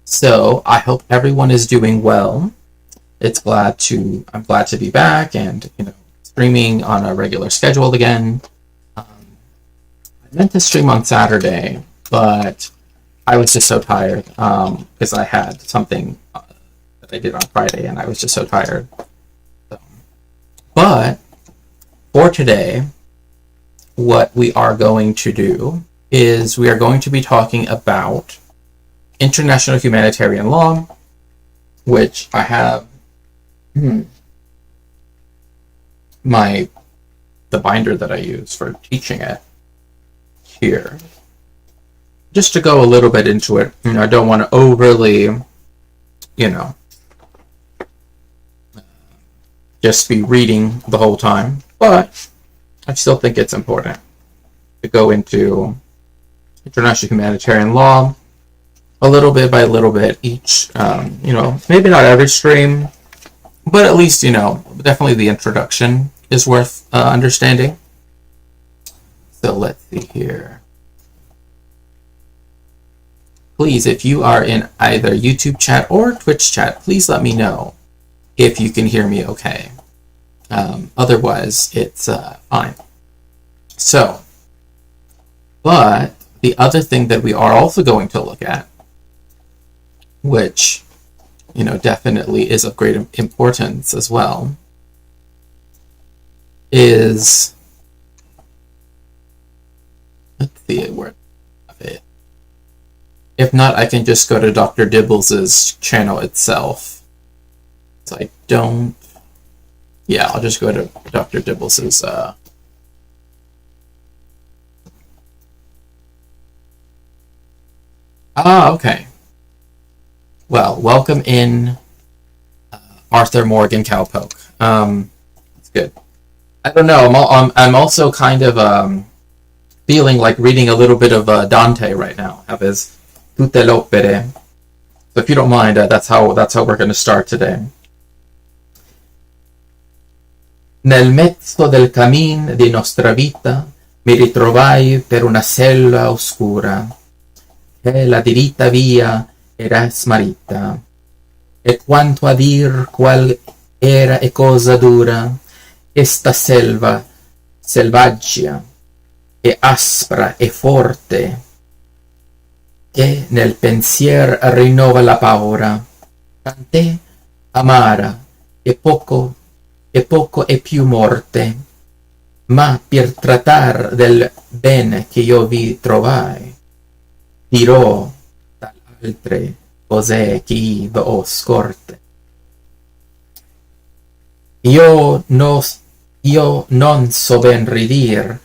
So I hope everyone is doing well. I'm glad to be back and streaming on a regular schedule again. I meant to stream on Saturday, but I was just so tired because I had something that I did on Friday, and I was just so tired. So. But for today, what we are going to do is we are going to be talking about international humanitarian law, which I have the binder that I use for teaching it here. Just to go a little bit into it, I don't want to overly, just be reading the whole time, but I still think it's important to go into international humanitarian law a little bit by little bit each, maybe not every stream, but at least, definitely the introduction is worth understanding. So let's see here. Please, if you are in either YouTube chat or Twitch chat, please let me know if you can hear me okay. Otherwise, it's fine. So, but the other thing that we are also going to look at, which, definitely is of great importance as well, is, let's see where it. If not, I can just go to Dr. Dibbles' channel itself. So I don't. Yeah, I'll just go to Dr. Dibbles' okay. Well, welcome in, Arthur Morgan Cowpoke. That's good. I don't know. I'm also kind of feeling like reading a little bit of Dante right now. Have his Tutte l'opere. So if you don't mind, that's how we're going to start today. Nel mezzo del cammin di nostra vita mi ritrovai per una selva oscura, e la diritta via era smarrita, e quanto a dir qual era e cosa dura, esta selva selvaggia e aspra e forte, che nel pensier rinnova la paura, tant'è amara e poco e più morte, ma per trattar del bene che io vi trovai, dirò dall'altre cose che io ho scorte. Io non so ben ridir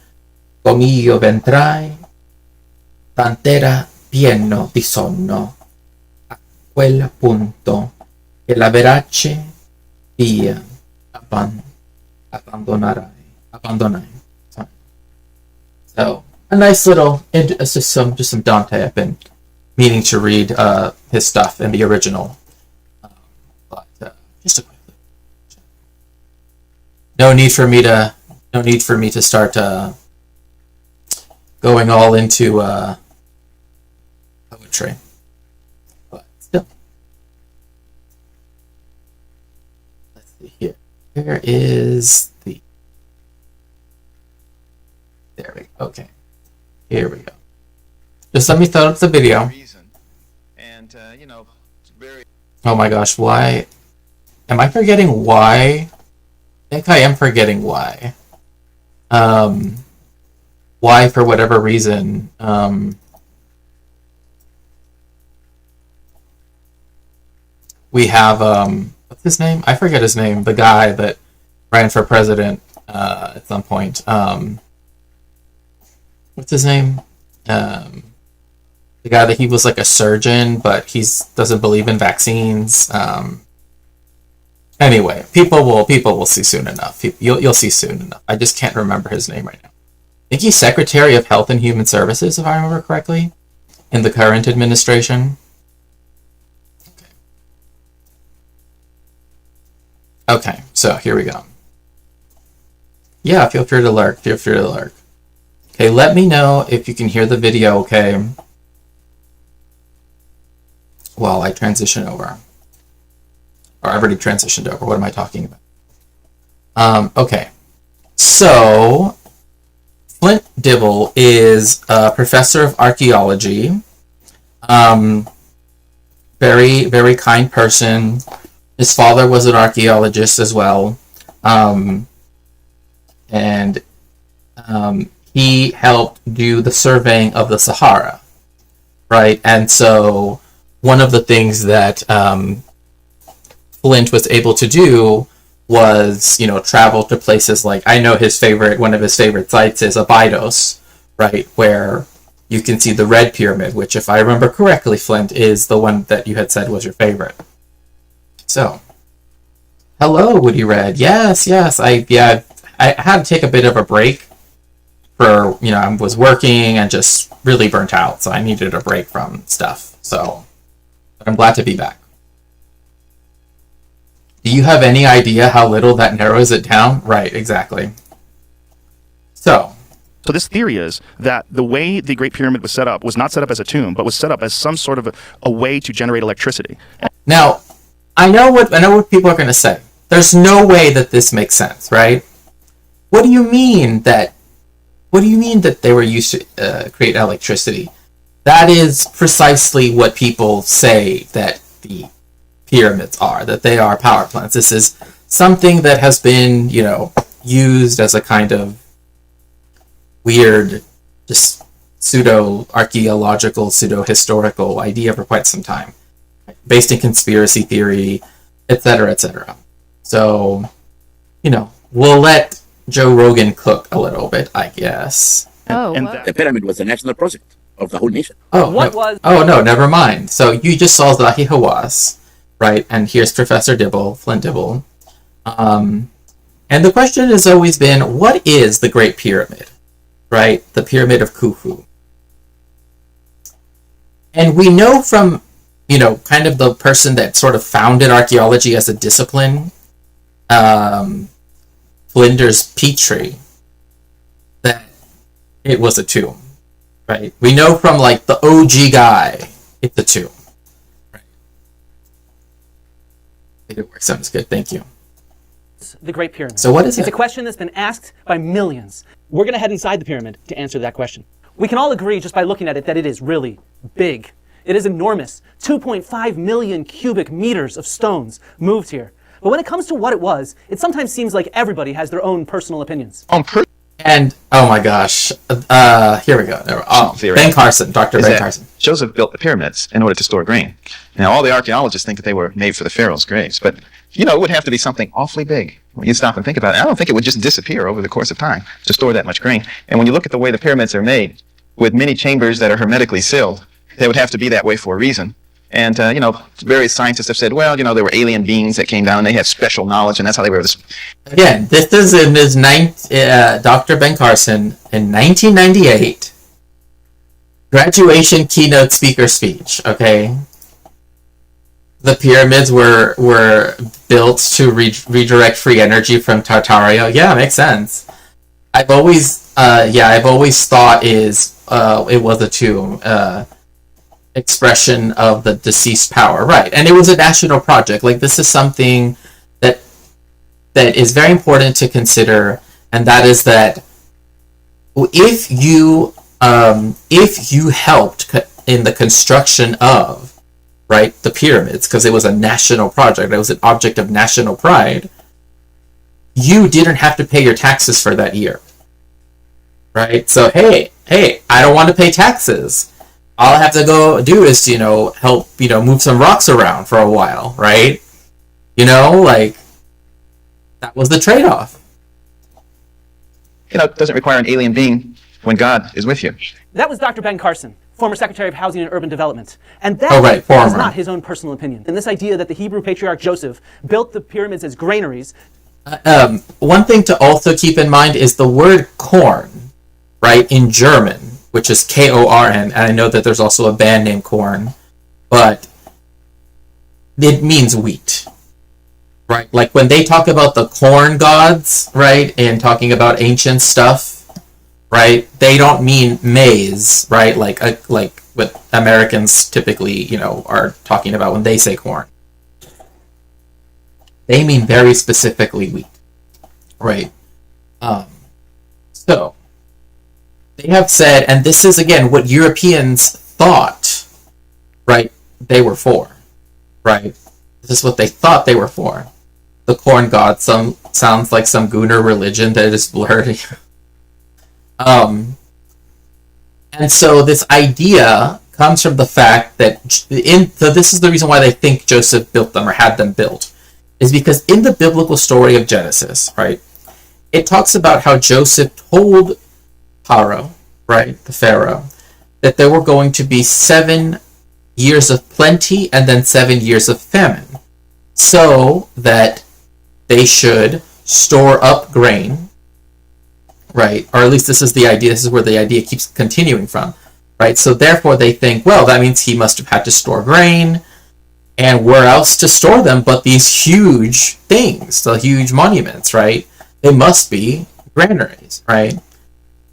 come io ventrai, tant'era pieno di sonno a quel punto che la verace via abbandonai. So a nice little, just some Dante. I've been meaning to read his stuff in the original, but just a quick. No need for me to start going all into poetry, but still. Let's see here. Where is the? There we go. Okay, here we go. Just let me throw up the video. And Oh my gosh, why? Am I forgetting why? I think I am forgetting why. Why, for whatever reason, we have, what's his name? I forget his name. The guy that ran for president at some point. What's his name? The guy that he was like a surgeon, but he doesn't believe in vaccines. Anyway, people will see soon enough. You'll see soon enough. I just can't remember his name right now. I think he's Secretary of Health and Human Services, if I remember correctly, in the current administration. Okay, so here we go. Yeah, feel free to lurk. Okay, let me know if you can hear the video, okay? while I transition over. Or I've already transitioned over. What am I talking about? Okay. So, Flint Dibble is a professor of archaeology. Very, very kind person. His father was an archaeologist as well. And he helped do the surveying of the Sahara, right? And so one of the things that Flint was able to do was, travel to places like, I know one of his favorite sites is Abydos, right? Where you can see the Red Pyramid, which, if I remember correctly, Flint, is the one that you had said was your favorite. So, hello, Woody Red. Yes. I had to take a bit of a break for, I was working and just really burnt out, so I needed a break from stuff. So, I'm glad to be back. Do you have any idea how little that narrows it down? Right, exactly. So this theory is that the way the Great Pyramid was set up was not set up as a tomb, but was set up as some sort of a way to generate electricity. Now, I know what people are going to say. There's no way that this makes sense, right? What do you mean that they were used to create electricity? That is precisely what people say that the pyramids are, that they are power plants. This is something that has been, used as a kind of weird, just pseudo-archaeological, pseudo-historical idea for quite some time, based in conspiracy theory, etc., etc. So, we'll let Joe Rogan cook a little bit, I guess. The pyramid was a national project of the whole nation. No, never mind. So you just saw Zahi Hawass, right? And here's Professor Dibble, Flint Dibble. And the question has always been, what is the Great Pyramid? Right? The Pyramid of Khufu. And we know from, kind of the person that sort of founded archaeology as a discipline, Flinders Petrie, that it was a tomb, right? We know from, the OG guy, it's a tomb. Right. It works. Sounds good. Thank you. The Great Pyramid. So what is it? It's a question that's been asked by millions. We're going to head inside the pyramid to answer that question. We can all agree just by looking at it that it is really big. It is enormous. 2.5 million cubic meters of stones moved here. But when it comes to what it was, it sometimes seems like everybody has their own personal opinions. And, oh my gosh, here we go. Ben Carson, Dr. Ben Carson. Joseph built the pyramids in order to store grain. Now, all the archaeologists think that they were made for the pharaoh's graves, but, it would have to be something awfully big. When you stop and think about it, I don't think it would just disappear over the course of time to store that much grain. And when you look at the way the pyramids are made, with many chambers that are hermetically sealed, they would have to be that way for a reason. And, various scientists have said, well, there were alien beings that came down and they had special knowledge, and that's how they were this. Again, this is in his Dr. Ben Carson in 1998 graduation keynote speaker speech, okay? The pyramids were built to redirect free energy from Tartaria. Yeah, makes sense. I've always thought it was a tomb. Expression of the deceased power, right? And it was a national project. This is something that is very important to consider, and that is that if you helped in the construction of, right, the pyramids, because it was a national project, it was an object of national pride, you didn't have to pay your taxes for that year, right? So hey, I don't want to pay taxes. All I have to go do is, help, move some rocks around for a while, right? That was the trade-off. It doesn't require an alien being when God is with you. That was Dr. Ben Carson, former Secretary of Housing and Urban Development. And that is not his own personal opinion. And this idea that the Hebrew patriarch Joseph built the pyramids as granaries. One thing to also keep in mind is the word corn, right, in German, which is Korn, and I know that there's also a band named Korn, but it means wheat, right? When they talk about the corn gods, right, and talking about ancient stuff, right, they don't mean maize, right, like what Americans typically, are talking about when they say corn. They mean very specifically wheat, right? So they have said, and this is again what Europeans thought, right? They were for, right? This is what they thought they were for. The corn god sounds like some Gunnar religion that is blurred. And so this idea comes from the fact that so this is the reason why they think Joseph built them or had them built, is because in the biblical story of Genesis, right, it talks about how Joseph told Paro, right, the Pharaoh, that there were going to be 7 years of plenty and then 7 years of famine, so that they should store up grain, right? Or at least this is the idea. This is where the idea keeps continuing from, right? So therefore they think, well, that means he must have had to store grain, and where else to store them but these huge things, the huge monuments, right? They must be granaries, right?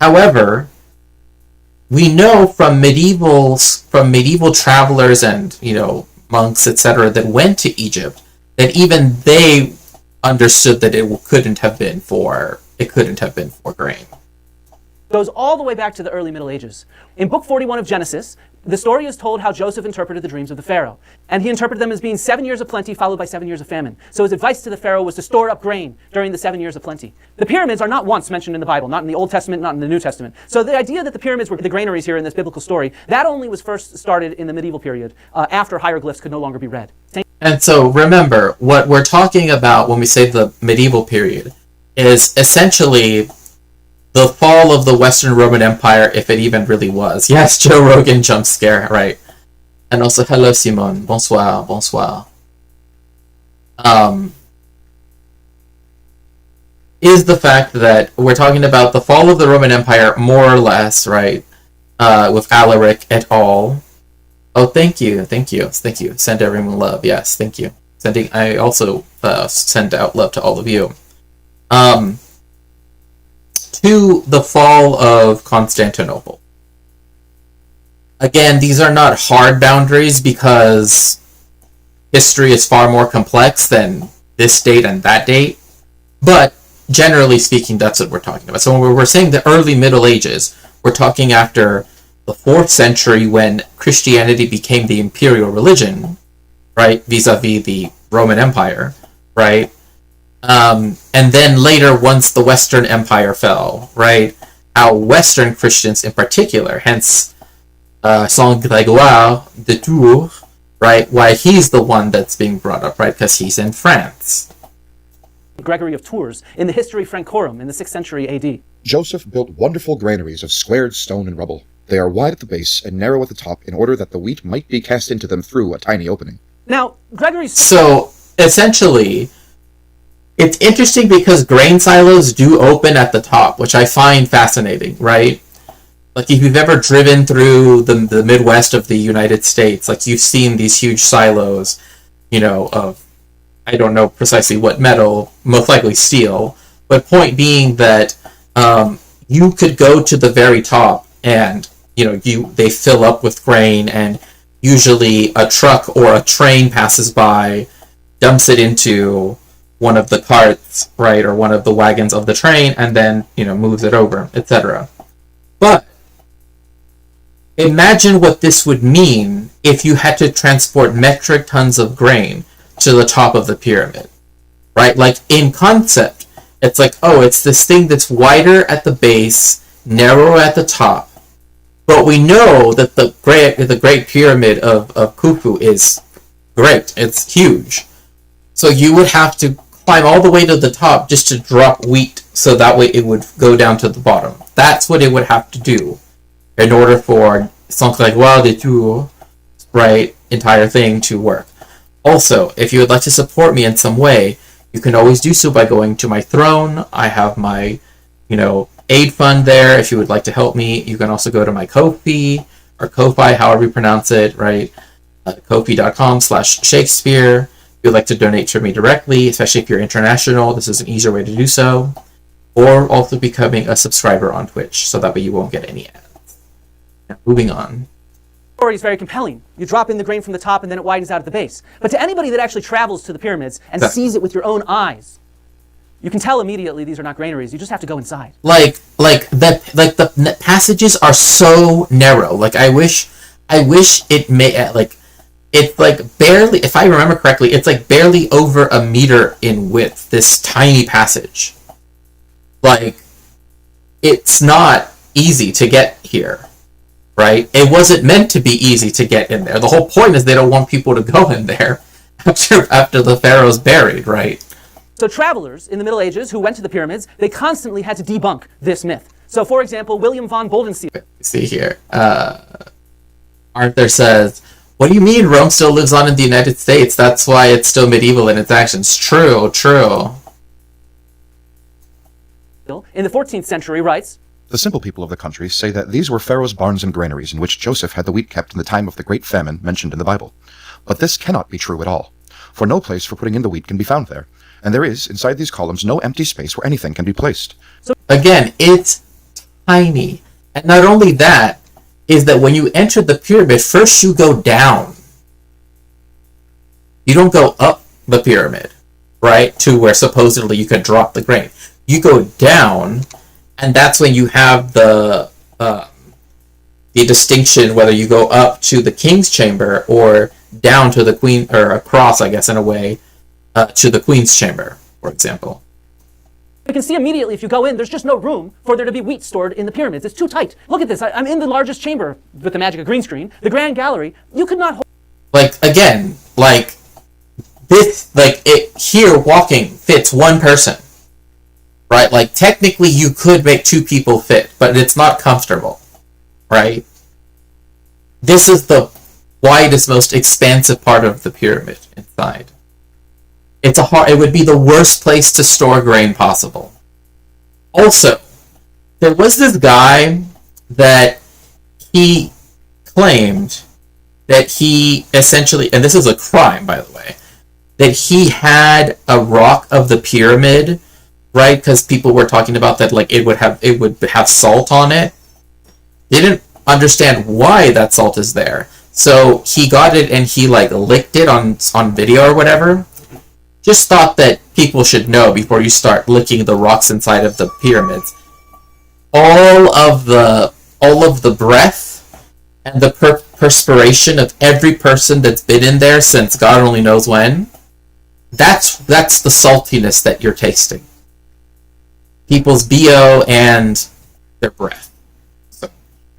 However, we know from medieval travelers and monks, etc., that went to Egypt, that even they understood that it couldn't have been for grain. Goes all the way back to the early Middle Ages. In Book 41 of Genesis, the story is told how Joseph interpreted the dreams of the Pharaoh. And he interpreted them as being 7 years of plenty followed by 7 years of famine. So his advice to the Pharaoh was to store up grain during the 7 years of plenty. The pyramids are not once mentioned in the Bible, not in the Old Testament, not in the New Testament. So the idea that the pyramids were the granaries here in this biblical story, that only was first started in the medieval period, after hieroglyphs could no longer be read. And so remember, what we're talking about when we say the medieval period is essentially the fall of the Western Roman Empire, if it even really was. Yes, Joe Rogan jump scare, right? And also, hello, Simon. Bonsoir, bonsoir. Is the fact that we're talking about the fall of the Roman Empire, more or less, right? With Alaric et al. Oh, thank you. Send everyone love. Yes, thank you. I also send out love to all of you. To the fall of Constantinople. Again, these are not hard boundaries because history is far more complex than this date and that date. But generally speaking, that's what we're talking about. So when we're saying the early Middle Ages, we're talking after the 4th century when Christianity became the imperial religion, right, vis-a-vis the Roman Empire, right? And then later, once the Western Empire fell, right, how Western Christians in particular, hence Saint Grégoire de Tours, right, why he's the one that's being brought up, right, because he's in France. Gregory of Tours in the History Francorum in the 6th century AD. Joseph built wonderful granaries of squared stone and rubble. They are wide at the base and narrow at the top in order that the wheat might be cast into them through a tiny opening. Now, Gregory's... So, essentially, it's interesting because grain silos do open at the top, which I find fascinating, right? Like, if you've ever driven through the Midwest of the United States, like, you've seen these huge silos, of, I don't know precisely what metal, most likely steel, but point being that you could go to the very top and, they fill up with grain, and usually a truck or a train passes by, dumps it into one of the carts, right, or one of the wagons of the train, and then, moves it over, etc. But imagine what this would mean if you had to transport metric tons of grain to the top of the pyramid, right? Like, in concept, it's like, oh, it's this thing that's wider at the base, narrower at the top. But we know that the Great Pyramid of Khufu is great. It's huge. So you would have to climb all the way to the top just to drop wheat, so that way it would go down to the bottom. That's what it would have to do in order for Saint Grégoire de Tours, right, entire thing to work. Also, if you would like to support me in some way, you can always do so by going to my throne. I have my, aid fund there. If you would like to help me, you can also go to my Ko-fi, or Ko-fi, however you pronounce it, right? Ko-fi.com/Shakespeare. If you'd like to donate to me directly, especially if you're international, this is an easier way to do so. Or also becoming a subscriber on Twitch, so that way you won't get any ads. Now, moving on. story is very compelling. You drop in the grain from the top and then it widens out at the base. But to anybody that actually travels to the pyramids and sees it with your own eyes, you can tell immediately these are not granaries. You just have to go inside. The passages are so narrow. Like I wish it may like it's like barely, if I remember correctly, it's like barely over a meter in width. This tiny passage. Like it's not easy to get here. Right? It wasn't meant to be easy to get in there. The whole point is they don't want people to go in there after the pharaoh's buried, right? So travelers in the Middle Ages who went to the pyramids, they constantly had to debunk this myth. So for example, William von Boldensteel. See here. Arthur says, what do you mean Rome still lives on in the United States? That's why it's still medieval in its actions. True. In the 14th century writes, The simple people of the country say that these were Pharaoh's barns and granaries in which Joseph had the wheat kept in the time of the great famine mentioned in the Bible. But this cannot be true at all, for no place for putting in the wheat can be found there, and there is, inside these columns, no empty space where anything can be placed. So again, it's tiny. And not only that, is that when you enter the pyramid, first you go down. You don't go up the pyramid, right, to where supposedly you could drop the grain. You go down, and that's when you have the distinction whether you go up to the king's chamber or down to the queen, or across, I guess, in a way, to the queen's chamber, for example. You can see immediately if you go in, there's just no room for there to be wheat stored in the pyramids. It's too tight. Look at this. I'm in the largest chamber with the magic of green screen, the Grand Gallery. You could not hold... Like, again, like, this, like, it here walking fits one person. Right? Like, technically you could make two people fit, but it's not comfortable. Right? This is the widest, most expansive part of the pyramid inside. It would be the worst place to store grain possible. Also, there was this guy that he claimed that he essentially, and this is a crime, by the way, that he had a rock of the pyramid, right? Because people were talking about that, like it would have salt on it. They didn't understand why that salt is there, so he got it and he like licked it on video or whatever. Just thought that people should know before you start licking the rocks inside of the pyramids. All of the breath and the perspiration of every person that's been in there since God only knows when. That's the saltiness that you're tasting. People's BO and their breath. So,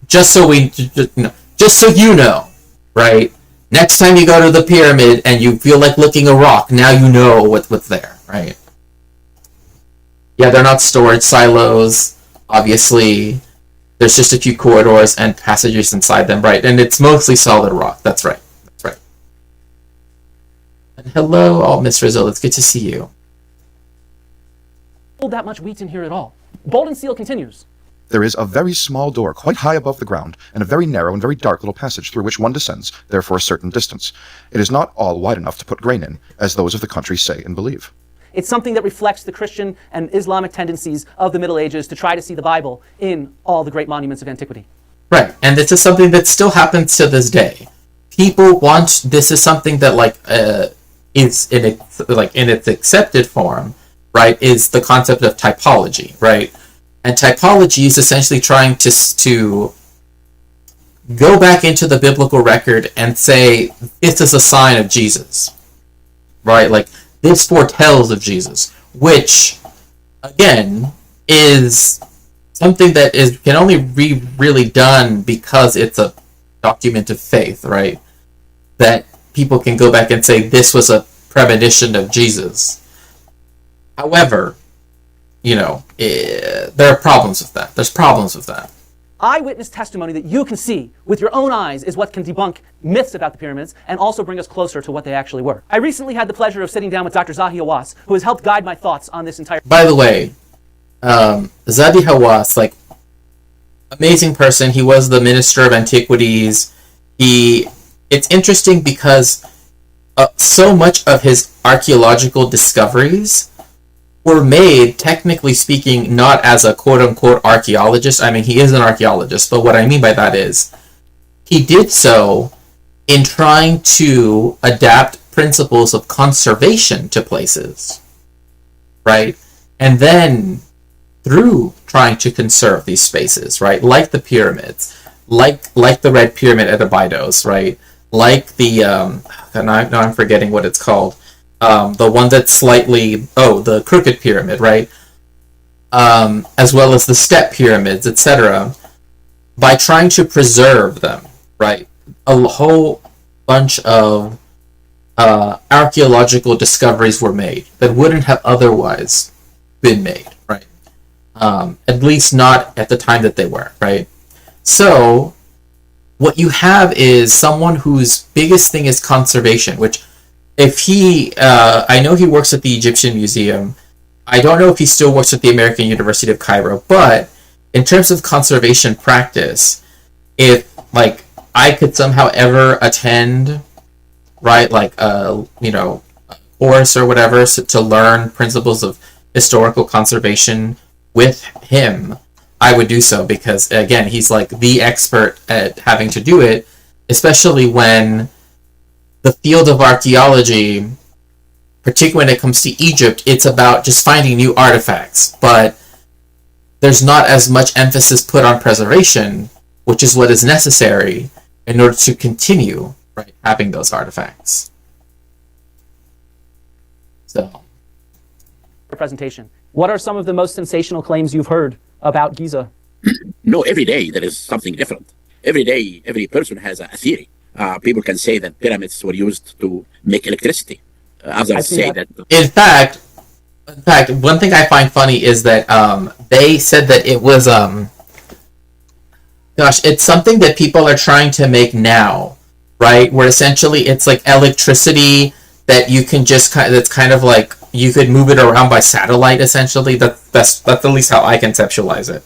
just so you know, right? Next time you go to the pyramid and you feel like licking a rock, now you know what's there, right? Yeah, they're not storage silos, obviously. There's just a few corridors and passages inside them, right? And it's mostly solid rock. That's right. And hello, Miss Rizzo. It's good to see you. That much wheat in here at all. Boldensteel continues. There is a very small door quite high above the ground, and a very narrow and very dark little passage through which one descends, there for a certain distance. It is not all wide enough to put grain in, as those of the country say and believe. It's something that reflects the Christian and Islamic tendencies of the Middle Ages to try to see the Bible in all the great monuments of antiquity. Right, and this is something that still happens to this day. People want, this is something that is in its accepted form, right, is the concept of typology, right? And typology is essentially trying to go back into the biblical record and say, this is a sign of Jesus, right? Like, this foretells of Jesus, which, again, is something that can only be really done because it's a document of faith, right? That people can go back and say, this was a premonition of Jesus. However, there are problems with that. There's problems with that. Eyewitness testimony that you can see with your own eyes is what can debunk myths about the pyramids and also bring us closer to what they actually were. I recently had the pleasure of sitting down with Dr. Zahi Hawass, who has helped guide my thoughts on this entire... By the way, Zahi Hawass, like, amazing person. He was the Minister of Antiquities. It's interesting because so much of his archaeological discoveries were made, technically speaking, not as a quote-unquote archaeologist. I mean, he is an archaeologist, but what I mean by that is he did so in trying to adapt principles of conservation to places, right? And then through trying to conserve these spaces, right? Like the pyramids, like the Red Pyramid at Abydos, right? Like the now I'm forgetting what it's called. The one that's the Crooked Pyramid, right? As well as the Step Pyramids, etc. By trying to preserve them, right? A whole bunch of archaeological discoveries were made that wouldn't have otherwise been made, right? At least not at the time that they were, right? So what you have is someone whose biggest thing is conservation, which if I know he works at the Egyptian Museum. I don't know if he still works at the American University of Cairo, but in terms of conservation practice, if like I could somehow ever attend, right, like a course or whatever to learn principles of historical conservation with him, I would do so, because again, he's like the expert at having to do it, especially when the field of archaeology, particularly when it comes to Egypt, it's about just finding new artifacts, but there's not as much emphasis put on preservation, which is what is necessary in order to continue, right, having those artifacts. So, presentation. What are some of the most sensational claims you've heard about Giza? No, every day there is something different. Every day, every person has a theory. People can say that pyramids were used to make electricity. Others say that. In fact, one thing I find funny is that they said that it was it's something that people are trying to make now, right? Where essentially it's like electricity that you can just that's kind of like you could move it around by satellite. Essentially, that's at least how I conceptualize it.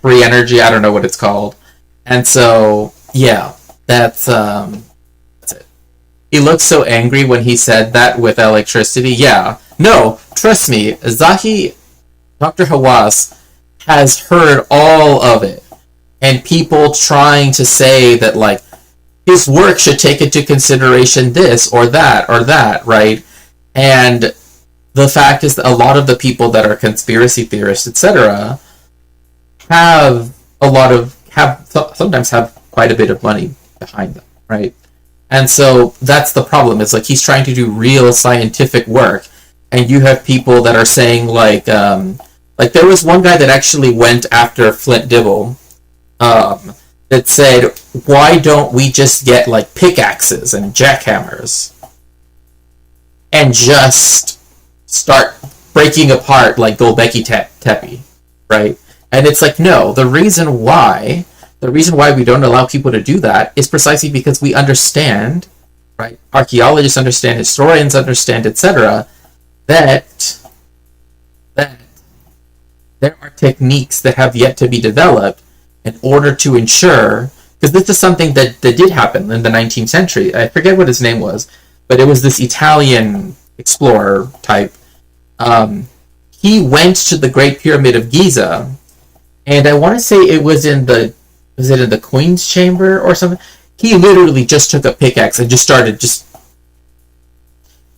Free energy, I don't know what it's called, and so yeah, that's it. He looked so angry when he said that with electricity. Yeah, no, trust me, Dr. Hawass has heard all of it, and people trying to say that like his work should take into consideration this or that, right? And the fact is that a lot of the people that are conspiracy theorists, etc., sometimes have quite a bit of money behind them, right? And so that's the problem. It's like he's trying to do real scientific work, and you have people that are saying like there was one guy that actually went after Flint Dibble, that said, why don't we just get like pickaxes and jackhammers and just start breaking apart like Gulbekki Tepe, right? And it's like, no, the reason why we don't allow people to do that is precisely because we understand, right? Archaeologists understand, historians understand, etc., that there are techniques that have yet to be developed in order to ensure, because this is something that did happen in the 19th century. I forget what his name was, but it was this Italian explorer type. He went to the Great Pyramid of Giza, and I want to say it was in the Queen's Chamber or something. He literally just took a pickaxe and just started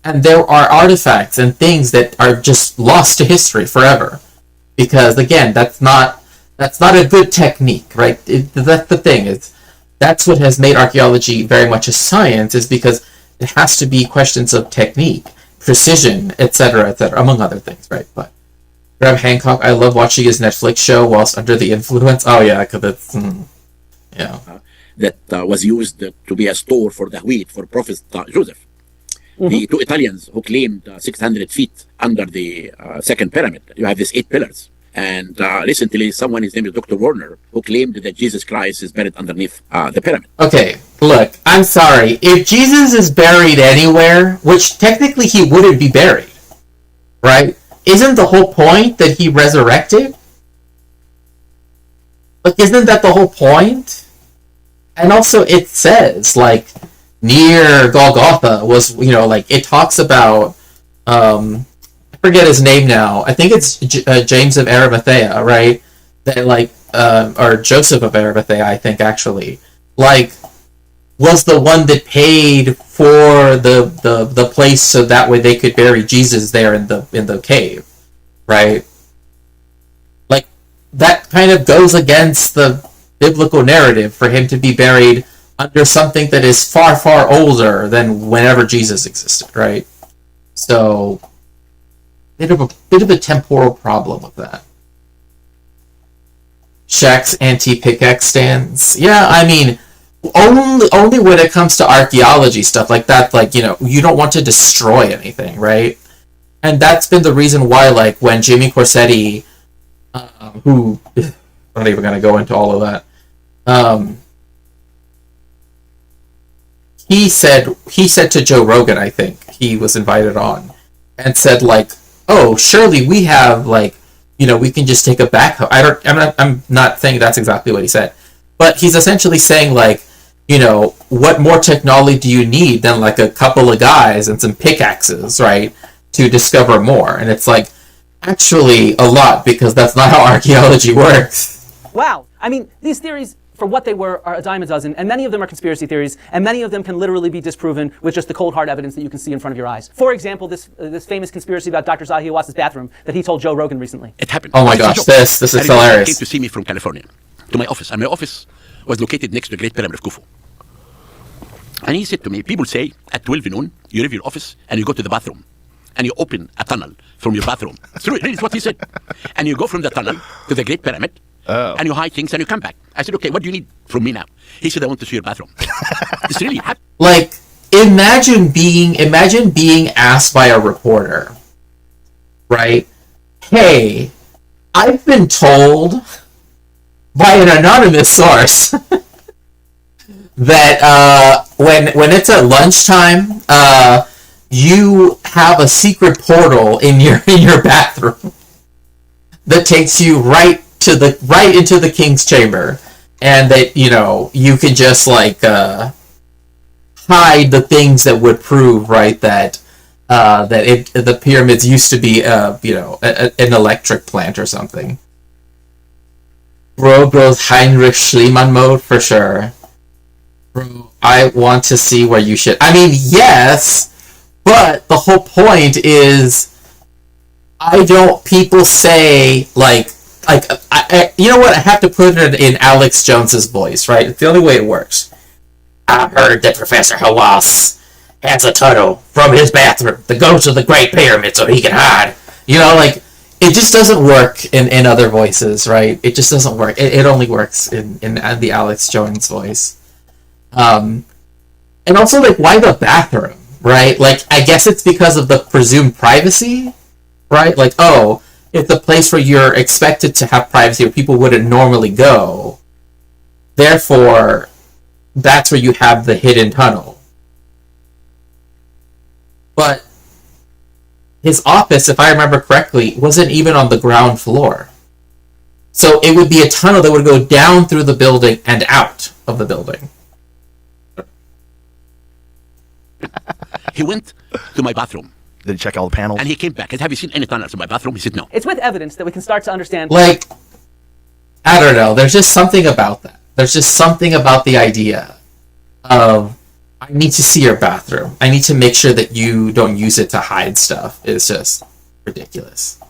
and there are artifacts and things that are just lost to history forever, because again, that's not a good technique, right? That's the thing. That's what has made archaeology very much a science, is because it has to be questions of technique, precision, etc., among other things, right? But Graham Hancock, I love watching his Netflix show whilst under the influence. Oh yeah, because it's that was used to be a store for the wheat for Prophet Joseph. Mm-hmm. The two Italians who claimed 600 feet under the second pyramid. You have these 8 pillars. And recently, someone, his name is Dr. Warner, who claimed that Jesus Christ is buried underneath the pyramid. Okay, look, I'm sorry. If Jesus is buried anywhere, which technically he wouldn't be buried, right? Isn't the whole point that he resurrected? Like, isn't that the whole point? And also, it says, like, near Golgotha was, like, it talks about, I forget his name now. I think it's James of Arimathea, right? That, like, or Joseph of Arimathea, I think, actually, like, was the one that paid for the place so that way they could bury Jesus there in the cave, right? Like, that kind of goes against the biblical narrative for him to be buried under something that is far, far older than whenever Jesus existed, right? So, bit of a temporal problem with that. Shaq's anti-pickaxe stance. Yeah, I mean, only when it comes to archaeology stuff like that, like, you know, you don't want to destroy anything, right? And that's been the reason why, like, when Jimmy Corsetti, who, I'm not even going to go into all of that, he said to Joe Rogan, I think, he was invited on, and said, like, oh, surely we have, like, you know, we can just take a backhoe. I'm not saying that's exactly what he said, but he's essentially saying, like, you know, what more technology do you need than, like, a couple of guys and some pickaxes, right, to discover more? And it's like, actually, a lot, because that's not how archaeology works. Wow. I mean, these theories, for what they were, are a dime a dozen, and many of them are conspiracy theories, and many of them can literally be disproven with just the cold hard evidence that you can see in front of your eyes. For example, this famous conspiracy about Dr. Zahi Hawass' bathroom that he told Joe Rogan recently. It happened. Oh my gosh, this is hilarious. He came to see me from California to my office, and my office was located next to the Great Pyramid of Khufu. And he said to me, people say at 12 noon, you leave your office and you go to the bathroom and you open a tunnel from your bathroom. It's true, it's what he said. And you go from the tunnel to the Great Pyramid. Oh. And you hide things and you come back. I said, okay, what do you need from me now? He said, I want to see your bathroom. It's really happened. Like, imagine being asked by a reporter, right? Hey, I've been told by an anonymous source that when it's at lunchtime, you have a secret portal in your bathroom that takes you right into the king's chamber, and that, you know, you can just, like, hide the things that would prove, right, that the pyramids used to be you know, an electric plant or something. Bro goes Heinrich Schliemann mode for sure. Bro, I want to see where you should. I mean, yes, but the whole point is, people say, like, you know what? I have to put it in Alex Jones's voice, right? It's the only way it works. I heard that Professor Hawass has a tunnel from his bathroom that goes to the Great Pyramid so he can hide. You know, like, it just doesn't work in other voices, right? It just doesn't work. It only works in the Alex Jones voice. And also, like, why the bathroom, right? Like, I guess it's because of the presumed privacy, right? Like, oh, it's a place where you're expected to have privacy, where people wouldn't normally go. Therefore, that's where you have the hidden tunnel. But his office, if I remember correctly, wasn't even on the ground floor. So it would be a tunnel that would go down through the building and out of the building. He went to my bathroom. Did he check all the panels? And he came back. Have you seen any tunnels in my bathroom? He said no. It's with evidence that we can start to understand. Like, I don't know. There's just something about that. There's just something about the idea of, I need to see your bathroom. I need to make sure that you don't use it to hide stuff. It's just ridiculous.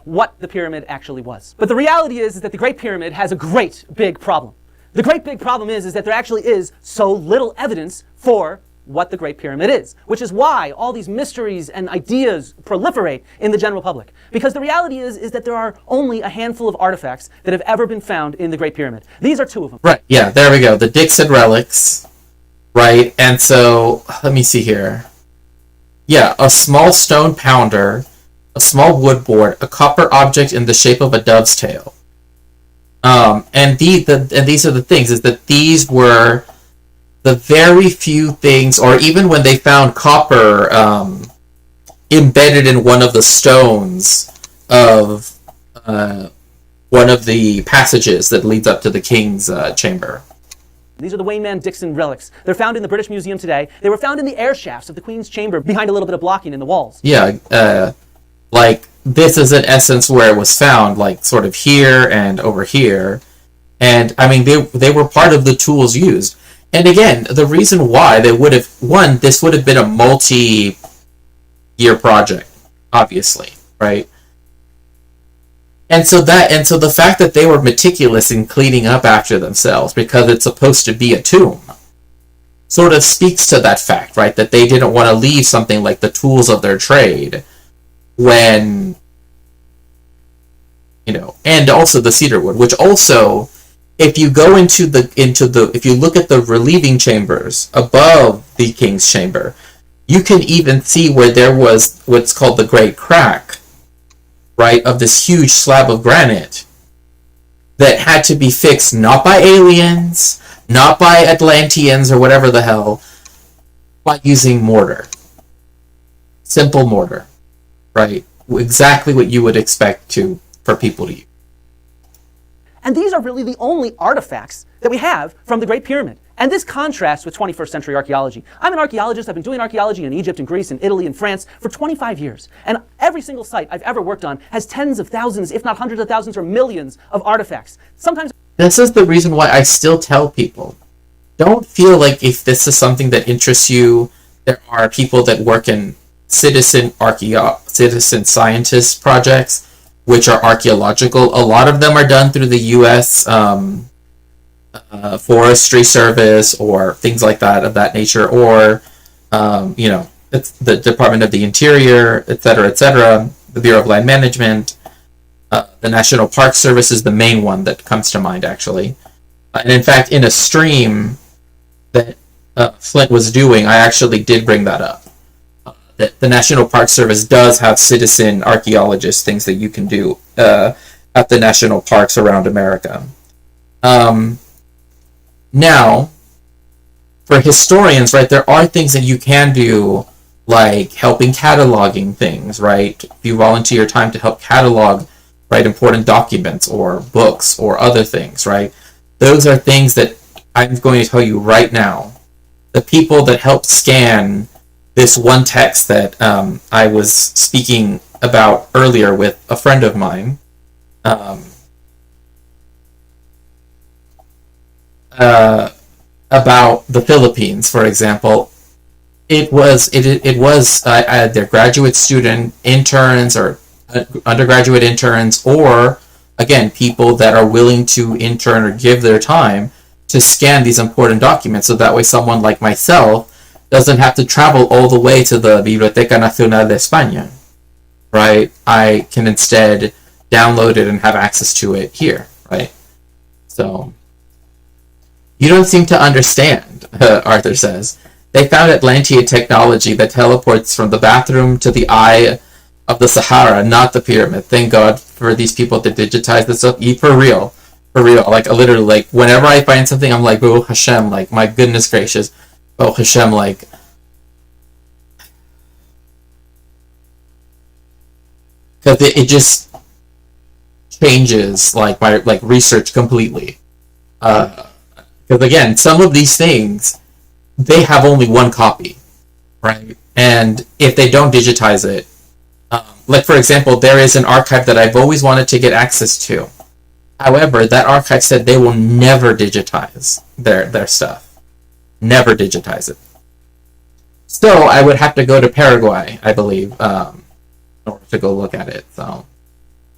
What the pyramid actually was. But the reality is that the Great Pyramid has a great big problem. The great big problem is that there actually is so little evidence for what the Great Pyramid is, which is why all these mysteries and ideas proliferate in the general public. Because the reality is that there are only a handful of artifacts that have ever been found in the Great Pyramid. These are two of them. Right, yeah, there we go. The Dixon relics, right? And so, let me see here. Yeah, a small stone pounder, a small wood board, a copper object in the shape of a dove's tail. And these are the things, is that these were the very few things, or even when they found copper embedded in one of the stones of one of the passages that leads up to the king's chamber. These are the Wayman Dixon relics. They're found in the British Museum today. They were found in the air shafts of the Queen's chamber behind a little bit of blocking in the walls. Yeah, like, this is in essence where it was found, like, sort of here and over here. And I mean, they were part of the tools used. And again, the reason why they would have, one, this would have been a multi-year project, obviously, right? And so the fact that they were meticulous in cleaning up after themselves because it's supposed to be a tomb sort of speaks to that fact, right? That they didn't want to leave something like the tools of their trade when, and also the cedar wood, which also, if you go if you look at the relieving chambers above the king's chamber, you can even see where there was what's called the Great Crack, right, of this huge slab of granite that had to be fixed not by aliens, not by Atlanteans or whatever the hell, by using mortar. Simple mortar, right? Exactly what you would expect for people to use. And these are really the only artifacts that we have from the Great Pyramid. And this contrasts with 21st century archaeology. I'm an archaeologist. I've been doing archaeology in Egypt and Greece and Italy and France for 25 years. And every single site I've ever worked on has tens of thousands, if not hundreds of thousands or millions of artifacts. Sometimes. This is the reason why I still tell people, don't feel like if this is something that interests you, there are people that work in citizen scientist projects, which are archaeological. A lot of them are done through the U.S. Forestry Service or things like that of that nature, or it's the Department of the Interior, etc., the Bureau of Land Management, the National Park Service is the main one that comes to mind, actually. And in fact, in a stream that Flint was doing, I actually did bring that up. That the National Park Service does have citizen archaeologists, things that you can do at the national parks around America. Now, for historians, right, there are things that you can do, like helping cataloging things, right? If you volunteer your time to help catalog, right, important documents or books or other things, right? Those are things that I'm going to tell you right now. The people that helped scan this one text that I was speaking about earlier with a friend of mine, about the Philippines, for example, it was their graduate student interns or undergraduate interns, or again people that are willing to intern or give their time to scan these important documents, so that way someone like myself doesn't have to travel all the way to the Biblioteca Nacional de España, right? I can instead download it and have access to it here, right? So, you don't seem to understand, Arthur says. They found Atlantean technology that teleports from the bathroom to the eye of the Sahara, not the pyramid. Thank God for these people to digitize this stuff. For real. Like, literally, like, whenever I find something, I'm like, oh, Hashem, like, my goodness gracious. Oh, Hashem, like, because it just changes, like, my, like, research completely. Because, again, some of these things, they have only one copy, right? And if they don't digitize it, like, for example, there is an archive that I've always wanted to get access to. However, that archive said they will never digitize their stuff. Never digitize it. So I would have to go to Paraguay, I believe, in order to go look at it. So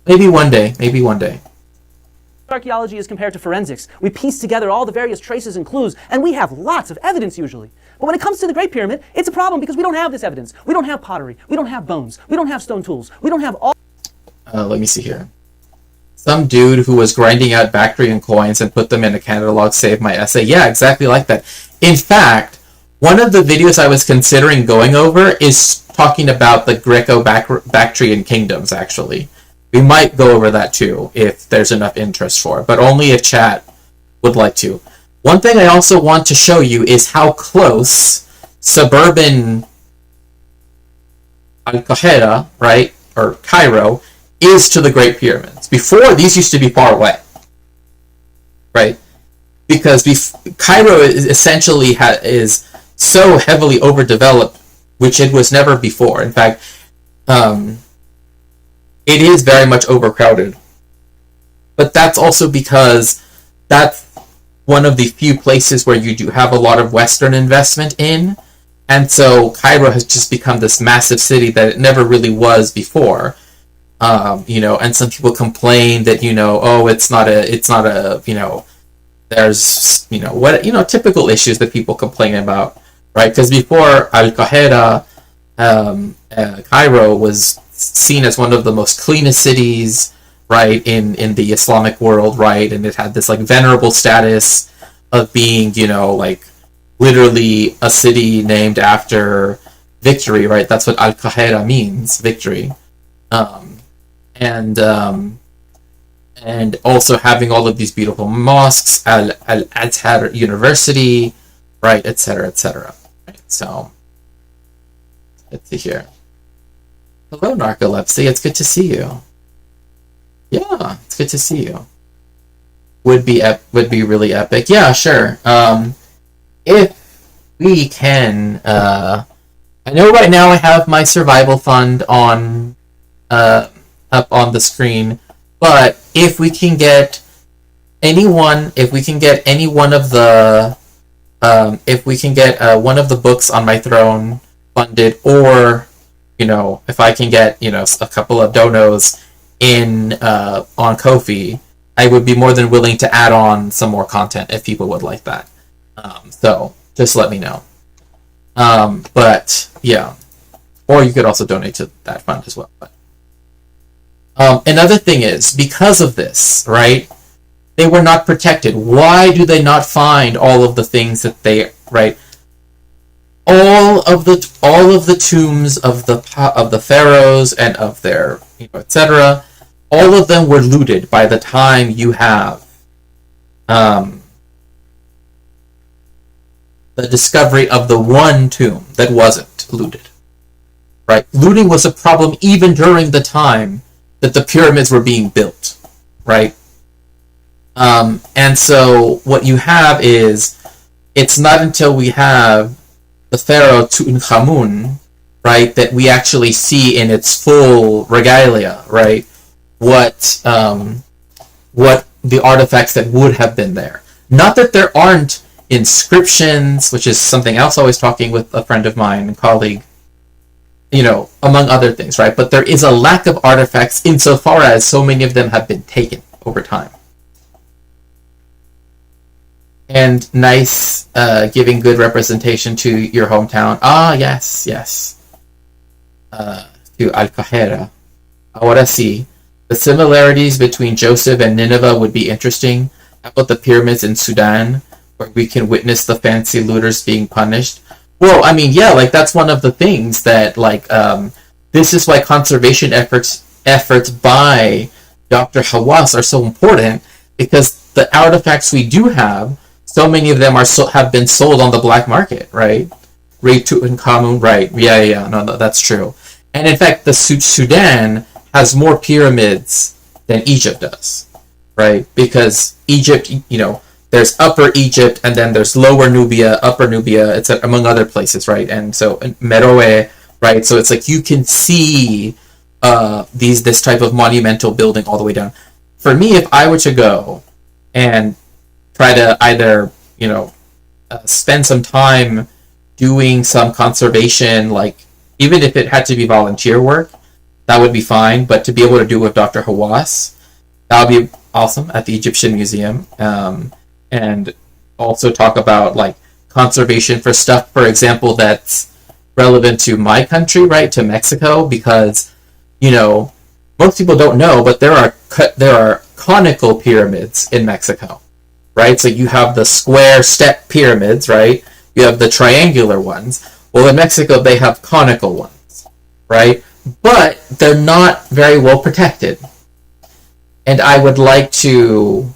maybe one day. Archaeology is compared to forensics. We piece together all the various traces and clues, and we have lots of evidence usually. But when it comes to the Great Pyramid, it's a problem because we don't have this evidence. We don't have pottery. We don't have bones. We don't have stone tools. We don't have all... Let me see here. Some dude who was grinding out Bactrian coins and put them in a catalog saved my essay. Yeah, exactly like that. In fact, one of the videos I was considering going over is talking about the Greco-Bactrian kingdoms, actually. We might go over that too, if there's enough interest for it, but only if chat would like to. One thing I also want to show you is how close suburban Al-Qahira, right, or Cairo, is to the Great Pyramids. Before, these used to be far away, right? Because Cairo is essentially is so heavily overdeveloped, which it was never before. In fact, it is very much overcrowded. But that's also because that's one of the few places where you do have a lot of Western investment in. And so Cairo has just become this massive city that it never really was before. And some people complain that, it's not a, there's, typical issues that people complain about, right? Because before Al-Qahira, Cairo was seen as one of the most cleanest cities, right, in the Islamic world, right? And it had this like venerable status of being, literally a city named after victory, right? That's what Al-Qahira means, victory. And also having all of these beautiful mosques, Al-Azhar University, right, etc., etc. Right? So, let's see here. Hello, Narcolepsy. It's good to see you. Yeah, it's good to see you. Would be really epic. Yeah, sure. If we can, I know right now I have my survival fund on, up on the screen, but if we can get any one of the, if we can get one of the books on my throne funded, or if I can get a couple of donos in on Ko-fi, I would be more than willing to add on some more content if people would like that. So just let me know. But yeah, or you could also donate to that fund as well. But another thing is, because of this, right, they were not protected. Why do they not find all of the things that they, right? All of the tombs of the pharaohs and of their, etc. All of them were looted by the time you have the discovery of the one tomb that wasn't looted. Right? Looting was a problem even during the time that the pyramids were being built. Right? And so what you have is, it's not until we have the pharaoh Tutankhamun, right, that we actually see in its full regalia, right, what the artifacts that would have been there. Not that there aren't inscriptions, which is something else I was talking with a friend of mine and colleague, among other things, right? But there is a lack of artifacts insofar as so many of them have been taken over time. And nice, giving good representation to your hometown. Ah, yes. To Al-Qahira. Ahora sí. The similarities between Joseph and Nineveh would be interesting. How about the pyramids in Sudan, where we can witness the fancy looters being punished? Well, I mean, yeah, that's one of the things that, this is why conservation efforts by Dr. Hawass are so important, because the artifacts we do have, so many of them have been sold on the black market, right? Ray Tutankhamun, right? Yeah, no, that's true. And in fact, the Sudan has more pyramids than Egypt does, right? Because Egypt, there's Upper Egypt, and then there's Lower Nubia, Upper Nubia, etc., among other places, right? And so Meroe, right? So it's you can see this type of monumental building all the way down. For me, if I were to go and try to either, spend some time doing some conservation, even if it had to be volunteer work, that would be fine. But to be able to do with Dr. Hawass, that would be awesome at the Egyptian Museum. And also talk about conservation for stuff, for example, that's relevant to my country, right, to Mexico, because most people don't know, but there are conical pyramids in Mexico, right? So you have the square step pyramids, right? You have the triangular ones. Well, in Mexico they have conical ones, right? But they're not very well protected. And I would like to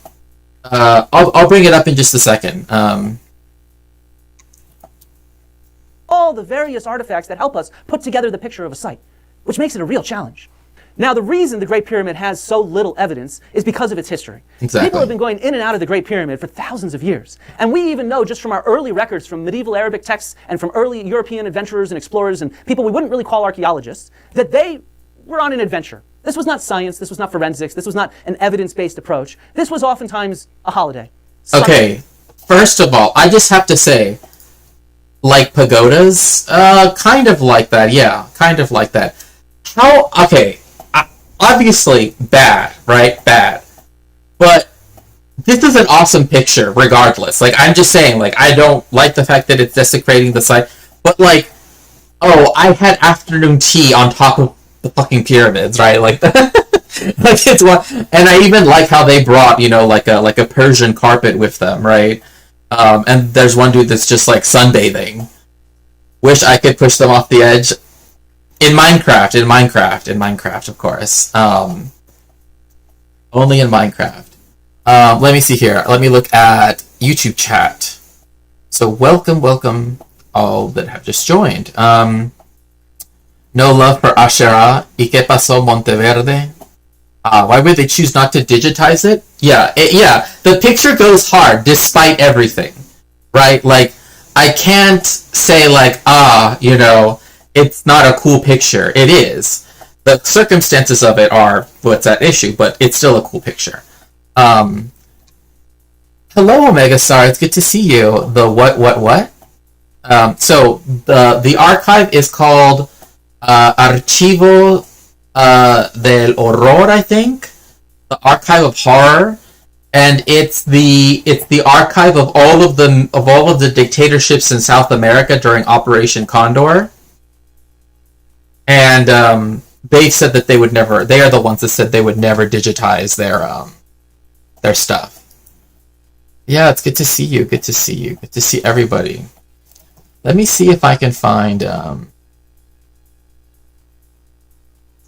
I'll bring it up in just a second. All the various artifacts that help us put together the picture of a site, which makes it a real challenge. Now, the reason the Great Pyramid has so little evidence is because of its history. Exactly. People have been going in and out of the Great Pyramid for thousands of years. And we even know, just from our early records from medieval Arabic texts and from early European adventurers and explorers and people we wouldn't really call archaeologists, that they were on an adventure. This was not science, this was not forensics, this was not an evidence-based approach. This was oftentimes a holiday. Okay, first of all, I just have to say, like pagodas, kind of like that, yeah, kind of like that. How, okay, obviously bad, right? Bad. But this is an awesome picture, regardless. Like, I'm just saying, like, I don't like the fact that it's desecrating the site, but, like, oh, I had afternoon tea on top of the fucking pyramids, right? Like, like it's one, and I even like how they brought, you know, like a Persian carpet with them, right? And there's one dude that's just like sunbathing. Wish I could push them off the edge. In Minecraft, of course. Only in Minecraft. Let me see here. Let me look at YouTube chat. So welcome, all that have just joined. No love for Ashera. ¿Y qué pasó Monteverde? Why would they choose not to digitize it? Yeah, the picture goes hard despite everything, right? Like, I can't say like, you know, it's not a cool picture. It is. The circumstances of it are what's at issue, but it's still a cool picture. Hello, Omega Star. It's good to see you. The what? So the archive is called Archivo del Horror, I think, the Archive of Horror, and it's the archive of all of the dictatorships in South America during Operation Condor, and they've said that they would never. They are the ones that said they would never digitize their stuff. Yeah, it's good to see you. Good to see you. Good to see everybody. Let me see if I can find.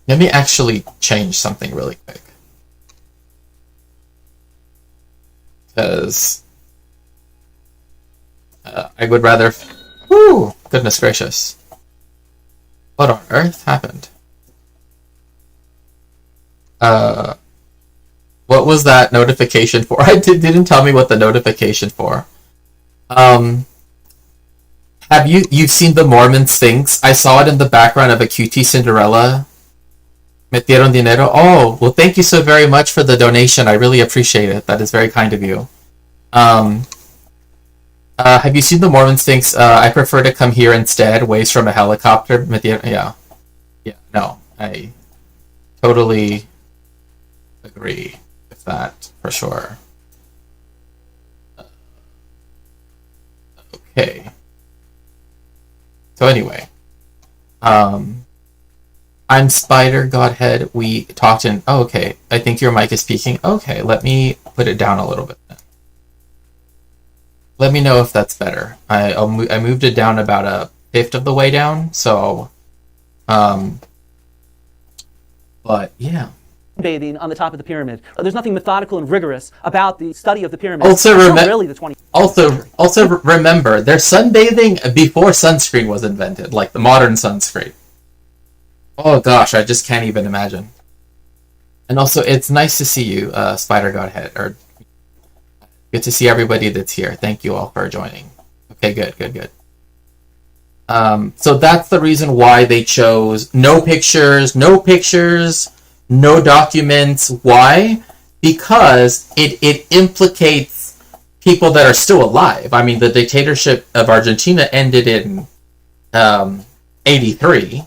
Let me actually change something really quick. Because I would rather... Whew! Goodness gracious. What on earth happened? What was that notification for? Didn't tell me what the notification for. Have you've seen the Mormon Sphinx? I saw it in the background of a QT Cinderella. Metieron dinero. Oh, well, thank you so very much for the donation. I really appreciate it. That is very kind of you. Have you seen the Mormon Sphinx? I prefer to come here instead. Waves from a helicopter. Yeah. Yeah, no. I totally agree with that, for sure. Okay. So anyway. I'm Spider Godhead. We talked in... Oh, okay. I think your mic is peaking. Okay, let me put it down a little bit then. Let me know if that's better. I moved it down about a fifth of the way down, so... But, yeah. Bathing on the top of the pyramid. There's nothing methodical and rigorous about the study of the pyramid. Also, really the 20. Also, remember, they're sunbathing before sunscreen was invented, like the modern sunscreen. Oh gosh, I just can't even imagine. And also, it's nice to see you, Spider Godhead. Or good to see everybody that's here. Thank you all for joining. Okay, good. So that's the reason why they chose no pictures, no documents. Why? Because it implicates people that are still alive. I mean, the dictatorship of Argentina ended in 83.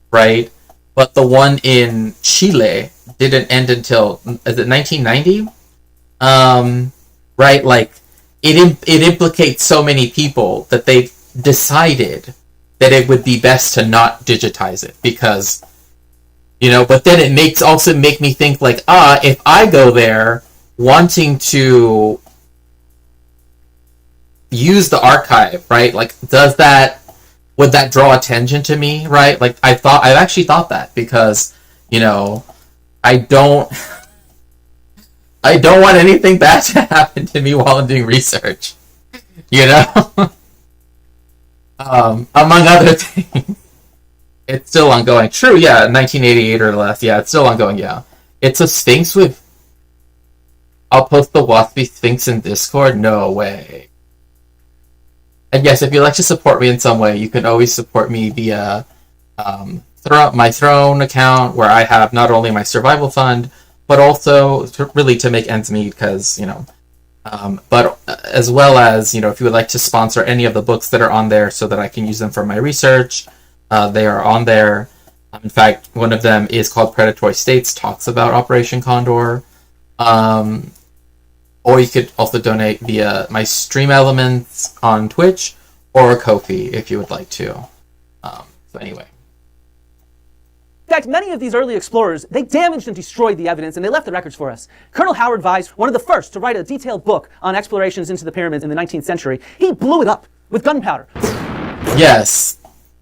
Right? But the one in Chile didn't end until, is it 1990? Right? Like, it implicates so many people that they decided that it would be best to not digitize it because, you know, but then it also make me think like, if I go there wanting to use the archive, right? Like, would that draw attention to me, right? Like, I've actually thought that because, you know, I don't want anything bad to happen to me while I'm doing research, you know? Among other things. It's still ongoing. True, yeah, 1988 or less. Yeah, it's still ongoing, yeah. It's a Sphinx with... I'll post the Waspy Sphinx in Discord? No way. And yes, if you'd like to support me in some way, you can always support me via my Throne account, where I have not only my survival fund, but also to make ends meet, because, you know, But as well as, if you would like to sponsor any of the books that are on there so that I can use them for my research, they are on there. In fact, one of them is called Predatory States, talks about Operation Condor. Or you could also donate via my Stream Elements on Twitch or Ko-fi if you would like to. So anyway. In fact, many of these early explorers, they damaged and destroyed the evidence, and they left the records for us. Colonel Howard Weiss, one of the first to write a detailed book on explorations into the pyramids in the 19th century, he blew it up with gunpowder. Yes.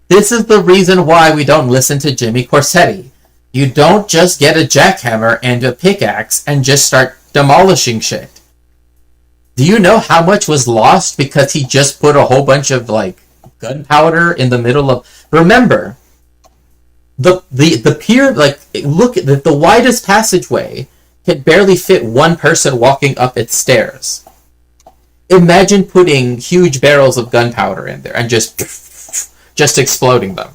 This is the reason why we don't listen to Jimmy Corsetti. You don't just get a jackhammer and a pickaxe and just start demolishing shit. Do you know how much was lost because he just put a whole bunch of, gunpowder in the middle of... Remember, the pier, look at the widest passageway can barely fit one person walking up its stairs. Imagine putting huge barrels of gunpowder in there and just exploding them.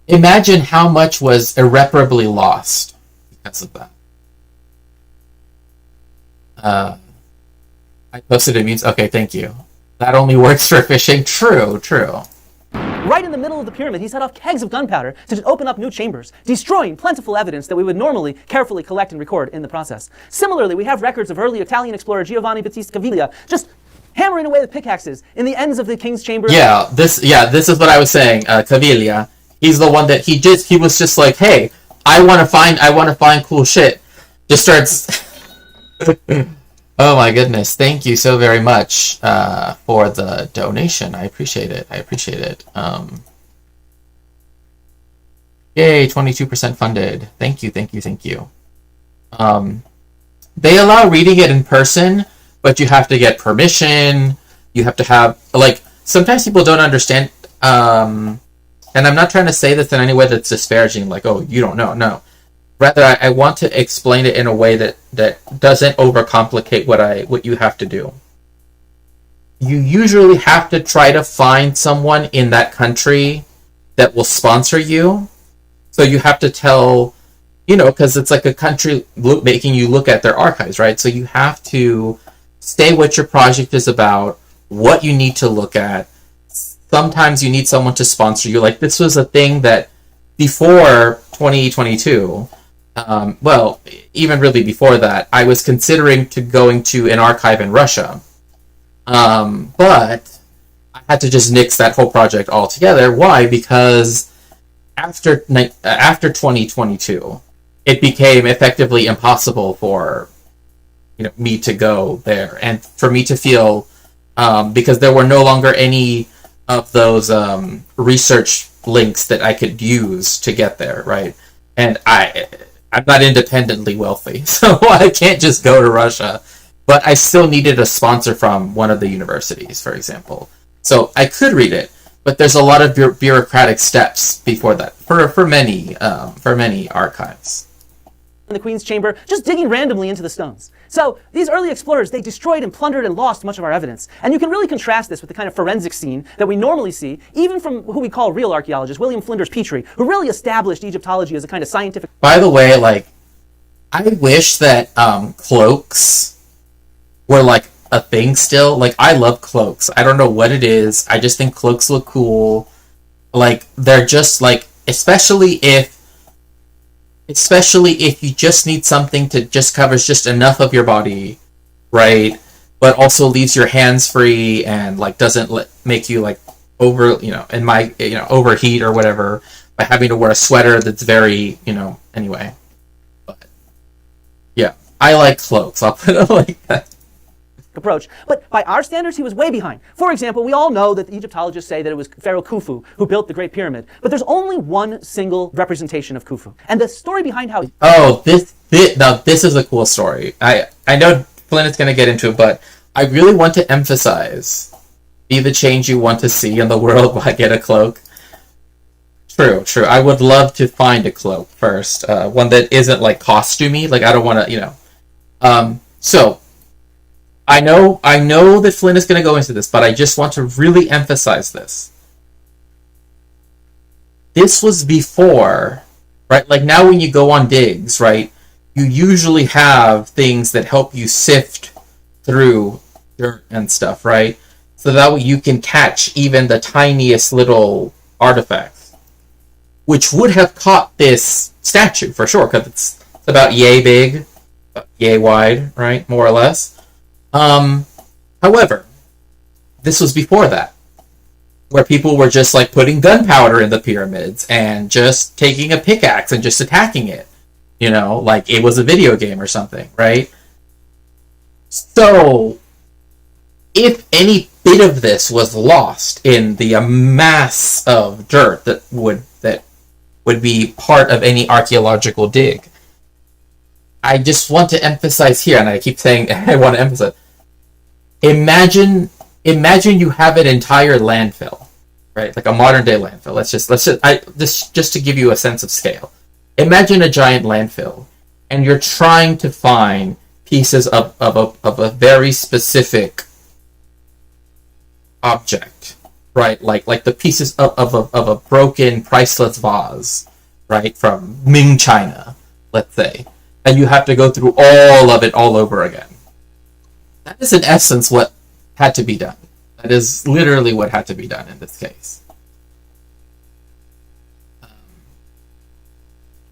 Imagine how much was irreparably lost because of that. I posted it means okay, thank you. That only works for fishing. True. Right in the middle of the pyramid, he set off kegs of gunpowder to just open up new chambers, destroying plentiful evidence that we would normally carefully collect and record in the process. Similarly, we have records of early Italian explorer Giovanni Battista Caviglia just hammering away with pickaxes in the ends of the king's chamber. This is what I was saying. Caviglia, he's the one that he was just like, hey, I want to find cool shit. Just starts. Oh my goodness! Thank you so very much for the donation. I appreciate it. Yay! 22% funded. Thank you. They allow reading it in person, but you have to get permission. You have to have sometimes people don't understand. And I'm not trying to say this in any way that's disparaging. Oh, you don't know. No. Rather, I want to explain it in a way that doesn't overcomplicate what you have to do. You usually have to try to find someone in that country that will sponsor you. So you have to tell, because it's like a country making you look at their archives, right? So you have to say what your project is about, what you need to look at. Sometimes you need someone to sponsor you. This was a thing that before 2022... even really before that, I was considering going to an archive in Russia. But I had to just nix that whole project altogether. Why? Because after 2022, it became effectively impossible for me to go there, and for me to feel because there were no longer any of those research links that I could use to get there, right? And I'm not independently wealthy, so I can't just go to Russia. But I still needed a sponsor from one of the universities, for example. So I could read it, but there's a lot of bureaucratic steps before that for many archives. In the Queen's chamber, just digging randomly into the stones. So these early explorers, they destroyed and plundered and lost much of our evidence. And you can really contrast this with the kind of forensic scene that we normally see, even from who we call real archaeologists, William Flinders Petrie, who really established Egyptology as a kind of scientific... By the way, I wish that cloaks were a thing still. I love cloaks. I don't know what it is. I just think cloaks look cool. They're just especially if you just need something to just covers just enough of your body, right? But also leaves your hands free and doesn't make you over overheat or whatever by having to wear a sweater that's very anyway. But yeah, I like cloaks. I'll put it like that. Approach, but by our standards, he was way behind. For example, we all know that the Egyptologists say that it was Pharaoh Khufu who built the Great Pyramid, but there's only one single representation of Khufu. And the story behind how... This is a cool story. I know Flynn is going to get into it, but I really want to emphasize, be the change you want to see in the world by get a cloak. True. I would love to find a cloak first, one that isn't costumey. I don't want to, So... I know that Flynn is going to go into this, but I just want to really emphasize this. This was before, right? Now when you go on digs, right, you usually have things that help you sift through dirt and stuff, right? So that way you can catch even the tiniest little artifacts, which would have caught this statue for sure, because it's about yay big, yay wide, right? More or less. However, this was before that, where people were just like putting gunpowder in the pyramids and just taking a pickaxe and just attacking it, like it was a video game or something, right? So, if any bit of this was lost in the mass of dirt that would be part of any archaeological dig, I just want to emphasize here, and I keep saying I want to emphasize. Imagine you have an entire landfill, right? Like a modern day landfill. Just to give you a sense of scale. Imagine a giant landfill, and you're trying to find pieces of a very specific object, right? Like the pieces of a broken, priceless vase, right, from Ming China, let's say, and you have to go through all of it all over again. That is in essence what had to be done. That is literally what had to be done in this case.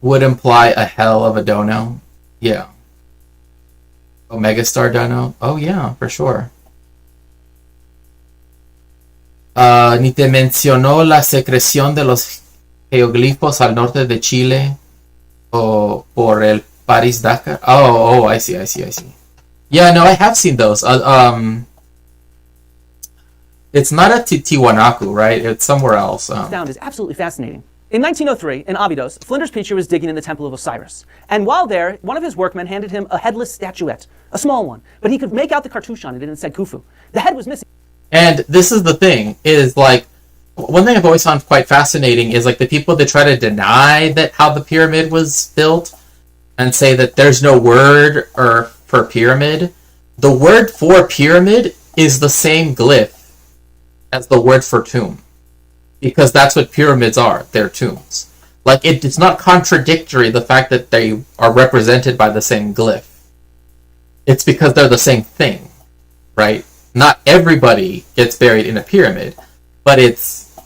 Would imply a hell of a dono. Yeah. Omega Star dono. Oh yeah, for sure. Ni te mencionó la secreción de los geoglifos al norte de Chile o por el Paris-Dakar. Oh, I see. Yeah, no, I have seen those. It's not at Tiwanaku, right? It's somewhere else. Found is absolutely fascinating. In 1903, in Abydos, Flinders Petrie was digging in the Temple of Osiris. And while there, one of his workmen handed him a headless statuette, a small one, but he could make out the cartouche on it and it said Khufu. The head was missing. And this is the thing, is like, one thing I've always found quite fascinating is like the people that try to deny that how the pyramid was built and say that there's no word for pyramid. The word for pyramid is the same glyph as the word for tomb. Because that's what pyramids are. They're tombs. Like, it's not contradictory, the fact that they are represented by the same glyph. It's because they're the same thing, right? Not everybody gets buried in a pyramid, but it's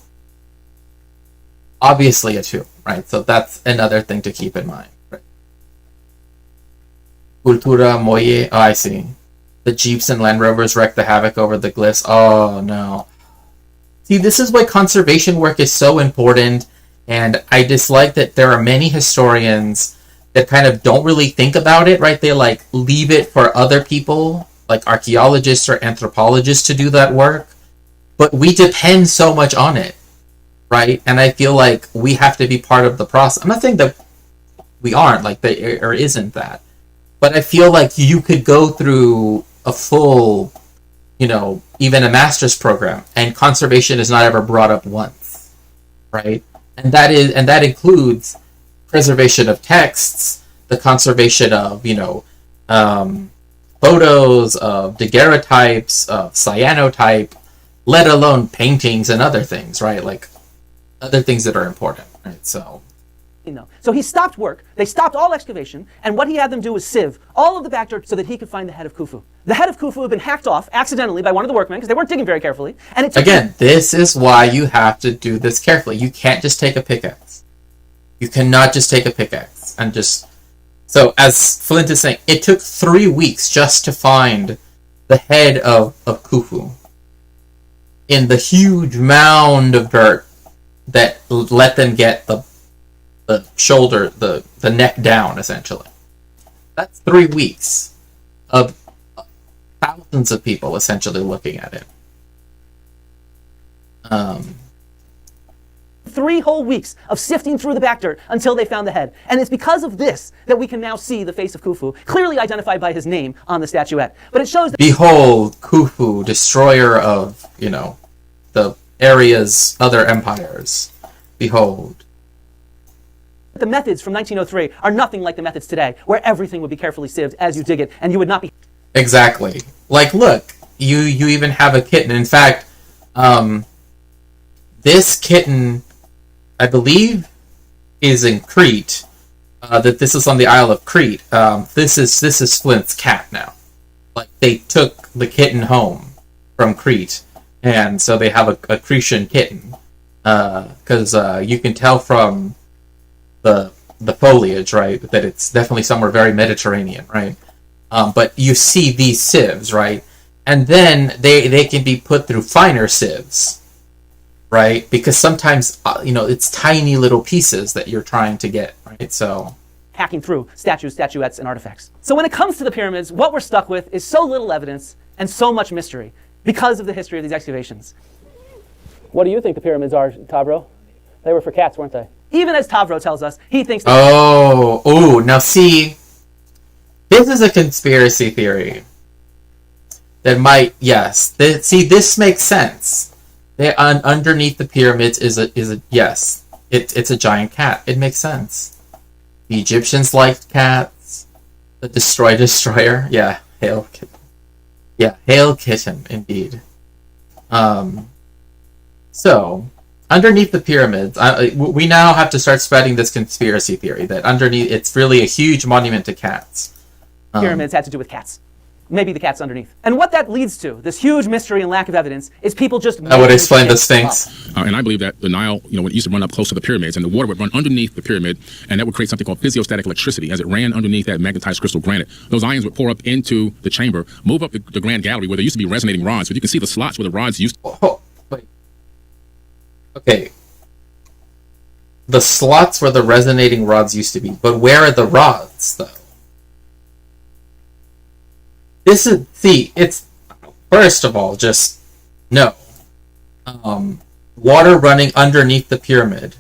obviously a tomb, right? So that's another thing to keep in mind. Right? Cultura Moye. Oh, I see. The Jeeps and Land Rovers wrecked the havoc over the glyphs. Oh, no. See, this is why conservation work is so important, and I dislike that there are many historians that kind of don't really think about it, right? They, like, leave it for other people, like archaeologists or anthropologists, to do that work. But we depend so much on it, right? And I feel like we have to be part of the process. I'm not saying that we aren't, like, there isn't that. But I feel like you could go through a full, even a master's program, and conservation is not ever brought up once, right? And that includes preservation of texts, the conservation of, photos, of daguerreotypes, of cyanotype, let alone paintings and other things, right? Like, other things that are important, right? So he stopped work, they stopped all excavation, and what he had them do was sieve all of the back dirt so that he could find the head of Khufu. The head of Khufu had been hacked off accidentally by one of the workmen because they weren't digging very carefully. And this is why you have to do this carefully. You can't just take a pickaxe. You cannot just take a pickaxe and just... So, as Flint is saying, it took 3 weeks just to find the head of Khufu in the huge mound of dirt that let them get the shoulder, the neck down, essentially. That's 3 weeks of thousands of people essentially looking at it. 3 whole weeks of sifting through the back dirt until they found the head. And it's because of this that we can now see the face of Khufu, clearly identified by his name on the statuette. But it shows that... Behold, Khufu, destroyer of, the area's other empires. Behold. The methods from 1903 are nothing like the methods today, where everything would be carefully sieved as you dig it, and you would not be... Exactly. Like, look, you even have a kitten. In fact, this kitten, I believe, is in Crete. that this is on the Isle of Crete. This is Flint's cat now. Like, they took the kitten home from Crete, and so they have a Cretan kitten. Because you can tell from the foliage, right, that it's definitely somewhere very Mediterranean, right? But you see these sieves, right? And then they can be put through finer sieves, right? Because sometimes, it's tiny little pieces that you're trying to get, right? So hacking through statues, statuettes, and artifacts. So when it comes to the pyramids, what we're stuck with is so little evidence and so much mystery because of the history of these excavations. What do you think the pyramids are, Tavro? They were for cats, weren't they? Even as Tavro tells us, he thinks... Now see, this is a conspiracy theory that might, yes. This makes sense. Underneath the pyramids is a yes. It's a giant cat. It makes sense. The Egyptians liked cats. The destroyer. Yeah, Hail Kitten. Yeah, Hail Kitten, indeed. So, underneath the pyramids, we now have to start spreading this conspiracy theory that underneath it's really a huge monument to cats. Pyramids had to do with cats. Maybe the cats underneath. And what that leads to, this huge mystery and lack of evidence, is people just... That would explain the Sphinx. And I believe that the Nile, it used to run up close to the pyramids, and the water would run underneath the pyramid, and that would create something called physiostatic electricity. As it ran underneath that magnetized crystal granite, those ions would pour up into the chamber, move up the grand gallery where there used to be resonating rods. So you can see the slots where the rods used to... Wait. Okay. The slots where the resonating rods used to be, but where are the rods, though? It's first of all, just no. Water running underneath the pyramid.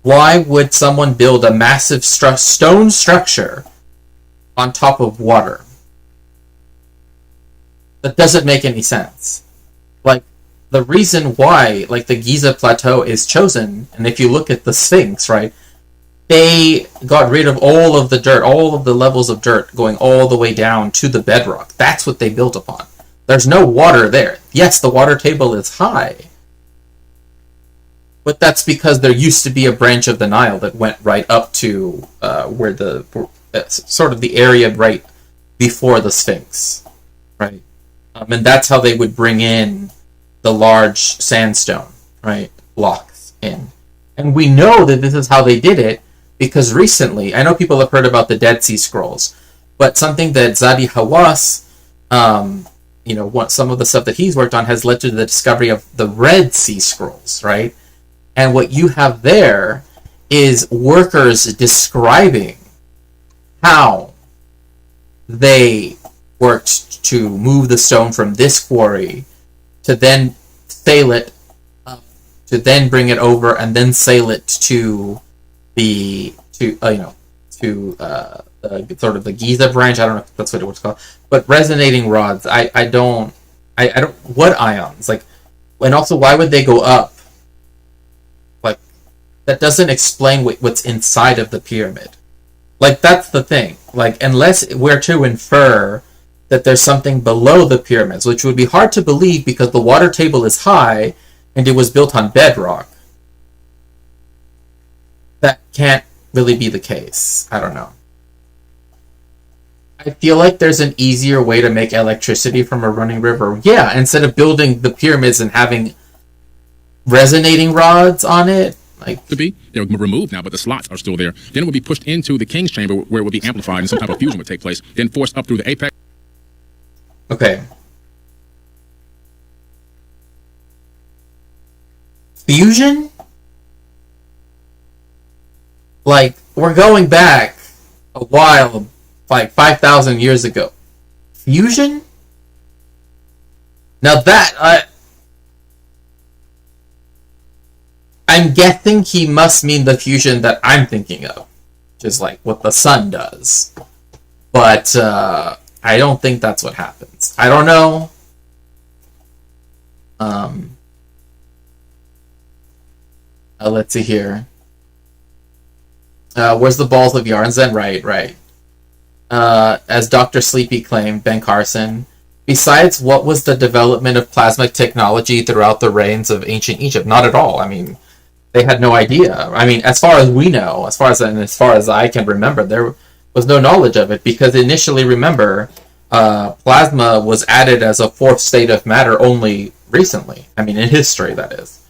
Why would someone build a massive stone structure on top of water? That doesn't make any sense. Like, the reason why, like, the Giza Plateau is chosen, and if you look at the Sphinx, right, they got rid of all of the dirt, all of the levels of dirt going all the way down to the bedrock. That's what they built upon. There's no water there. Yes, the water table is high, but that's because there used to be a branch of the Nile that went right up to where sort of the area right before the Sphinx, right? And that's how they would bring in the large sandstone, right, blocks in. And we know that this is how they did it because recently, I know people have heard about the Dead Sea Scrolls, but something that Zahi Hawass, some of the stuff that he's worked on has led to the discovery of the Red Sea Scrolls, right? And what you have there is workers describing how they worked to move the stone from this quarry to then sail it up, to then bring it over and then sail it to sort of the Giza branch. I don't know if that's what it was called, but resonating rods. I don't. What ions? Like, and also why would they go up? Like, that doesn't explain what's inside of the pyramid. Like, that's the thing. Like, unless we're to infer that there's something below the pyramids, which would be hard to believe because the water table is high and it was built on bedrock. That can't really be the case. I don't know. I feel like there's an easier way to make electricity from a running river. Yeah, instead of building the pyramids and having resonating rods on it. Like, to be. They're removed now, but the slots are still there. Then it would be pushed into the king's chamber where it would be amplified and some type of fusion would take place. Then forced up through the apex. Okay. Fusion? Like, we're going back a while, like 5,000 years ago. Fusion? Now that, I'm guessing he must mean the fusion that I'm thinking of. Which is like what the sun does. But, I don't think that's what happens. I don't know. Let's see here. Where's the balls of yarns then? Right. As Dr. Sleepy claimed, Ben Carson, besides, what was the development of plasma technology throughout the reigns of ancient Egypt? Not at all. I mean, They had no idea. I mean, as far as we know, as far as I can remember, there was no knowledge of it, because initially, remember, plasma was added as a fourth state of matter only recently. I mean, in history, that is.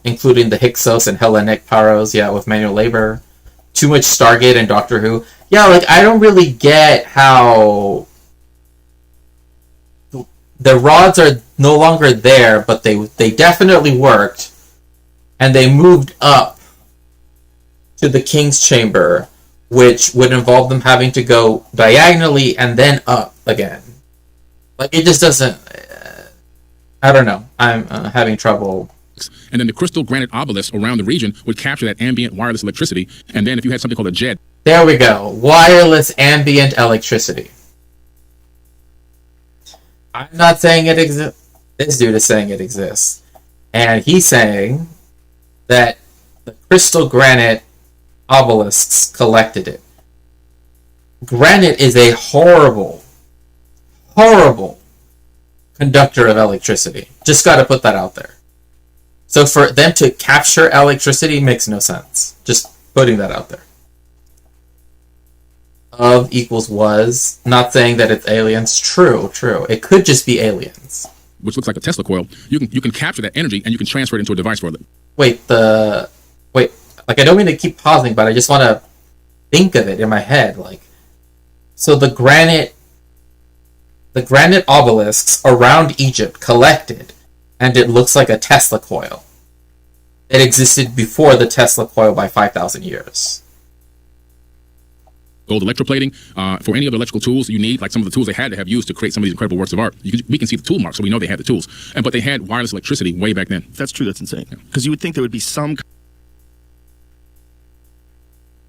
Including the Hyksos and Hellenic Paros, with manual labor. Too much Stargate and Doctor Who. Yeah, like, I don't really get how the rods are no longer there, but they definitely worked, and they moved up to the King's Chamber, which would involve them having to go diagonally and then up again. Like, it just doesn't... I don't know. I'm having trouble. And then the crystal granite obelisks around the region would capture that ambient wireless electricity. And then if you had something called a JED. There we go. Wireless ambient electricity. I'm not saying it exists. This dude is saying it exists. And he's saying that the crystal granite obelisks collected it. Granite is a horrible, horrible conductor of electricity. Just got to put that out there. So for them to capture electricity makes no sense. Just putting that out there. Of equals was, not saying that it's aliens. True. It could just be aliens. Which looks like a Tesla coil. You can capture that energy and you can transfer it into a device for it. Wait, like, I don't mean to keep pausing, but I just want to think of it in my head. Like, so the granite obelisks around Egypt collected, and it looks like a Tesla coil. It existed before the Tesla coil by 5,000 years. Gold electroplating. For any other electrical tools you need, like some of the tools they had to have used to create some of these incredible works of art, we can see the tool marks, so we know they had the tools. But they had wireless electricity way back then. That's true. That's insane. Because you would think there would be some...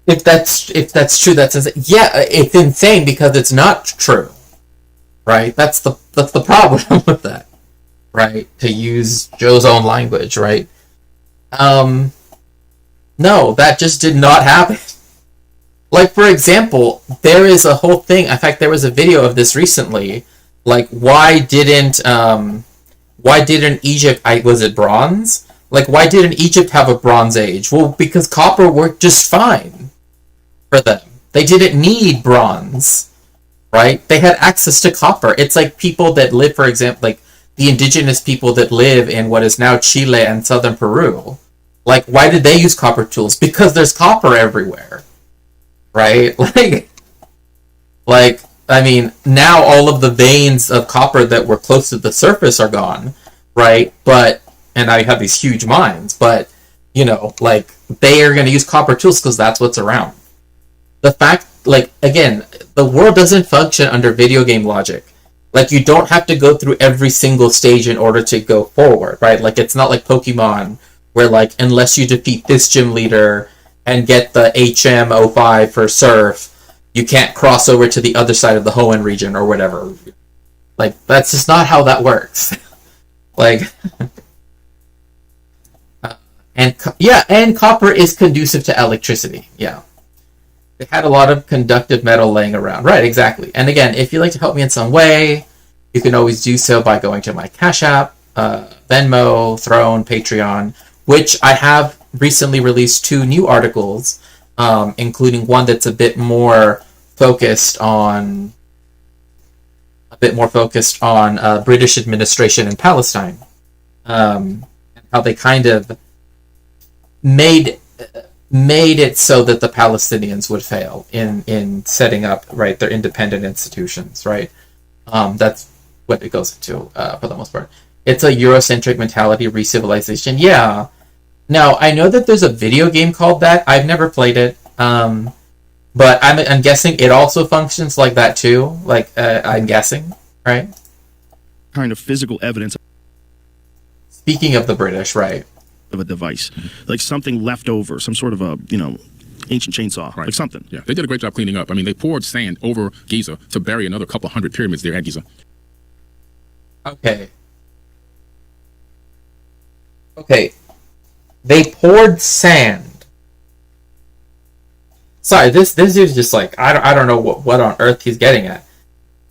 If that's true, that's insane. Yeah, it's insane because it's not true. Right? That's the problem with that. Right? To use Joe's own language, right? No, that just did not happen. Like, for example, there is a whole thing. In fact, there was a video of this recently. Like, why didn't Egypt, was it bronze? Like, why didn't Egypt have a Bronze Age? Well, because copper worked just fine for them. They didn't need bronze, right? They had access to copper. It's like people that live, for example, like the indigenous people that live in what is now Chile and southern Peru. Like, why did they use copper tools? Because there's copper everywhere, right? Like, I mean, now all of the veins of copper that were close to the surface are gone, right? And now you have these huge mines, but, you know, like, they are going to use copper tools because that's what's around. The fact, like, again, the world doesn't function under video game logic. Like, you don't have to go through every single stage in order to go forward, right? Like, it's not like Pokemon, where, like, unless you defeat this gym leader and get the HM05 for Surf, you can't cross over to the other side of the Hoenn region or whatever. Like, that's just not how that works. Like... and copper is conducive to electricity. Yeah. They had a lot of conductive metal laying around. Right, exactly. And again, if you'd like to help me in some way, you can always do so by going to my Cash App, Venmo, Throne, Patreon, which I have recently released 2 new articles, including one that's a bit more focused on British administration in Palestine, and how they kind of made it so that the Palestinians would fail in setting up, right, their independent institutions, right? That's what it goes into for the most part. It's a Eurocentric mentality, re-civilization. Yeah. Now, I know that there's a video game called that. I've never played it, but I'm guessing it also functions like that too. Like, I'm guessing, right? Kind of physical evidence Speaking of the British, right? of a device, like something left over, some sort of a, ancient chainsaw, Right. like something. Yeah, they did a great job cleaning up. I mean, they poured sand over Giza to bury another couple hundred pyramids there at Giza. Okay. They poured sand. Sorry, this dude's just like, I don't know what on earth he's getting at.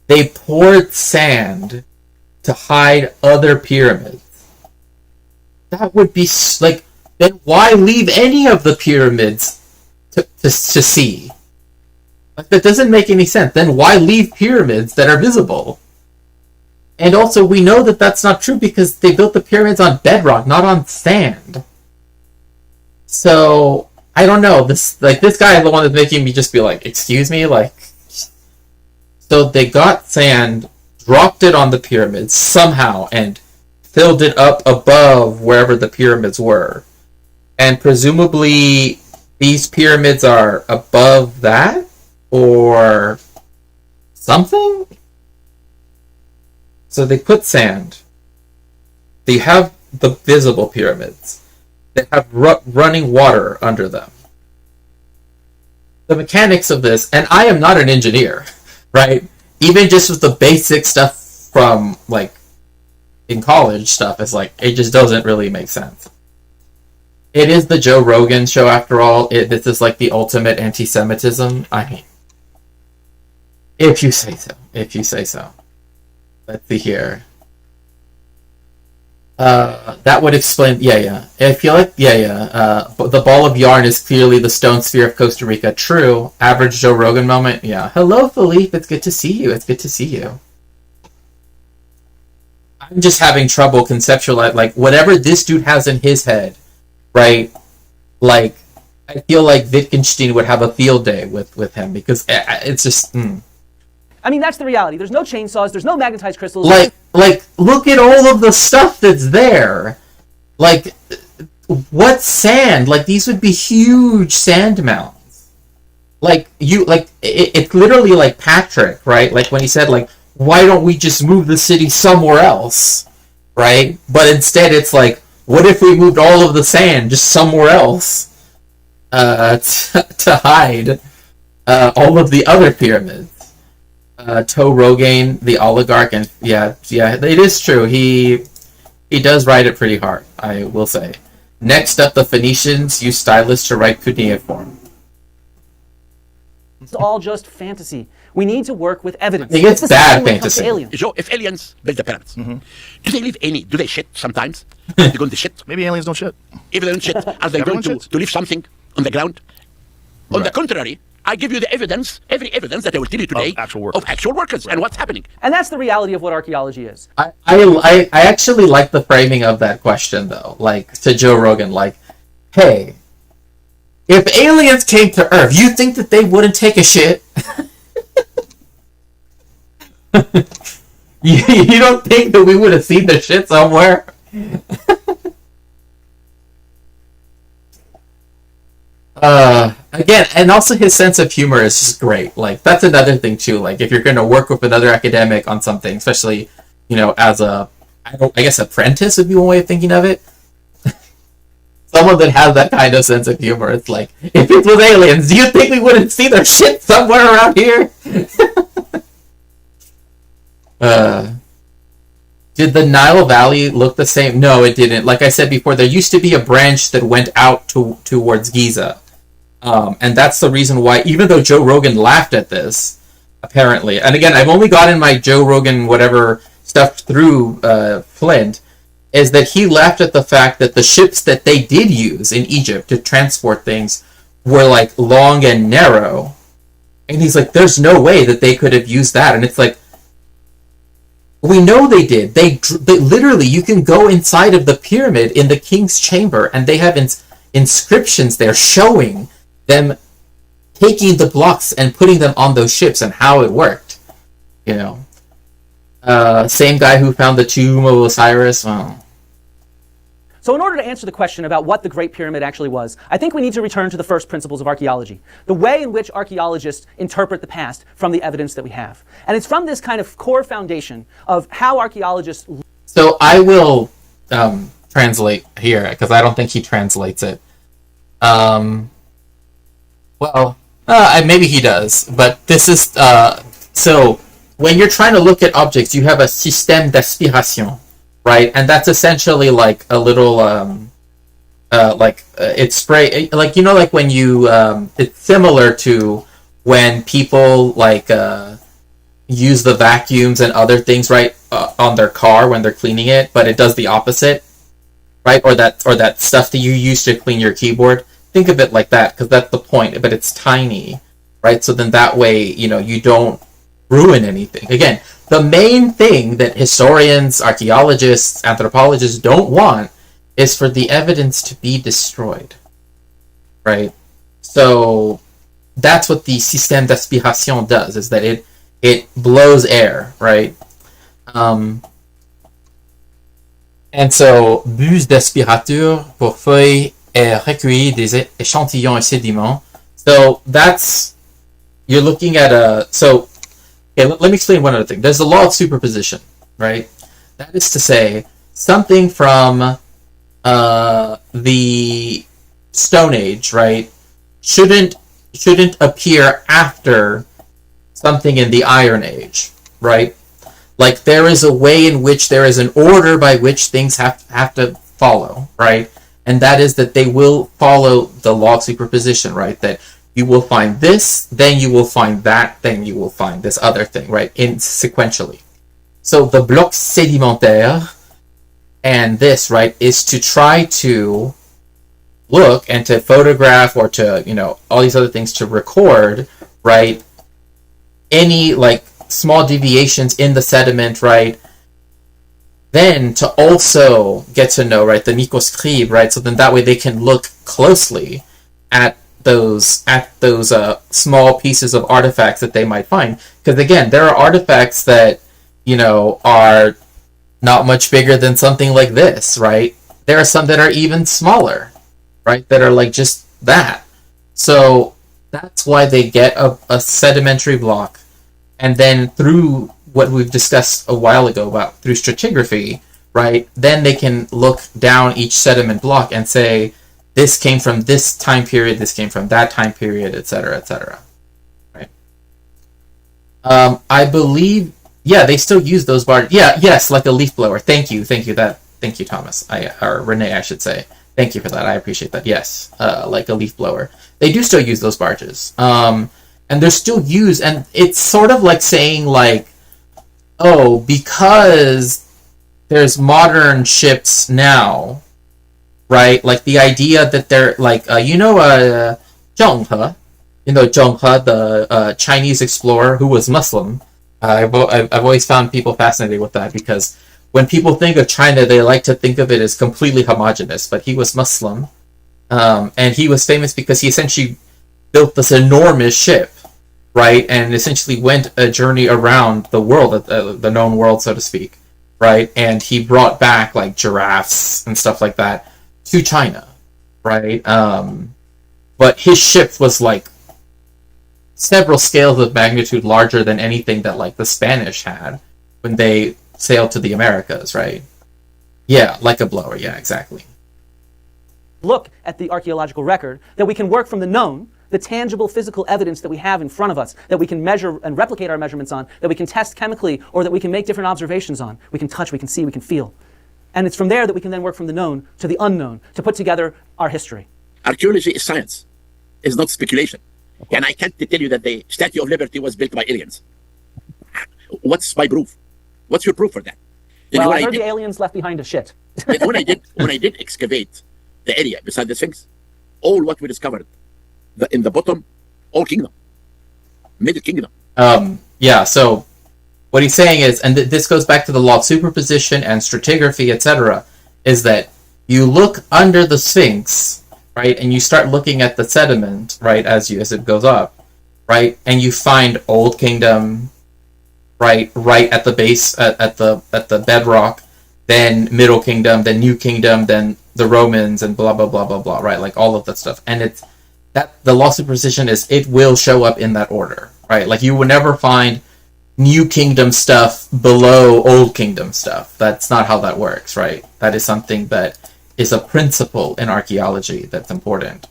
They poured sand to hide other pyramids. That would be like, then why leave any of the pyramids to see? Like, that doesn't make any sense. Then why leave pyramids that are visible? And also, we know that that's not true because they built the pyramids on bedrock, not on sand. So, I don't know. This guy is the one that's making me just be like, excuse me? Like, so they got sand, dropped it on the pyramids somehow, and filled it up above wherever the pyramids were. And presumably, these pyramids are above that? Or something? So they put sand. They have the visible pyramids. They have running water under them. The mechanics of this, and I am not an engineer, right? Even just with the basic stuff from, like, in college stuff, it's like, it just doesn't really make sense. It is the Joe Rogan show, after all. This is like the ultimate anti-Semitism. I mean, if you say so. If you say so. Let's see here. That would explain... Yeah. I feel like... the ball of yarn is clearly the stone sphere of Costa Rica. True. Average Joe Rogan moment. Yeah. Hello, Philippe. It's good to see you. It's good to see you. I'm just having trouble conceptualizing... Like, whatever this dude has in his head, right? Like, I feel like Wittgenstein would have a field day with him, because it's just... I mean, that's the reality. There's no chainsaws. There's no magnetized crystals. Like, look at all of the stuff that's there. Like, what sand? Like, these would be huge sand mounds. It's literally like Patrick, right? Like, when he said, like, why don't we just move the city somewhere else, right? But instead it's like, what if we moved all of the sand just somewhere else to hide all of the other pyramids? Toe Rogaine, the oligarch, and yeah, it is true. He does write it pretty hard, I will say. Next up, the Phoenicians used stylists to write cuneiform. It's all just fantasy. We need to work with evidence. I think it's bad fantasy. So, if aliens build the pyramids, do they leave any? Do they shit sometimes? They going to shit? Maybe aliens don't shit. If they don't shit, are they going to leave something on the ground? On the contrary, I give you the evidence, every evidence that I will tell you today of actual workers and what's happening. And that's the reality of what archaeology is. I actually like the framing of that question, though. Like, to Joe Rogan, like, hey, if aliens came to Earth, you think that they wouldn't take a shit? You don't think that we would have seen the shit somewhere? Again, and also his sense of humor is just great. Like, that's another thing too. Like, if you're going to work with another academic on something, especially, as I guess apprentice would be one way of thinking of it. Someone that has that kind of sense of humor. It's like, if it was aliens, do you think we wouldn't see their shit somewhere around here? Did the Nile Valley look the same? No, it didn't. Like I said before, there used to be a branch that went out towards Giza. And that's the reason why, even though Joe Rogan laughed at this, apparently, and again, I've only gotten my Joe Rogan whatever stuff through Flint, is that he laughed at the fact that the ships that they did use in Egypt to transport things were, like, long and narrow. And he's like, there's no way that they could have used that. And it's like, we know they did. They literally, you can go inside of the pyramid in the king's chamber, and they have inscriptions there showing them taking the blocks and putting them on those ships and how it worked. Same guy who found the tomb of Osiris. Oh. So in order to answer the question about what the Great Pyramid actually was, I think we need to return to the first principles of archaeology, the way in which archaeologists interpret the past from the evidence that we have. And it's from this kind of core foundation of how archaeologists... So I will translate here, because I don't think he translates it. Maybe he does, but this is... So, when you're trying to look at objects, you have a système d'aspiration, right? And that's essentially like a little, it's spray, like, like when you, it's similar to when people, like, use the vacuums and other things, right, on their car when they're cleaning it, but it does the opposite. right? Or that stuff that you use to clean your keyboard. Think of it like that, because that's the point, but it's tiny, right? So then that way, you don't ruin anything. Again, the main thing that historians, archaeologists, anthropologists don't want is for the evidence to be destroyed, right? So that's what the système d'aspiration does, is that it blows air, right? And so, buse d'aspirateur pour feuilles et recueillir des échantillons et sédiments. So that's, you're looking at okay, let me explain one other thing. There's the law of superposition, right? That is to say, something from the Stone Age, right, shouldn't appear after something in the Iron Age, right? Like, there is a way in which there is an order by which things have to follow, right? And that is that they will follow the law of superposition, right? That you will find this, then you will find that, then you will find this other thing, right? sequentially. So the blocs sédimentaires and this, right, is to try to look and to photograph or to, all these other things to record, right, any, like, small deviations in the sediment, right? Then to also get to know, right, the microscribe, right? So then that way they can look closely at those small pieces of artifacts that they might find. Because again, there are artifacts that, are not much bigger than something like this, right? There are some that are even smaller, right? That are like just that. So that's why they get a sedimentary block. And then through what we've discussed a while ago about through stratigraphy, right, then they can look down each sediment block and say, this came from this time period, this came from that time period, etc., right? I believe, they still use those barges. Yes, like a leaf blower. Thank you, Thomas. Or Renee, I should say. Thank you for that. I appreciate that. Yes, like a leaf blower. They do still use those barges. And they're still used, and it's sort of like saying, like, oh, because there's modern ships now, right? Like the idea that they're like, Zheng He, the Chinese explorer who was Muslim. I've always found people fascinated with that, because when people think of China, they like to think of it as completely homogenous, but he was Muslim, and he was famous because he essentially built this enormous ship, right, and essentially went a journey around the world, the known world, so to speak, right, and he brought back like giraffes and stuff like that to China, right, but his ship was like several scales of magnitude larger than anything that like the Spanish had when they sailed to the Americas, right? Yeah, like a blower, yeah, exactly. Look at the archaeological record, that we can work from the known, the tangible physical evidence that we have in front of us, that we can measure and replicate our measurements on, that we can test chemically, or that we can make different observations on. We can touch, we can see, we can feel. And it's from there that we can then work from the known to the unknown, to put together our history. Archaeology is science. It's not speculation. And I can't tell you that the Statue of Liberty was built by aliens. What's my proof? What's your proof for that? Well, I heard the aliens left behind a shit. when I did excavate the area beside the Sphinx, all what we discovered in the bottom, all kingdom, Middle Kingdom. Yeah. So what he's saying is, and this goes back to the law of superposition and stratigraphy, etc., is that you look under the Sphinx, right, and you start looking at the sediment, right, as it goes up, right, and you find Old Kingdom, right at the base, at the bedrock, then Middle Kingdom, then New Kingdom, then the Romans, and blah blah blah blah blah, right, like all of that stuff. And it's that the law of superposition is it will show up in that order, right? Like you will never find New Kingdom stuff below Old Kingdom stuff. That's not how that works, right? That is something that is a principle in archaeology that's important.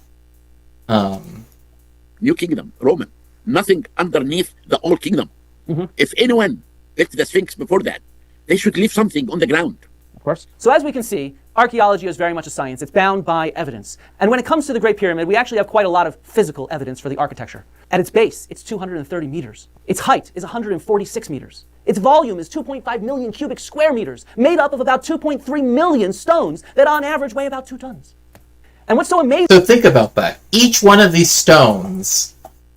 New Kingdom, Roman, nothing underneath the Old Kingdom. Mm-hmm. If anyone left the Sphinx before that, they should leave something on the ground. Of course. So as we can see, archaeology is very much a science. It's bound by evidence. And when it comes to the Great Pyramid, we actually have quite a lot of physical evidence for the architecture. At its base, it's 230 meters. Its height is 146 meters. Its volume is 2.5 million cubic square meters, made up of about 2.3 million stones that on average weigh about 2 tons. And what's so amazing... So think about that. Each one of these stones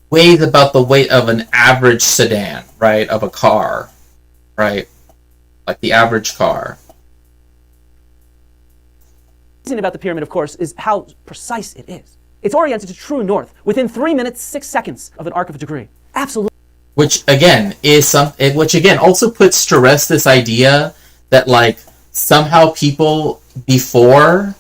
weighs about the weight of an average sedan, right? Of a car, right? Like the average car. About the pyramid, of course, is how precise it is. It's oriented to true north within 3 minutes, 6 seconds of an arc of a degree. Absolutely. Which again also puts to rest this idea that like somehow people before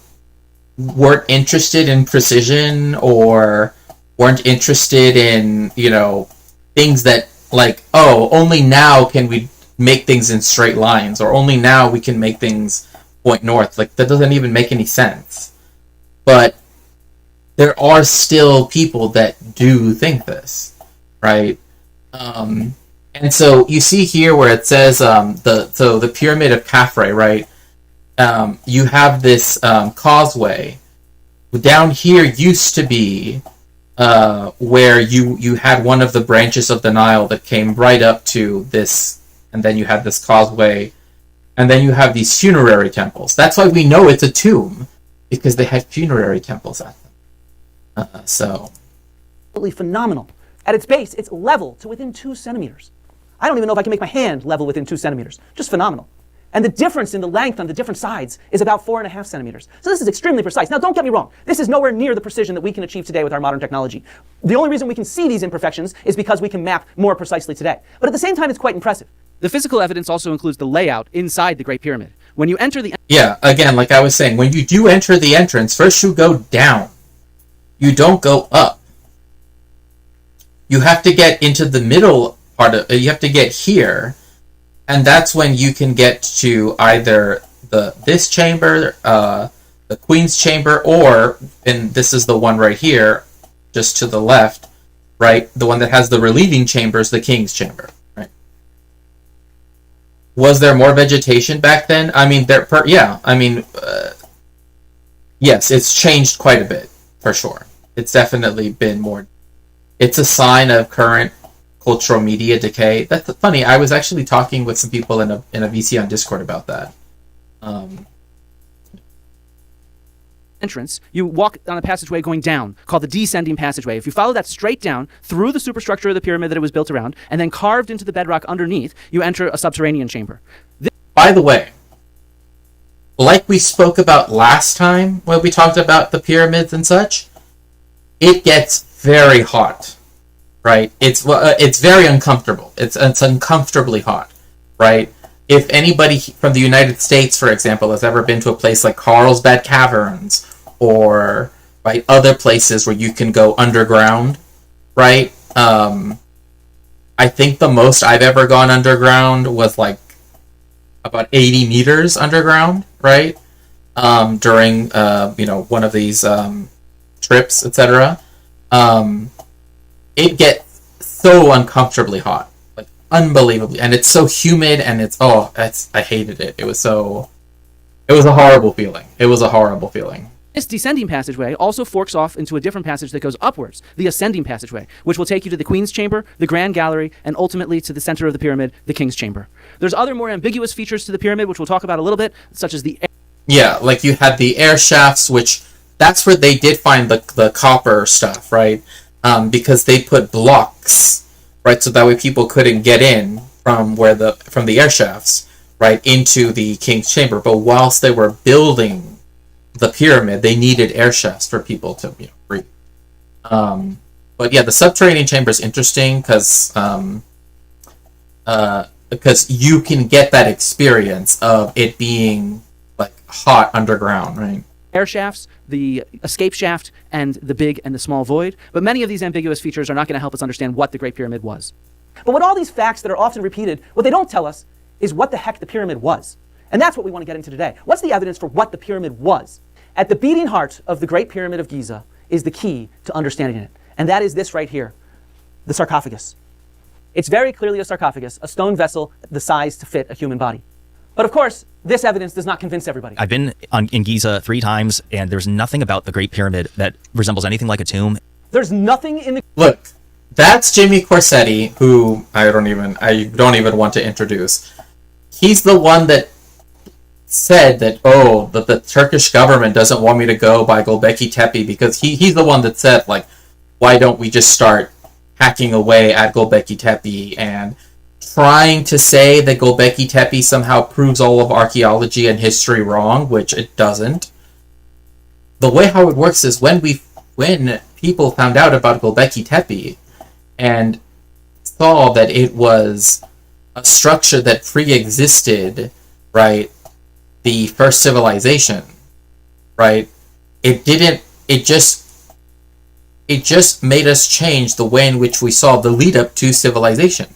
weren't interested in precision or weren't interested in, you know, things that like, oh, only now can we make things in straight lines, or only now we can make things point north. Like that doesn't even make any sense. But there are still people that do think this, right? And so you see here where it says the pyramid of Khafre, right? You have this causeway. Down here used to be where you had one of the branches of the Nile that came right up to this, and then you had this causeway, and then you have these funerary temples. That's why we know it's a tomb, because they had funerary temples at them. Absolutely phenomenal. At its base, it's level to within 2 centimeters. I don't even know if I can make my hand level within 2 centimeters. Just phenomenal. And the difference in the length on the different sides is about 4.5 centimeters. So this is extremely precise. Now, don't get me wrong. This is nowhere near the precision that we can achieve today with our modern technology. The only reason we can see these imperfections is because we can map more precisely today. But at the same time, it's quite impressive. The physical evidence also includes the layout inside the Great Pyramid. When you enter the... Yeah, again, like I was saying, when you do enter the entrance, first you go down. You don't go up. You have to get into the middle part of... You have to get here. And that's when you can get to either this chamber, the Queen's Chamber, or, and this is the one right here, just to the left, right? The one that has the relieving chambers, the King's Chamber, right? Was there more vegetation back then? I mean, yes, it's changed quite a bit, for sure. It's definitely been more... It's a sign of current cultural media decay. That's funny. I was actually talking with some people in a VC on Discord about that. Entrance, you walk on a passageway going down, called the descending passageway. If you follow that straight down through the superstructure of the pyramid that it was built around, and then carved into the bedrock underneath, you enter a subterranean chamber. By the way, like we spoke about last time when we talked about the pyramids and such, it gets very hot. Right, it's very uncomfortable. It's uncomfortably hot, right? If anybody from the United States, for example, has ever been to a place like Carlsbad Caverns or right other places where you can go underground, right? I think the most I've ever gone underground was like about 80 meters underground, right? During one of these trips, etc. It gets so uncomfortably hot, like unbelievably, and it's so humid, and I hated it. It was a horrible feeling. It was a horrible feeling. This descending passageway also forks off into a different passage that goes upwards, the ascending passageway, which will take you to the Queen's Chamber, the Grand Gallery, and ultimately to the center of the pyramid, the King's Chamber. There's other more ambiguous features to the pyramid, which we'll talk about a little bit, such as the... Yeah, like you had the air shafts, which that's where they did find the copper stuff, right? Because they put blocks, right, so that way people couldn't get in from the air shafts, right, into the King's Chamber. But whilst they were building the pyramid, they needed air shafts for people to breathe. But yeah, the subterranean chamber is interesting because you can get that experience of it being like hot underground, right? Air shafts, the escape shaft, and the big and the small void. But many of these ambiguous features are not going to help us understand what the Great Pyramid was. But what all these facts that are often repeated, what they don't tell us is what the heck the pyramid was. And that's what we want to get into today. What's the evidence for what the pyramid was? At the beating heart of the Great Pyramid of Giza is the key to understanding it. And that is this right here, the sarcophagus. It's very clearly a sarcophagus, a stone vessel the size to fit a human body. But of course, this evidence does not convince everybody. I've been in Giza 3 times, and there's nothing about the Great Pyramid that resembles anything like a tomb. There's nothing in the... Look, that's Jimmy Corsetti, who I don't even want to introduce. He's the one that said that that the Turkish government doesn't want me to go by Gölbekli Tepe, because he's the one that said, like, why don't we just start hacking away at Gölbekli Tepe, and trying to say that Gölbekli Tepe somehow proves all of archaeology and history wrong, which it doesn't. The way how it works is when people found out about Gölbekli Tepe and saw that it was a structure that pre-existed, right, the first civilization, right, it just made us change the way in which we saw the lead up to civilization,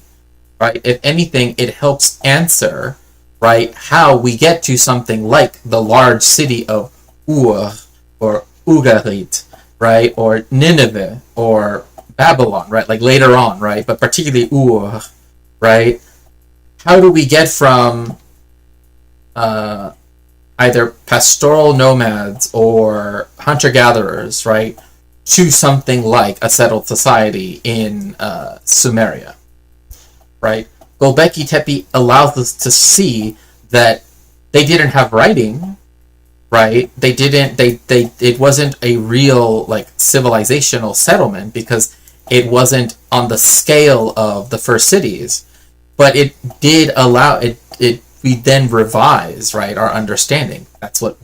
right? If anything, it helps answer, right, how we get to something like the large city of Ur or Ugarit, right, or Nineveh or Babylon, right, like later on, right, but particularly Ur, right? How do we get from either pastoral nomads or hunter-gatherers, right, to something like a settled society in Sumeria, right? Gölbekli Tepe allows us to see that they didn't have writing, right? It wasn't a real, like, civilizational settlement, because it wasn't on the scale of the first cities, but it did allow we then revise, right, our understanding. That's what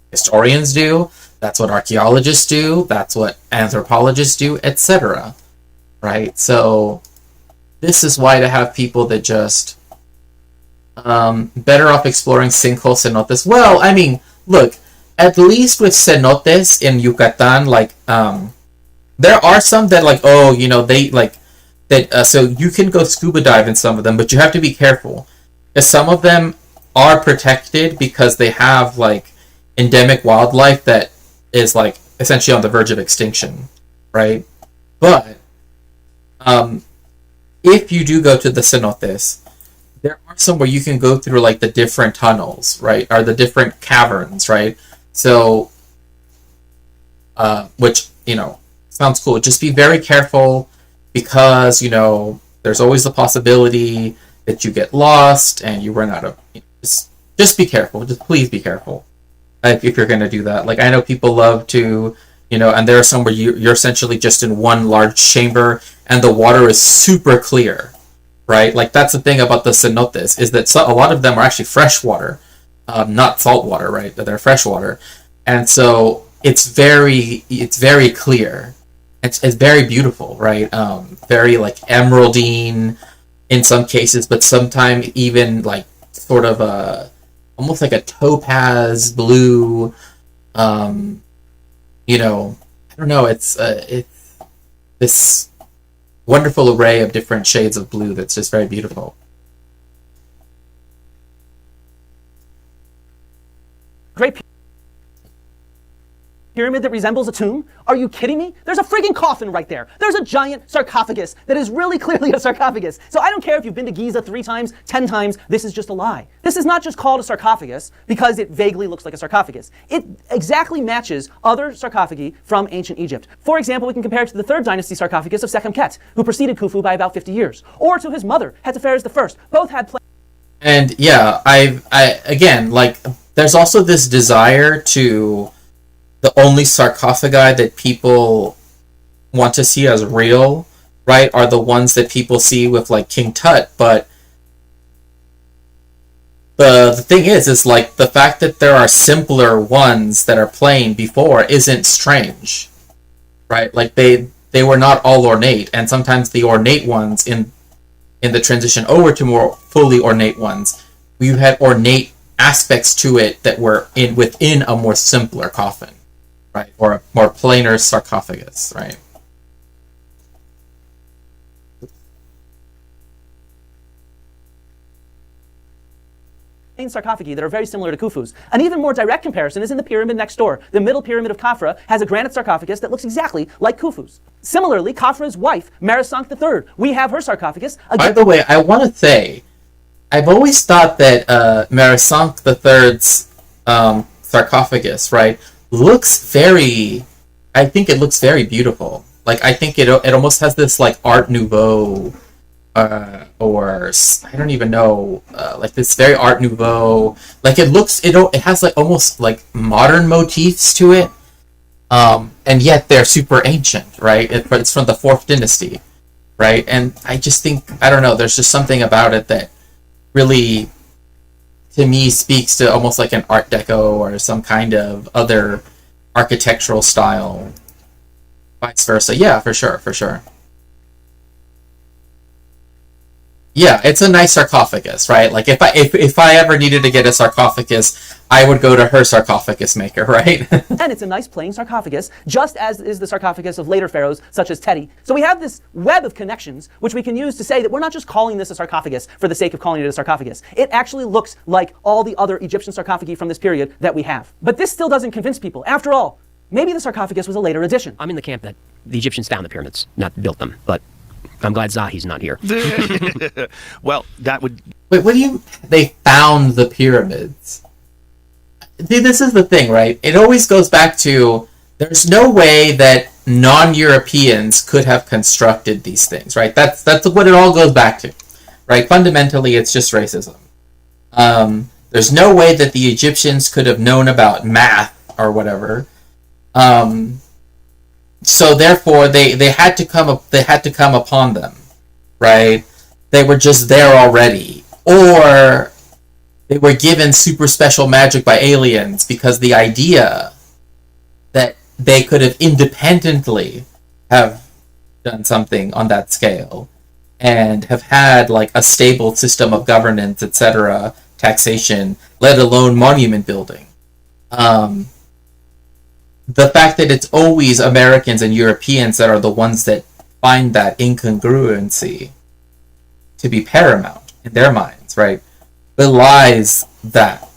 historians do, that's what archaeologists do, that's what anthropologists do, etc. Right? So this is why to have people that just better off exploring sinkhole cenotes. Well, I mean, look, at least with cenotes in Yucatan, like, there are some that, like, they, like, that, so you can go scuba dive in some of them, but you have to be careful, because some of them are protected because they have, like, endemic wildlife that is, like, essentially on the verge of extinction, right? But if you do go to the cenotes, there are some where you can go through, like, the different tunnels, right, or the different caverns, right? So, which, sounds cool. Just be very careful, because, there's always the possibility that you get lost and you run out of... Just be careful. Just please be careful if you're going to do that. Like, I know people love to, and there are some where you're essentially just in one large chamber and the water is super clear, right? Like, that's the thing about the cenotes, is that a lot of them are actually fresh water, not salt water, right? They're fresh water. And so it's very clear. It's very beautiful, right? Very, like, emeraldine in some cases, but sometimes even, like, sort of almost like a topaz blue. I don't know. It's this wonderful array of different shades of blue that's just very beautiful. Great pyramid that resembles a tomb? Are you kidding me? There's a friggin' coffin right there. There's a giant sarcophagus that is really clearly a sarcophagus. So I don't care if you've been to Giza 3 times, 10 times, this is just a lie. This is not just called a sarcophagus because it vaguely looks like a sarcophagus. It exactly matches other sarcophagi from ancient Egypt. For example, we can compare it to the 3rd dynasty sarcophagus of Sekhemkhet, who preceded Khufu by about 50 years, or to his mother, Hetepheres I. Both had And yeah, again, like, there's also this desire to... The only sarcophagi that people want to see as real, right, are the ones that people see with, like, King Tut. But the thing is like, the fact that there are simpler ones that are plain before isn't strange, right? Like, they were not all ornate, and sometimes the ornate ones in the transition over to more fully ornate ones, you had ornate aspects to it that were within a more simpler coffin. Right, or a more plainer sarcophagus, right? Sarcophagi that are very similar to Khufu's. An even more direct comparison is in the pyramid next door. The middle pyramid of Khafra has a granite sarcophagus that looks exactly like Khufu's. Similarly, Khafra's wife, Marisank III, we have her sarcophagus. By the way, I want to say, I've always thought that Marisank III's sarcophagus, right, I think it looks very beautiful. Like, I think it almost has this like Art Nouveau, or I don't even know, like this very Art Nouveau. Like it has like almost like modern motifs to it, and yet they're super ancient, right? It's from the Fourth Dynasty, right? And I just think, I don't know, there's just something about it that really, to me, speaks to almost like an Art Deco or some kind of other architectural style. Vice versa. Yeah, for sure, for sure. Yeah, it's a nice sarcophagus, right? Like if I ever needed to get a sarcophagus, I would go to her sarcophagus maker, right? And it's a nice plain sarcophagus, just as is the sarcophagus of later pharaohs, such as Teti. So we have this web of connections, which we can use to say that we're not just calling this a sarcophagus for the sake of calling it a sarcophagus. It actually looks like all the other Egyptian sarcophagi from this period that we have. But this still doesn't convince people. After all, maybe the sarcophagus was a later addition. I'm in the camp that the Egyptians found the pyramids, not built them. But I'm glad Zahi's not here. Well, that would... Wait, what do you... They found the pyramids. See, this is the thing, right? It always goes back to, there's no way that non-Europeans could have constructed these things, right? That's what it all goes back to, right? Fundamentally, it's just racism. There's no way that the Egyptians could have known about math or whatever. So therefore, they had to come upon them, right? They were just there already, or they were given super special magic by aliens, because the idea that they could have independently have done something on that scale and have had like a stable system of governance, etc., taxation, let alone monument building. The fact that it's always Americans and Europeans that are the ones that find that incongruency to be paramount in their minds, right, belies that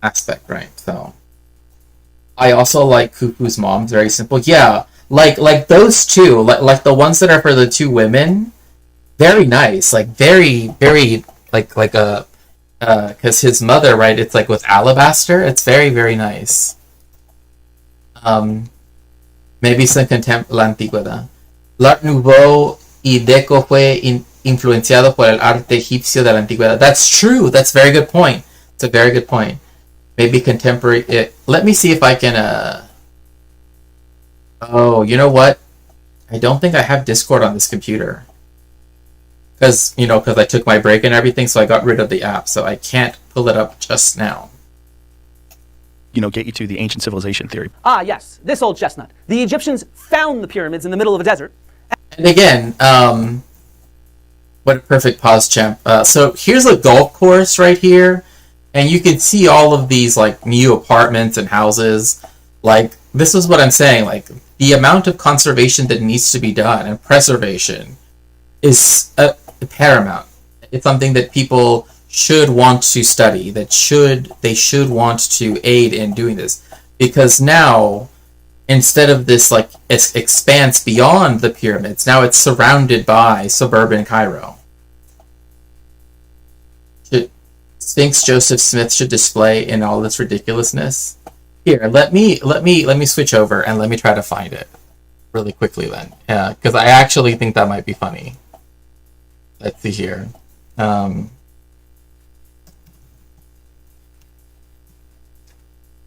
aspect, right? So I also like Cuckoo's mom's, very simple. Yeah, like those two, like the ones that are for the two women, very nice, like very, very like a because his mother, right, it's like with alabaster. It's very, very nice. Maybe some la antigüedad. L'Art Nouveau y Deco fue influenciado por el arte egipcio de la antigüedad. That's true. That's a very good point. It's a very good point. Maybe contemporary. Let me see if I can. Oh, you know what? I don't think I have Discord on this computer. Because I took my break and everything, so I got rid of the app, so I can't pull it up just now. Get you to the ancient civilization theory. Ah, yes, this old chestnut. The Egyptians found the pyramids in the middle of a desert. And again, what a perfect pause, champ. So here's a golf course right here, and you can see all of these like new apartments and houses. Like, this is what I'm saying. Like, the amount of conservation that needs to be done and preservation is paramount. It's something that people should want to study, they should want to aid in doing this, because now, instead of this like expanse beyond the pyramids, now it's surrounded by suburban Cairo. Sphinx Joseph Smith should display in all this ridiculousness. Here, let me switch over and let me try to find it really quickly then, because I actually think that might be funny. Let's see here.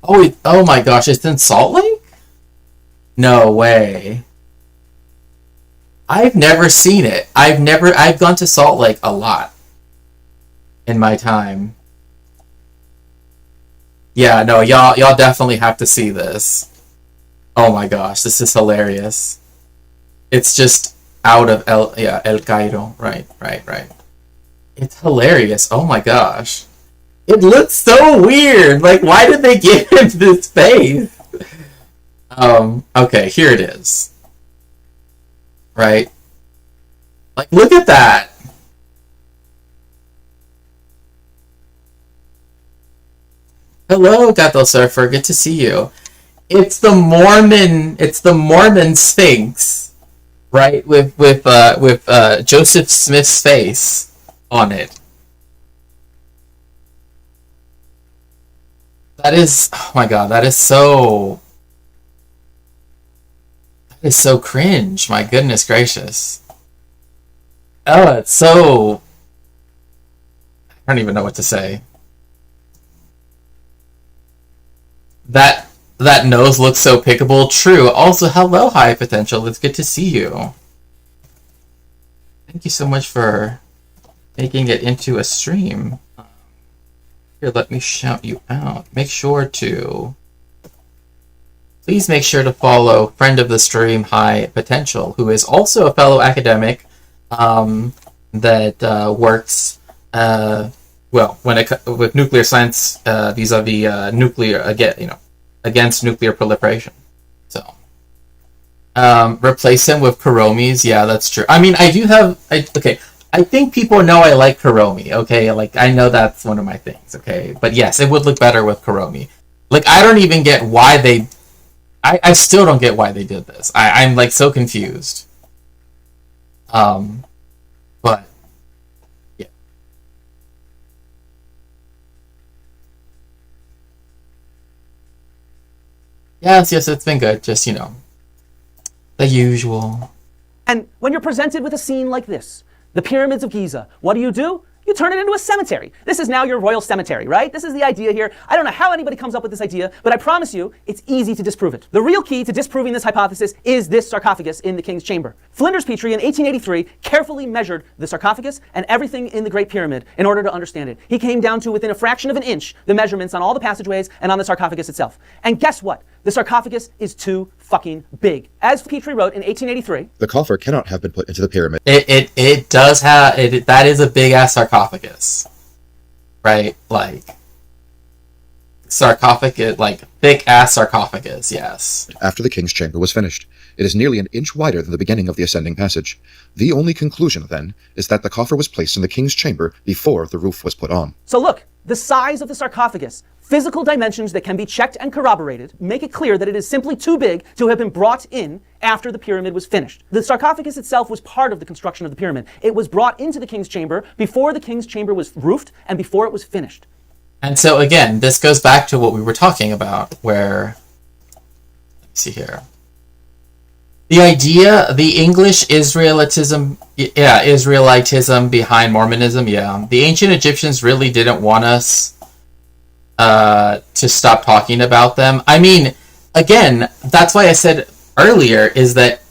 Oh my gosh, it's in Salt Lake? No way. I've never seen it. I've gone to Salt Lake a lot in my time. Yeah, no, y'all definitely have to see this. Oh my gosh, this is hilarious. It's just out of El Cairo. Right. It's hilarious. Oh my gosh. It looks so weird. Like, why did they give him this face? Okay, here it is. Right? Like, look at that. Hello, Gato Surfer. Good to see you. It's the Mormon Sphinx, right? With Joseph Smith's face on it. That is, oh my god, that is It's so cringe. My goodness gracious. Oh, it's so... I don't even know what to say. That nose looks so pickable. True. Also, hello, High Potential. It's good to see you. Thank you so much for making it into a stream. Here, let me shout you out. Please make sure to follow friend of the stream, High Potential, who is also a fellow academic that works with nuclear science vis-a-vis against nuclear proliferation. So replace him with Kuromi's. Yeah, that's true. I mean, I think people know I like Kuromi. Okay, like I know that's one of my things. Okay, but yes, it would look better with Kuromi. Like I don't even get why they. I still don't get why they did this. I'm like so confused. But yeah. Yes, it's been good. Just, the usual. And when you're presented with a scene like this, the pyramids of Giza, what do? You turn it into a cemetery. This is now your royal cemetery, right? This is the idea here. I don't know how anybody comes up with this idea, but I promise you, it's easy to disprove it. The real key to disproving this hypothesis is this sarcophagus in the King's Chamber. Flinders Petrie in 1883 carefully measured the sarcophagus and everything in the Great Pyramid in order to understand it. He came down to within a fraction of an inch the measurements on all the passageways and on the sarcophagus itself. And guess what? The sarcophagus is too fucking big. As Petrie wrote in 1883, the coffer cannot have been put into the pyramid. It does have that is a big ass sarcophagus, right? Like sarcophagus, like thick ass sarcophagus. Yes. After the King's Chamber was finished, it is nearly an inch wider than the beginning of the ascending passage. The only conclusion then is that the coffer was placed in the King's Chamber before the roof was put on. So look, the size of the sarcophagus. Physical dimensions that can be checked and corroborated make it clear that it is simply too big to have been brought in after the pyramid was finished. The sarcophagus itself was part of the construction of the pyramid. It was brought into the King's Chamber before the King's Chamber was roofed and before it was finished. And so again, this goes back to what we were talking about, where, let's see here. The idea, the English Israelitism behind Mormonism, the ancient Egyptians really didn't want us to stop talking about them. I mean, again, that's why I said earlier is that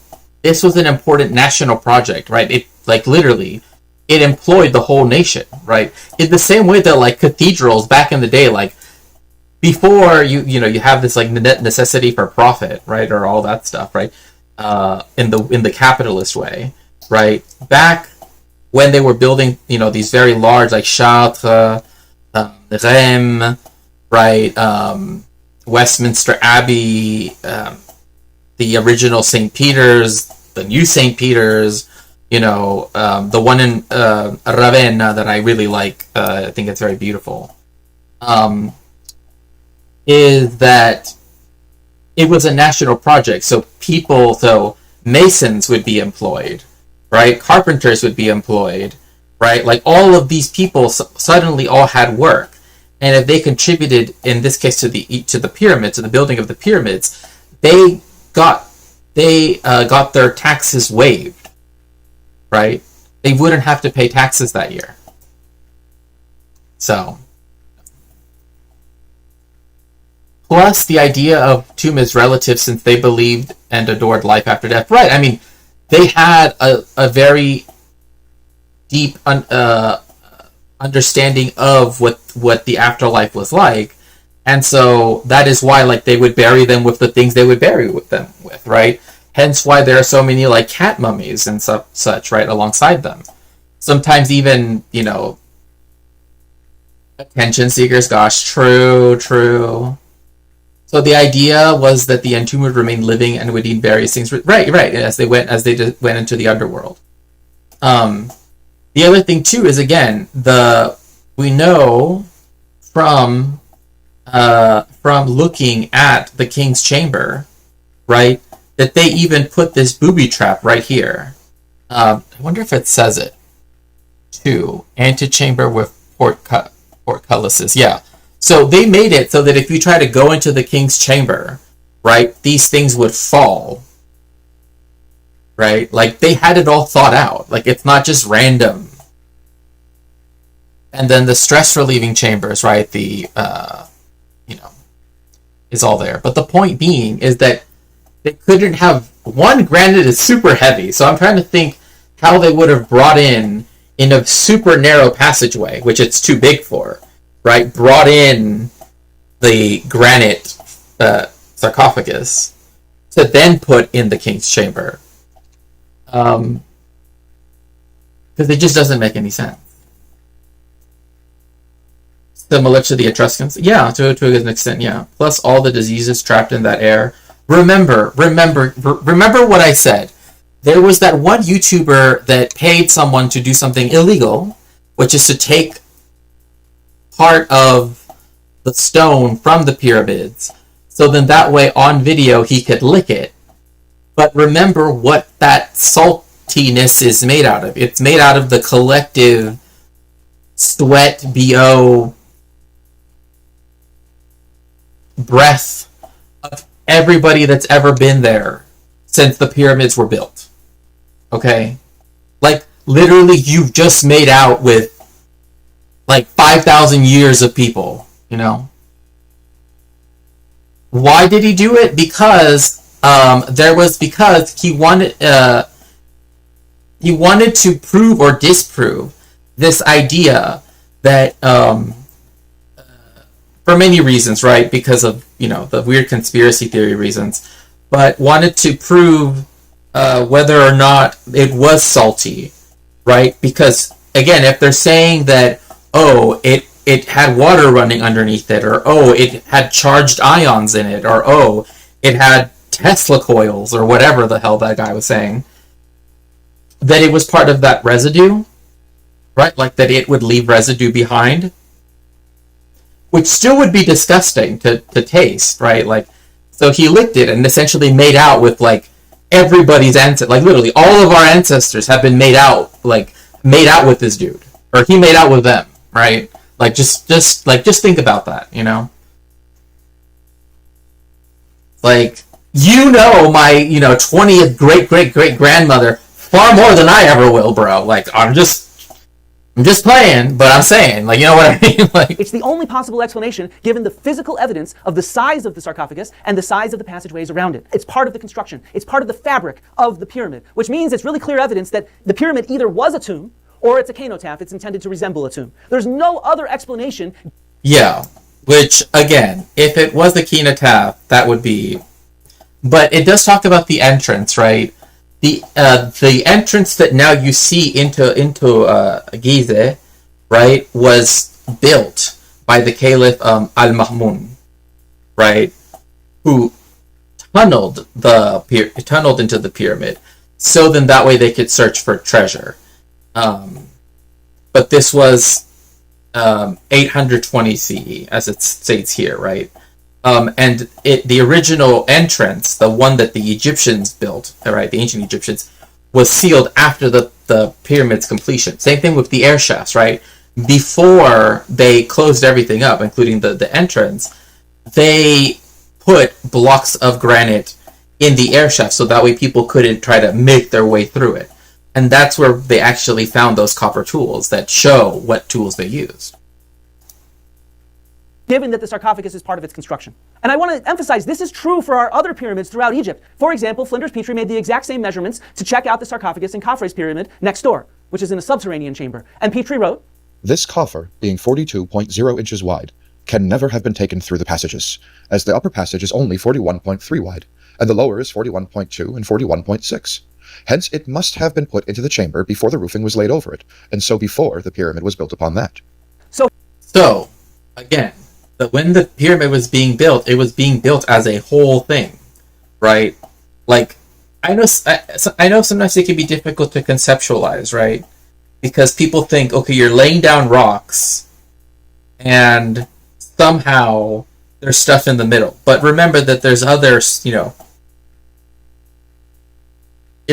this was an important national project, right? It, like, literally, it employed the whole nation, right? In the same way that, like, cathedrals back in the day, like, before you have this, like, necessity for profit, right? Or all that stuff, right? In the capitalist way, right? Back when they were building, these very large, like, Chartres, Rheims, right, Westminster Abbey, the original St. Peter's, the new St. Peter's, the one in Ravenna that I really like, I think it's very beautiful, is that it was a national project, so masons would be employed, right, carpenters would be employed, right, like all of these people suddenly all had work. And if they contributed, in this case, to the pyramids, to the building of the pyramids, they got their taxes waived, right? They wouldn't have to pay taxes that year. So, plus the idea of tomb is relative, since they believed and adored life after death. Right? I mean, they had a very deep understanding of what the afterlife was like, and so that is why, like, they would bury them with the things they would bury them with, right? Hence why there are so many, like, cat mummies and such, right, alongside them. Sometimes even, attention seekers. Gosh, true. So the idea was that the entombed would remain living and would eat various things, right, as they went into the underworld. The other thing too is, again, we know from looking at the King's Chamber, right, that they even put this booby trap right here. I wonder if it says it too. Antechamber with portcullises. Yeah. So they made it so that if you try to go into the King's Chamber, right, these things would fall, right? Like, they had it all thought out. Like, it's not just random. And then the stress relieving chambers, right? The, is all there. But the point being is that they couldn't have, one, granite is super heavy. So I'm trying to think how they would have brought in a super narrow passageway, which it's too big for, right? Brought in the granite sarcophagus to then put in the king's chamber. Because it just doesn't make any sense. Similar to the Etruscans? Yeah, to an extent, yeah. Plus all the diseases trapped in that air. Remember what I said. There was that one YouTuber that paid someone to do something illegal, which is to take part of the stone from the pyramids, so then that way on video he could lick it. But remember what that saltiness is made out of. It's made out of the collective sweat, BO, breath of everybody that's ever been there since the pyramids were built. Okay? Like, literally, you've just made out with, like, 5,000 years of people, you know? Why did he do it? Because he wanted to prove or disprove this idea that, for many reasons, right? Because of, the weird conspiracy theory reasons, but wanted to prove whether or not it was salty, right? Because, again, if they're saying that, oh, it had water running underneath it, or, oh, it had charged ions in it, or, oh, it had Tesla coils, or whatever the hell that guy was saying, that it was part of that residue, right? Like, that it would leave residue behind, which still would be disgusting to taste, right? Like, so he licked it and essentially made out with, like, everybody's ancestors. Like, literally, all of our ancestors have been made out with this dude. Or he made out with them, right? Like, just think about that, Like, my, 20th great-great-great-grandmother far more than I ever will, bro. Like, I'm just playing, but I'm saying, like, you know what I mean? Like, it's the only possible explanation given the physical evidence of the size of the sarcophagus and the size of the passageways around it. It's part of the construction. It's part of the fabric of the pyramid, which means it's really clear evidence that the pyramid either was a tomb or it's a cenotaph. It's intended to resemble a tomb. There's no other explanation. Yeah, which, again, if it was the cenotaph, that would be... But it does talk about the entrance, right? The entrance that now you see into Gizeh, right, was built by the Caliph Al-Ma'mun, right, who tunneled into the pyramid, so then that way they could search for treasure. But this was 820 CE, as it states here, right? And the original entrance, the one that the Egyptians built, right, the ancient Egyptians, was sealed after the pyramid's completion. Same thing with the air shafts, right? Before they closed everything up, including the entrance, they put blocks of granite in the air shaft so that way people couldn't try to make their way through it. And that's where they actually found those copper tools that show what tools they used. Given that the sarcophagus is part of its construction. And I want to emphasize this is true for our other pyramids throughout Egypt. For example, Flinders Petrie made the exact same measurements to check out the sarcophagus in Khafre's pyramid next door, which is in a subterranean chamber. And Petrie wrote, "This coffer, being 42.0 inches wide, can never have been taken through the passages, as the upper passage is only 41.3 wide, and the lower is 41.2 and 41.6. Hence, it must have been put into the chamber before the roofing was laid over it, and so before the pyramid was built upon that." So again, when the pyramid was being built, it was being built as a whole thing, right? Like, I know sometimes it can be difficult to conceptualize, right? Because people think, okay, you're laying down rocks, and somehow there's stuff in the middle. But remember that there's others, in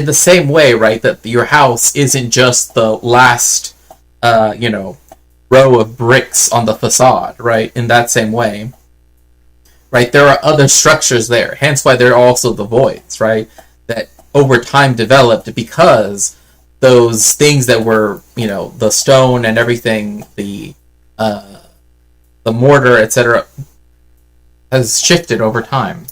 the same way, right, that your house isn't just the last, row of bricks on the facade, right? In that same way, right? There are other structures there. Hence why there are also the voids, right? That over time developed because those things that were, the stone and everything, the mortar, etc., has shifted over time.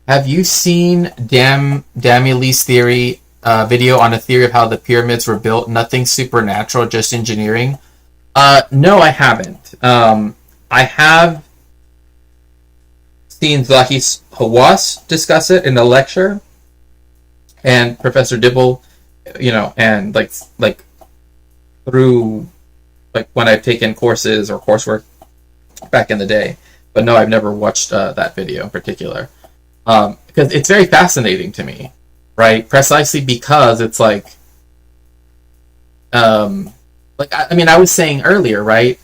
Have you seen Damily's theory video on a theory of how the pyramids were built? Nothing supernatural, just engineering. No, I haven't. I have seen Zahi Hawass discuss it in a lecture, and Professor Dibble, and like through when I've taken courses or coursework back in the day. But no, I've never watched that video in particular, because it's very fascinating to me, right? Precisely because it's I was saying earlier, right?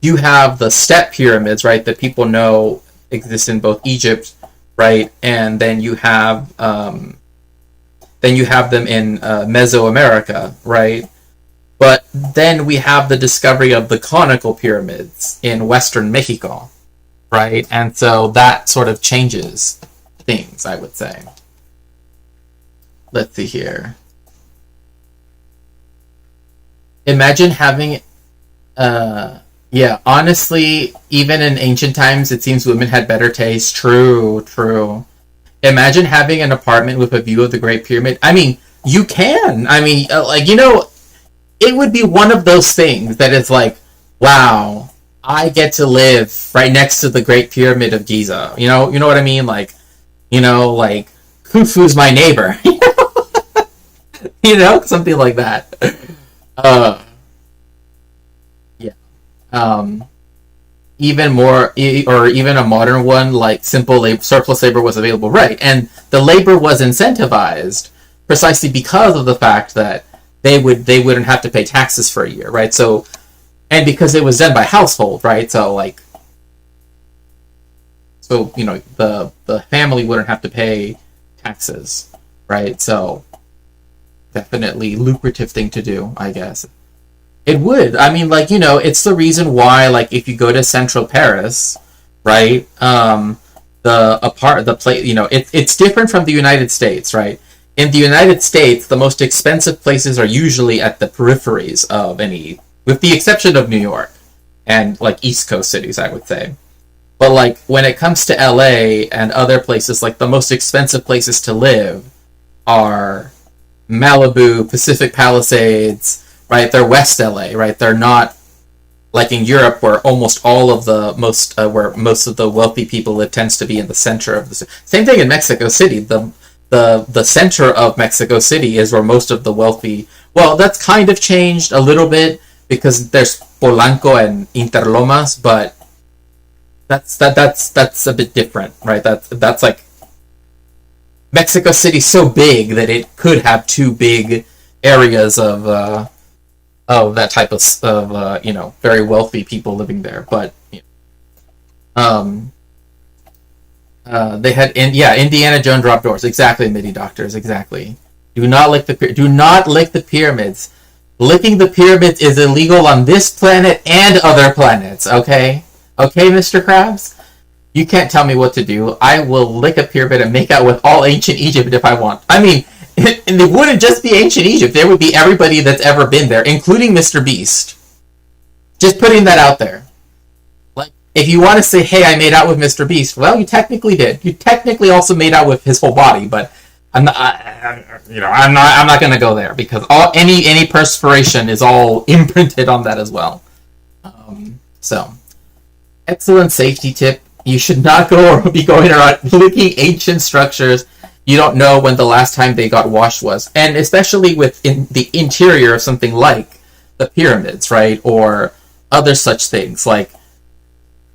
You have the step pyramids, right, that people know exist in both Egypt, right, and then you have them in Mesoamerica, right? But then we have the discovery of the conical pyramids in Western Mexico, right? And so that sort of changes things, I would say. Let's see here. Imagine having, honestly, even in ancient times, it seems women had better taste. True. Imagine having an apartment with a view of the Great Pyramid. I mean, you can. I mean, it would be one of those things that is wow, I get to live right next to the Great Pyramid of Giza. You know what I mean? Khufu's my neighbor. Something like that. Even more, or even a modern one, like simple surplus labor was available, right? And the labor was incentivized precisely because of the fact that they wouldn't have to pay taxes for a year, right? So, and because it was done by household, right? So the family wouldn't have to pay taxes, right? So definitely lucrative thing to do, I guess. It would. I mean, it's the reason why, if you go to central Paris, right? It's different from the United States, right? In the United States, the most expensive places are usually at the peripheries of any, with the exception of New York and East Coast cities, I would say. But when it comes to LA and other places, the most expensive places to live are Malibu, Pacific Palisades, right? They're West LA, right? They're not like in Europe, where almost all of the where most of the wealthy people live tends to be in the center of the city. Same thing in Mexico City. The center of Mexico City is where most of the wealthy. Well, that's kind of changed a little bit because there's Polanco and Interlomas, but that's a bit different, right? That's Mexico City's so big that it could have two big areas of that type of very wealthy people living there. But they had Indiana Jones dropped doors. Exactly, MIDI doctors. Exactly. Do not lick the pyramids. Licking the pyramids is illegal on this planet and other planets. Okay, Mr. Krabs. You can't tell me what to do. I will lick a pyramid and make out with all ancient Egypt if I want. I mean, and it wouldn't just be ancient Egypt. There would be everybody that's ever been there, including Mr. Beast. Just putting that out there. If you want to say, hey, I made out with Mr. Beast, well, you technically did. You technically also made out with his whole body, but I'm not going to go there because any perspiration is all imprinted on that as well. So, excellent safety tip. You should not be going around licking ancient structures. You don't know when the last time they got washed was, and especially within the interior of something like the pyramids, right, or other such things.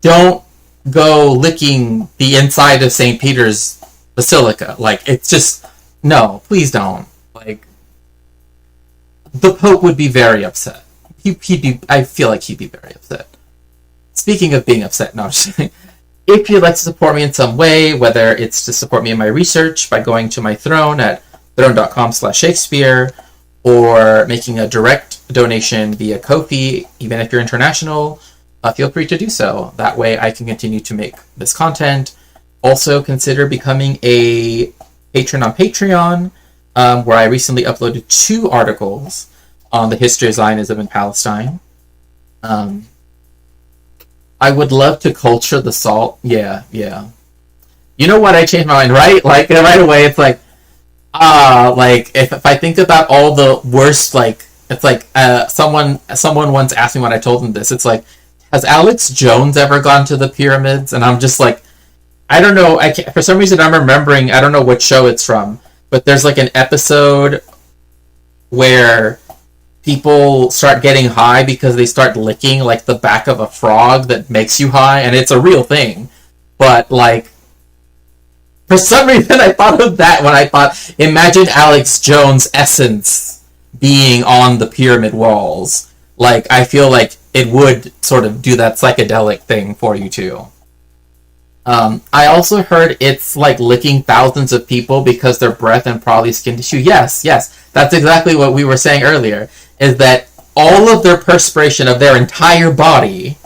Don't go licking the inside of St. Peter's Basilica. It's just, no, please don't. The Pope would be very upset. I feel like he'd be very upset. Speaking of being upset, no, I'm just kidding. If you'd like to support me in some way, whether it's to support me in my research by going to my throne at throne.com/Shakespeare, or making a direct donation via Ko-fi, even if you're international, feel free to do so. That way I can continue to make this content. also consider becoming a patron on Patreon, where I recently uploaded 2 articles on the history of Zionism in Palestine. I would love to culture the salt. Yeah. You know what? I changed my mind, right? Like, right away, it's like, like, if I think about all the worst, like, it's like, someone once asked me when I told them this, it's like, has Alex Jones ever gone to the pyramids? And I'm just like, I don't know, for some reason I'm remembering, I don't know what show it's from, but there's like an episode where people start getting high because they start licking like the back of a frog that makes you high, and it's a real thing. But like, for some reason I thought of that when I thought, imagine Alex Jones' essence being on the pyramid walls. Like, I feel like it would sort of do that psychedelic thing for you too. I also heard it's like licking thousands of people because their breath and probably skin tissue. Yes, that's exactly what we were saying earlier, is that all of their perspiration of their entire body,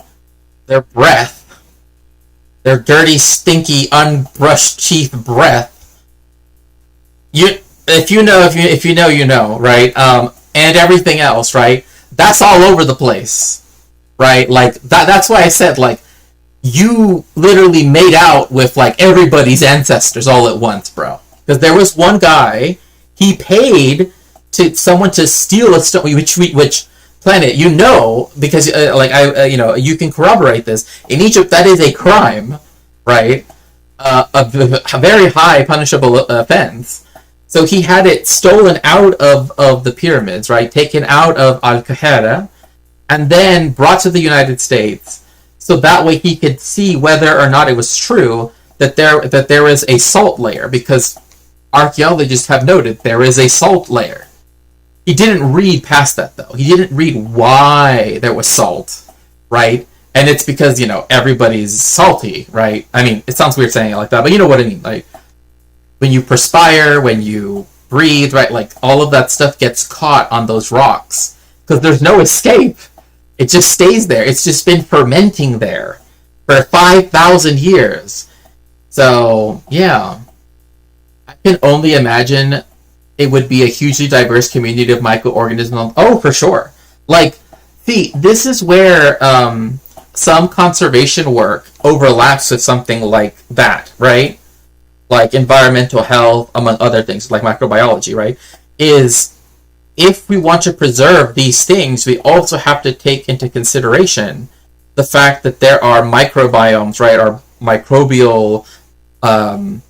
their breath, their dirty, stinky, unbrushed teeth breath, if you know, you know, right? And everything else, right? That's all over the place, right? Like, that's why I said, like, you literally made out with like everybody's ancestors all at once, bro. Because there was one guy, he paid to someone to steal a stone, which planet, you know, because you can corroborate this. In Egypt, that is a crime, right? A very high punishable offense. So he had it stolen out of the pyramids, right? Taken out of Al-Qahira, and then brought to the United States. So that way he could see whether or not it was true that there is a salt layer, because archaeologists have noted there is a salt layer. He didn't read past that, though. He didn't read why there was salt, right? And it's because, everybody's salty, right? I mean, it sounds weird saying it like that, but you know what I mean. Like, when you perspire, when you breathe, right? Like, all of that stuff gets caught on those rocks because there's no escape. It just stays there. It's just been fermenting there for 5,000 years. So, yeah. I can only imagine it would be a hugely diverse community of microorganisms. Oh, for sure. Like, see, this is where some conservation work overlaps with something like that, right? Like environmental health, among other things, like microbiology, right? Is, if we want to preserve these things, we also have to take into consideration the fact that there are microbiomes, right, or microbial, biomes,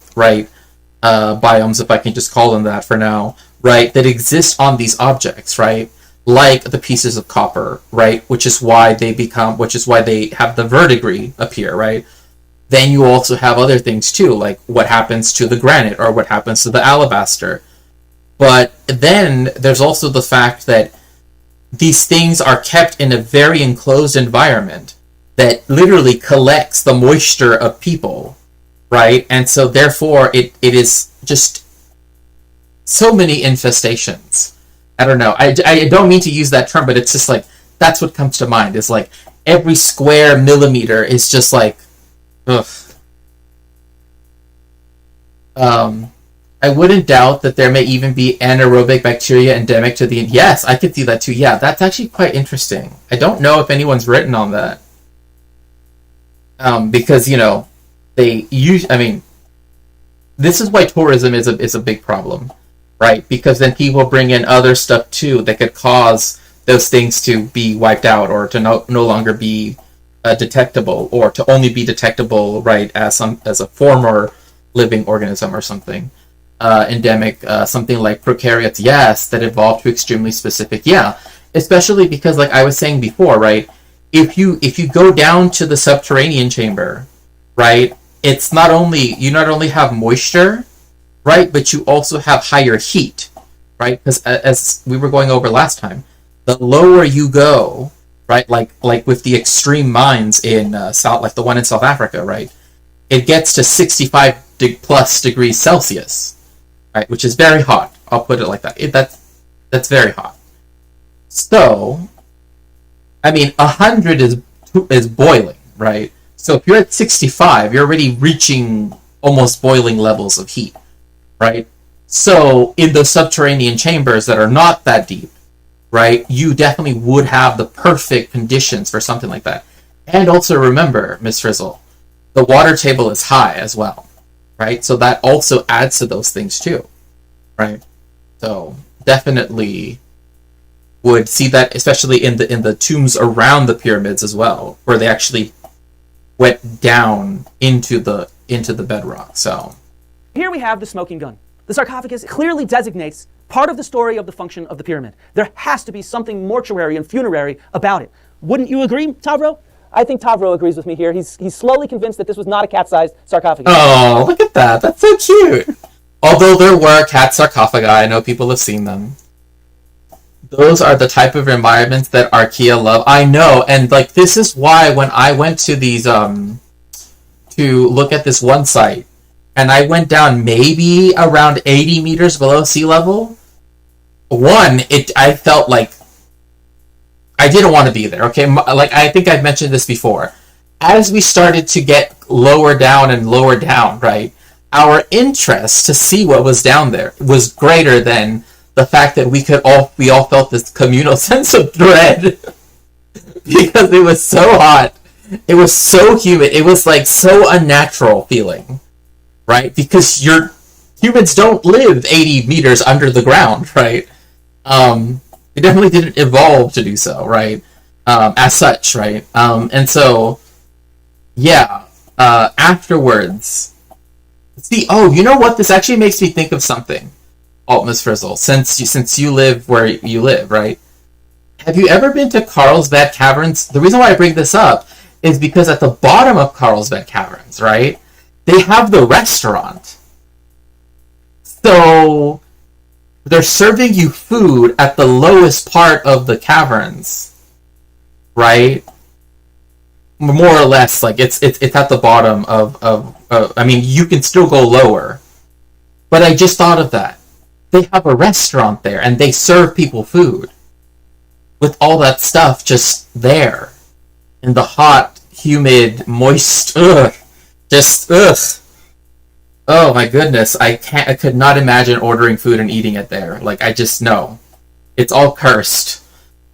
if I can just call them that for now, right, that exist on these objects, right, like the pieces of copper, right, which is why they have the verdigris appear, right. Then you also have other things too, like what happens to the granite or what happens to the alabaster. But then there's also the fact that these things are kept in a very enclosed environment that literally collects the moisture of people, right? And so therefore it is just so many infestations. I don't know. I don't mean to use that term, but it's just like, that's what comes to mind. It's like every square millimeter is just like, ugh. I wouldn't doubt that there may even be anaerobic bacteria endemic to the... Yes, I could see that too. Yeah, that's actually quite interesting. I don't know if anyone's written on that. Because, they use... I mean, this is why tourism is a big problem, right? Because then people bring in other stuff too that could cause those things to be wiped out or to no longer be detectable, or to only be detectable, right, as a former living organism or something. Endemic, something like prokaryotes, yes, that evolved to extremely specific, yeah. Especially because, like I was saying before, right, if you go down to the subterranean chamber, right, you not only have moisture, right, but you also have higher heat, right, because as we were going over last time, the lower you go, right, like with the extreme mines in South, like the one in South Africa, right, it gets to 65 plus degrees Celsius. Right, which is very hot. I'll put it like that. That's very hot. So, I mean, 100 is boiling, right? So if you're at 65, you're already reaching almost boiling levels of heat, right? So in the subterranean chambers that are not that deep, right, you definitely would have the perfect conditions for something like that. And also remember, Miss Frizzle, the water table is high as well, right? So that also adds to those things too, right? So definitely would see that, especially in the tombs around the pyramids as well, where they actually went down into the bedrock. So here we have the smoking gun. The sarcophagus clearly designates part of the story of the function of the pyramid. There has to be something mortuary and funerary about it. Wouldn't you agree, Tavro? I think Tavro agrees with me here. He's slowly convinced that this was not a cat-sized sarcophagus. Oh, look at that. That's so cute. Although there were cat sarcophagi, I know people have seen them. Those are the type of environments that Archaea love. I know, and like this is why when I went to these to look at this one site, and I went down maybe around 80 meters below sea level, I felt like I didn't want to be there, okay? Like, I think I've mentioned this before. As we started to get lower down and lower down, right, our interest to see what was down there was greater than the fact that we all felt this communal sense of dread because it was so hot. It was so humid. It was like so unnatural feeling, right? Because humans don't live 80 meters under the ground, right? They definitely didn't evolve to do so, right? As such, right? And so, yeah, afterwards, see, oh, you know what? This actually makes me think of something, Miss Frizzle, since you live where you live, right? Have you ever been to Carlsbad Caverns? The reason why I bring this up is because at the bottom of Carlsbad Caverns, right, they have the restaurant. So they're serving you food at the lowest part of the caverns, right? More or less, like it's at the bottom of I mean, you can still go lower, but I just thought of that. They have a restaurant there, and they serve people food with all that stuff just there in the hot, humid, moist, just oh my goodness, I could not imagine ordering food and eating it there. Like, I just know. It's all cursed.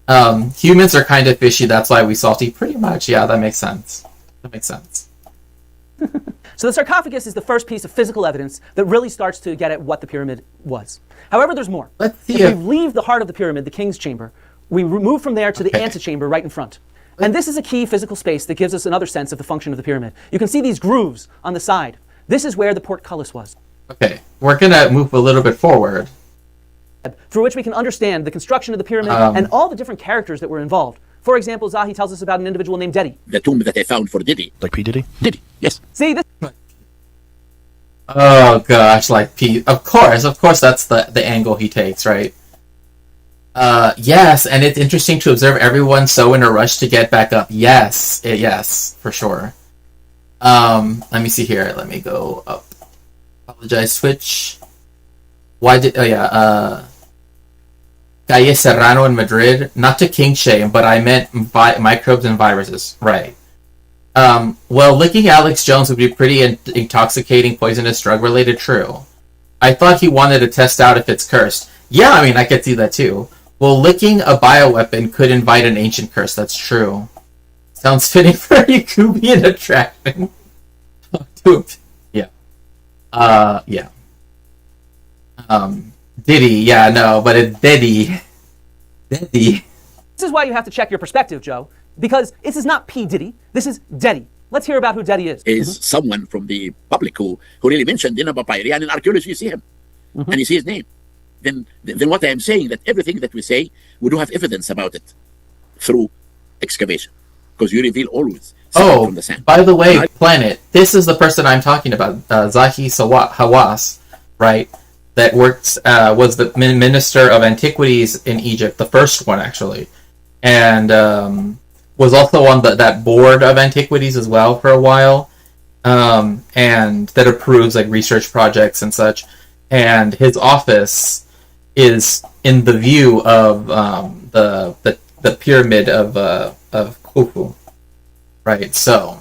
Humans are kind of fishy, that's why we salty. Pretty much, yeah, that makes sense. That makes sense. So the sarcophagus is the first piece of physical evidence that really starts to get at what the pyramid was. However, there's more. Let's see if we leave the heart of the pyramid, the king's chamber, we move from there to the antechamber right in front. And this is a key physical space that gives us another sense of the function of the pyramid. You can see these grooves on the side. This is where the portcullis was. Okay, we're gonna move a little bit forward, through which we can understand the construction of the pyramid and all the different characters that were involved. For example, Zahi tells us about an individual named Dedi. The tomb that I found for Diddy. Like P. Diddy? Diddy, yes. See, this... Oh gosh, like P. Of course, that's the angle he takes, right? Yes, and it's interesting to observe everyone so in a rush to get back up. Yes, yes, for sure. Let me see here. Let me go up. Apologize, Twitch. Calle Serrano in Madrid. Not to king shame, but I meant microbes and viruses. Right. Well, licking Alex Jones would be pretty intoxicating, poisonous, drug-related. True. I thought he wanted to test out if it's cursed. Yeah, I mean, I could see that too. Well, licking a bioweapon could invite an ancient curse. That's true. Sounds fitting for a Yakubian attraction. Yeah. Yeah. Diddy, yeah, no, but it's Diddy. Diddy. This is why you have to check your perspective, Joe, because this is not P. Diddy, this is Dedi. Let's hear about who Dedi is. Is someone from the public who really mentioned in a papyri, and in archaeology you see him, and you see his name. Then what I am saying, that everything that we say, we do have evidence about it through excavation, because you reveal always something from the sand. By the way, Planet, this is the person I'm talking about, Zahi Hawass, right? That was the Minister of Antiquities in Egypt, the first one actually, and was also on that board of antiquities as well for a while, and that approves like research projects and such. And his office is in the view of the pyramid of Khufu, right? So,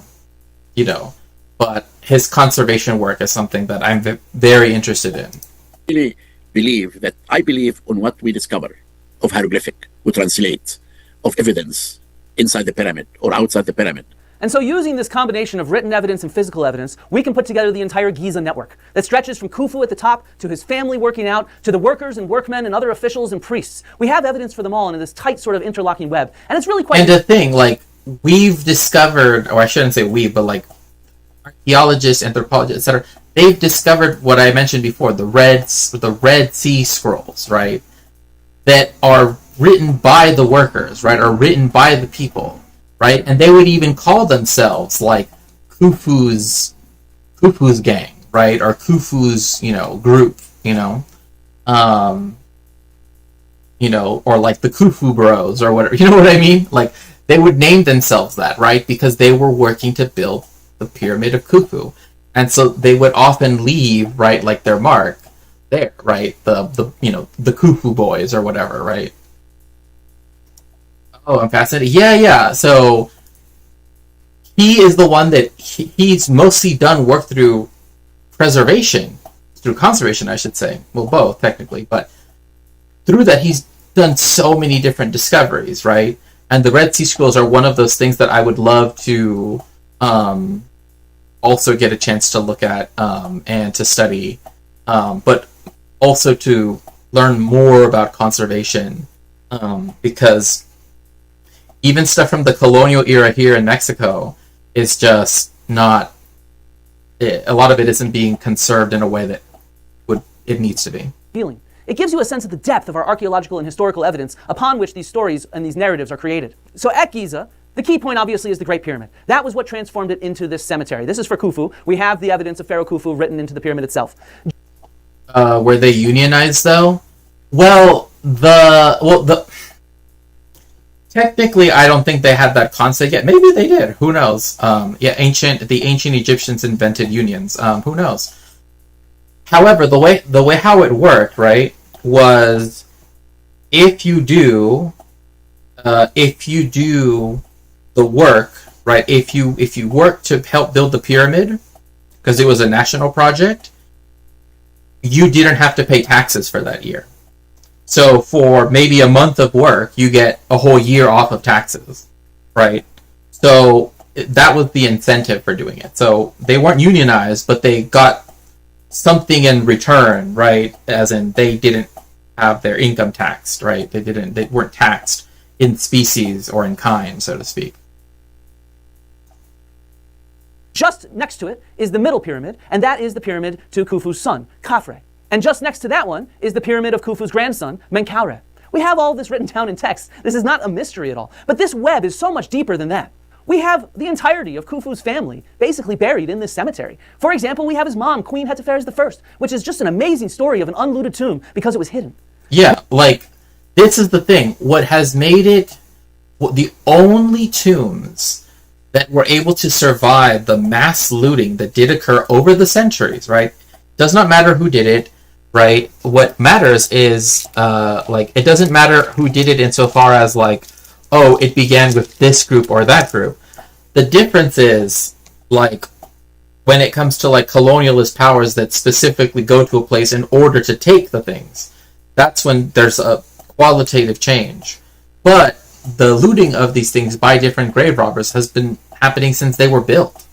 but his conservation work is something that I'm very interested in. Really I believe on what we discover of hieroglyphic, we translate, of evidence inside the pyramid or outside the pyramid. And so using this combination of written evidence and physical evidence, we can put together the entire Giza network that stretches from Khufu at the top to his family working out to the workers and workmen and other officials and priests. We have evidence for them all in this tight sort of interlocking web. And it's really quite... And the thing, like, we've discovered, or I shouldn't say we, but like archaeologists, anthropologists, etc., they've discovered what I mentioned before, the Red Sea Scrolls, right? That are written by the workers, right? Are written by the people. Right, and they would even call themselves like Khufu's gang, right, or Khufu's group, or like the Khufu Bros or whatever. You know what I mean? Like they would name themselves that, right, because they were working to build the pyramid of Khufu, and so they would often leave, right, like their mark there, right, the Khufu boys or whatever, right. Oh, I'm fascinated. Yeah. So he is the one that he's mostly done work through conservation, I should say. Well, both technically, but through that he's done so many different discoveries, right? And the Red Sea Scrolls are one of those things that I would love to also get a chance to look at and to study, but also to learn more about conservation because even stuff from the colonial era here in Mexico is just not... a lot of it isn't being conserved in a way that it needs to be. Feeling. It gives you a sense of the depth of our archaeological and historical evidence upon which these stories and these narratives are created. So at Giza, the key point obviously is the Great Pyramid. That was what transformed it into this cemetery. This is for Khufu. We have the evidence of Pharaoh Khufu written into the pyramid itself. Were they unionized though? Technically, I don't think they had that concept yet. Maybe they did. Who knows? The ancient Egyptians invented unions. Who knows? However, the way how it worked, right, was if you do the work, right, if you work to help build the pyramid, because it was a national project, you didn't have to pay taxes for that year. So for maybe a month of work, you get a whole year off of taxes, right? So that was the incentive for doing it. So they weren't unionized, but they got something in return, right? As in they didn't have their income taxed, right? They weren't taxed in species or in kind, so to speak. Just next to it is the middle pyramid, and that is the pyramid to Khufu's son, Khafre. And just next to that one is the pyramid of Khufu's grandson, Menkaure. We have all this written down in text. This is not a mystery at all. But this web is so much deeper than that. We have the entirety of Khufu's family basically buried in this cemetery. For example, we have his mom, Queen Hetepheres I, which is just an amazing story of an unlooted tomb because it was hidden. Yeah, like, this is the thing. What has made it the only tombs that were able to survive the mass looting that did occur over the centuries, right? Does not matter who did it, right? What matters is, it doesn't matter who did it insofar as, like, oh, it began with this group or that group. The difference is, like, when it comes to, like, colonialist powers that specifically go to a place in order to take the things, that's when there's a qualitative change. But the looting of these things by different grave robbers has been happening since they were built,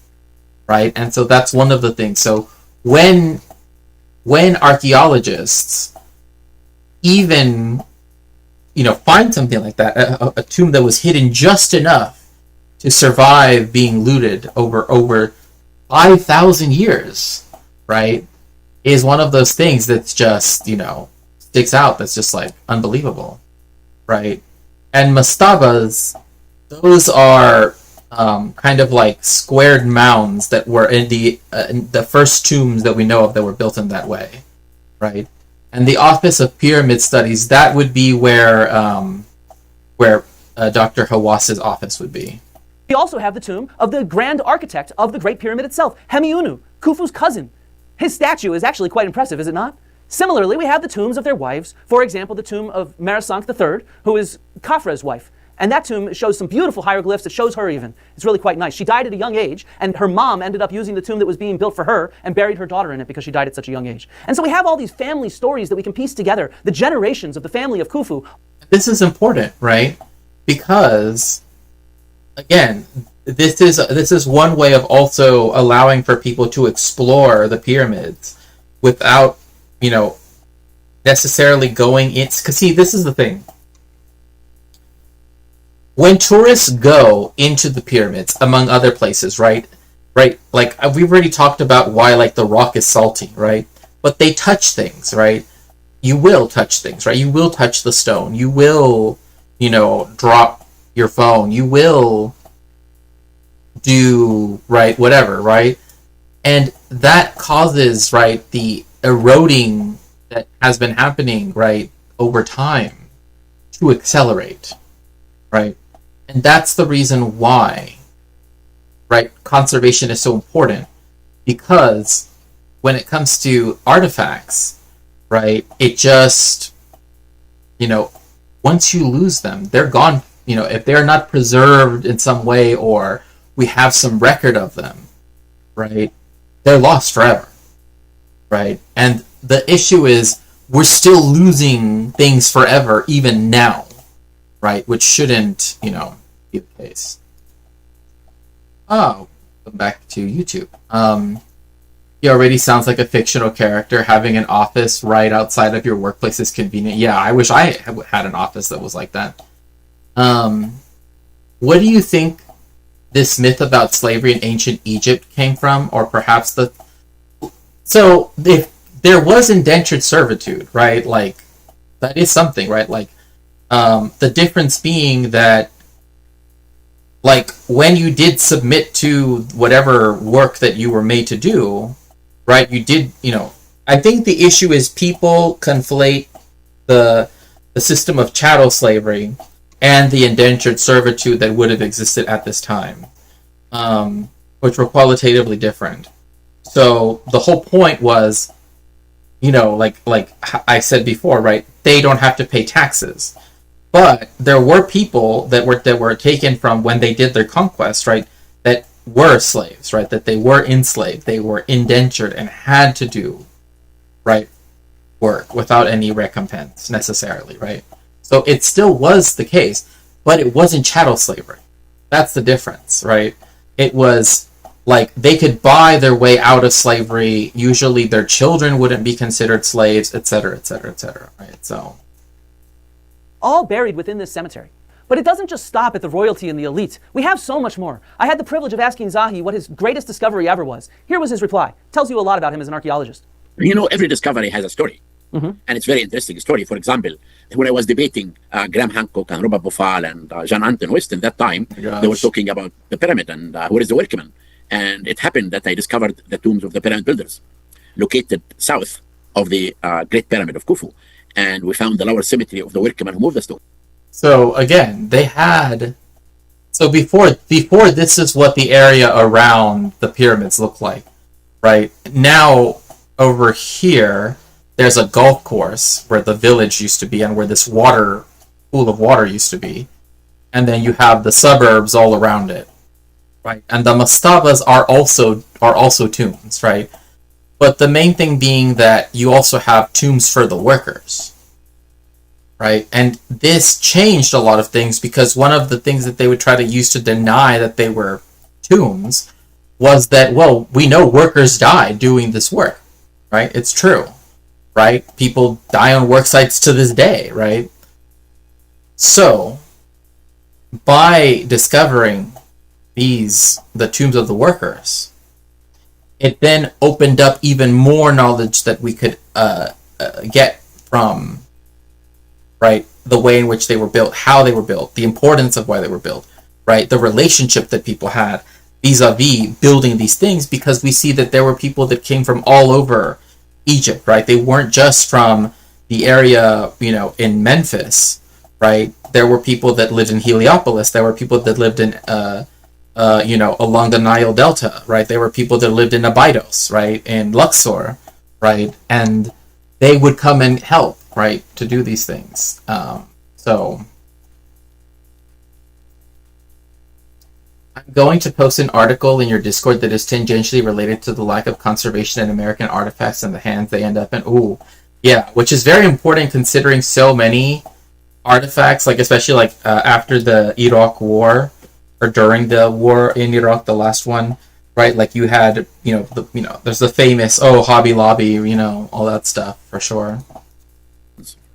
right? And so that's one of the things. So when archaeologists even, find something like that, a tomb that was hidden just enough to survive being looted over 5,000 years, right, is one of those things that's just, sticks out, that's just, like, unbelievable, right? And mastabas, those are kind of like squared mounds that were in the first tombs that we know of that were built in that way, right? And the Office of Pyramid Studies, that would be where Dr. Hawass's office would be. We also have the tomb of the grand architect of the Great Pyramid itself, Hemiunu, Khufu's cousin. His statue is actually quite impressive, is it not? Similarly, we have the tombs of their wives. For example, the tomb of Marasank III, who is Khafre's wife. And that tomb shows some beautiful hieroglyphs. It shows her even. It's really quite nice. She died at a young age, and her mom ended up using the tomb that was being built for her and buried her daughter in it because she died at such a young age. And so we have all these family stories that we can piece together, the generations of the family of Khufu. This is important, right? Because, again, this is one way of also allowing for people to explore the pyramids without, necessarily going in. Because, see, this is the thing. When tourists go into the pyramids, among other places, right? Like, we've already talked about why, like, the rock is salty, right? But they touch things, right? You will touch things, right? You will touch the stone. You will, drop your phone. You will do, right, whatever, right? And that causes, right, the eroding that has been happening, right, over time to accelerate, right? And that's the reason why, right, conservation is so important, because when it comes to artifacts, right, it just, once you lose them, they're gone. If they're not preserved in some way or we have some record of them, right, they're lost forever, right? And the issue is we're still losing things forever even now, right, which shouldn't, be the case. Oh, back to YouTube. He already sounds like a fictional character. Having an office right outside of your workplace is convenient. Yeah, I wish I had an office that was like that. What do you think this myth about slavery in ancient Egypt came from? Or perhaps so if there was indentured servitude, right? Like, that is something, right? Like, the difference being that, like, when you did submit to whatever work that you were made to do, right, you did, I think the issue is people conflate the system of chattel slavery and the indentured servitude that would have existed at this time, which were qualitatively different. So the whole point was, like I said before, right, they don't have to pay taxes. But there were people that were taken from when they did their conquest, right, that were slaves, right, that they were enslaved, they were indentured and had to do, right, work without any recompense necessarily, right? So it still was the case, but it wasn't chattel slavery. That's the difference, right? It was like they could buy their way out of slavery. Usually their children wouldn't be considered slaves, etc., etc., etc., right? So all buried within this cemetery. But it doesn't just stop at the royalty and the elite. We have so much more. I had the privilege of asking Zahi what his greatest discovery ever was. Here was his reply. Tells you a lot about him as an archaeologist. Every discovery has a story. And it's a very interesting story. For example, when I was debating Graham Hancock and Robert Bofal and John Anton Weston that time, they were talking about the pyramid and where is the workman. And it happened that I discovered the tombs of the pyramid builders located south of the Great Pyramid of Khufu. And we found the lower cemetery of the workmen who moved the stone. So again, they had. So before this is what the area around the pyramids looked like, right? Now over here, there's a golf course where the village used to be and where this pool of water used to be, and then you have the suburbs all around it, right? And the mastabas are also tombs, right? But the main thing being that you also have tombs for the workers, right? And this changed a lot of things because one of the things that they would try to use to deny that they were tombs was that, well, we know workers died doing this work, right? It's true, right? People die on work sites to this day, right? So, by discovering the tombs of the workers, it then opened up even more knowledge that we could get from, right, the way in which they were built, how they were built, the importance of why they were built, right, the relationship that people had vis-a-vis building these things, because we see that there were people that came from all over Egypt, right? They weren't just from the area, in Memphis, right? There were people that lived in Heliopolis. There were people that lived in along the Nile Delta, right? There were people that lived in Abydos, right? In Luxor, right? And they would come and help, right? To do these things. So I'm going to post an article in your Discord that is tangentially related to the lack of conservation in American artifacts and the hands they end up in. Ooh, yeah, which is very important considering so many artifacts, like especially like after the Iraq War or during the war in Iraq, the last one, right? Like you had, there's the famous Hobby Lobby, all that stuff for sure.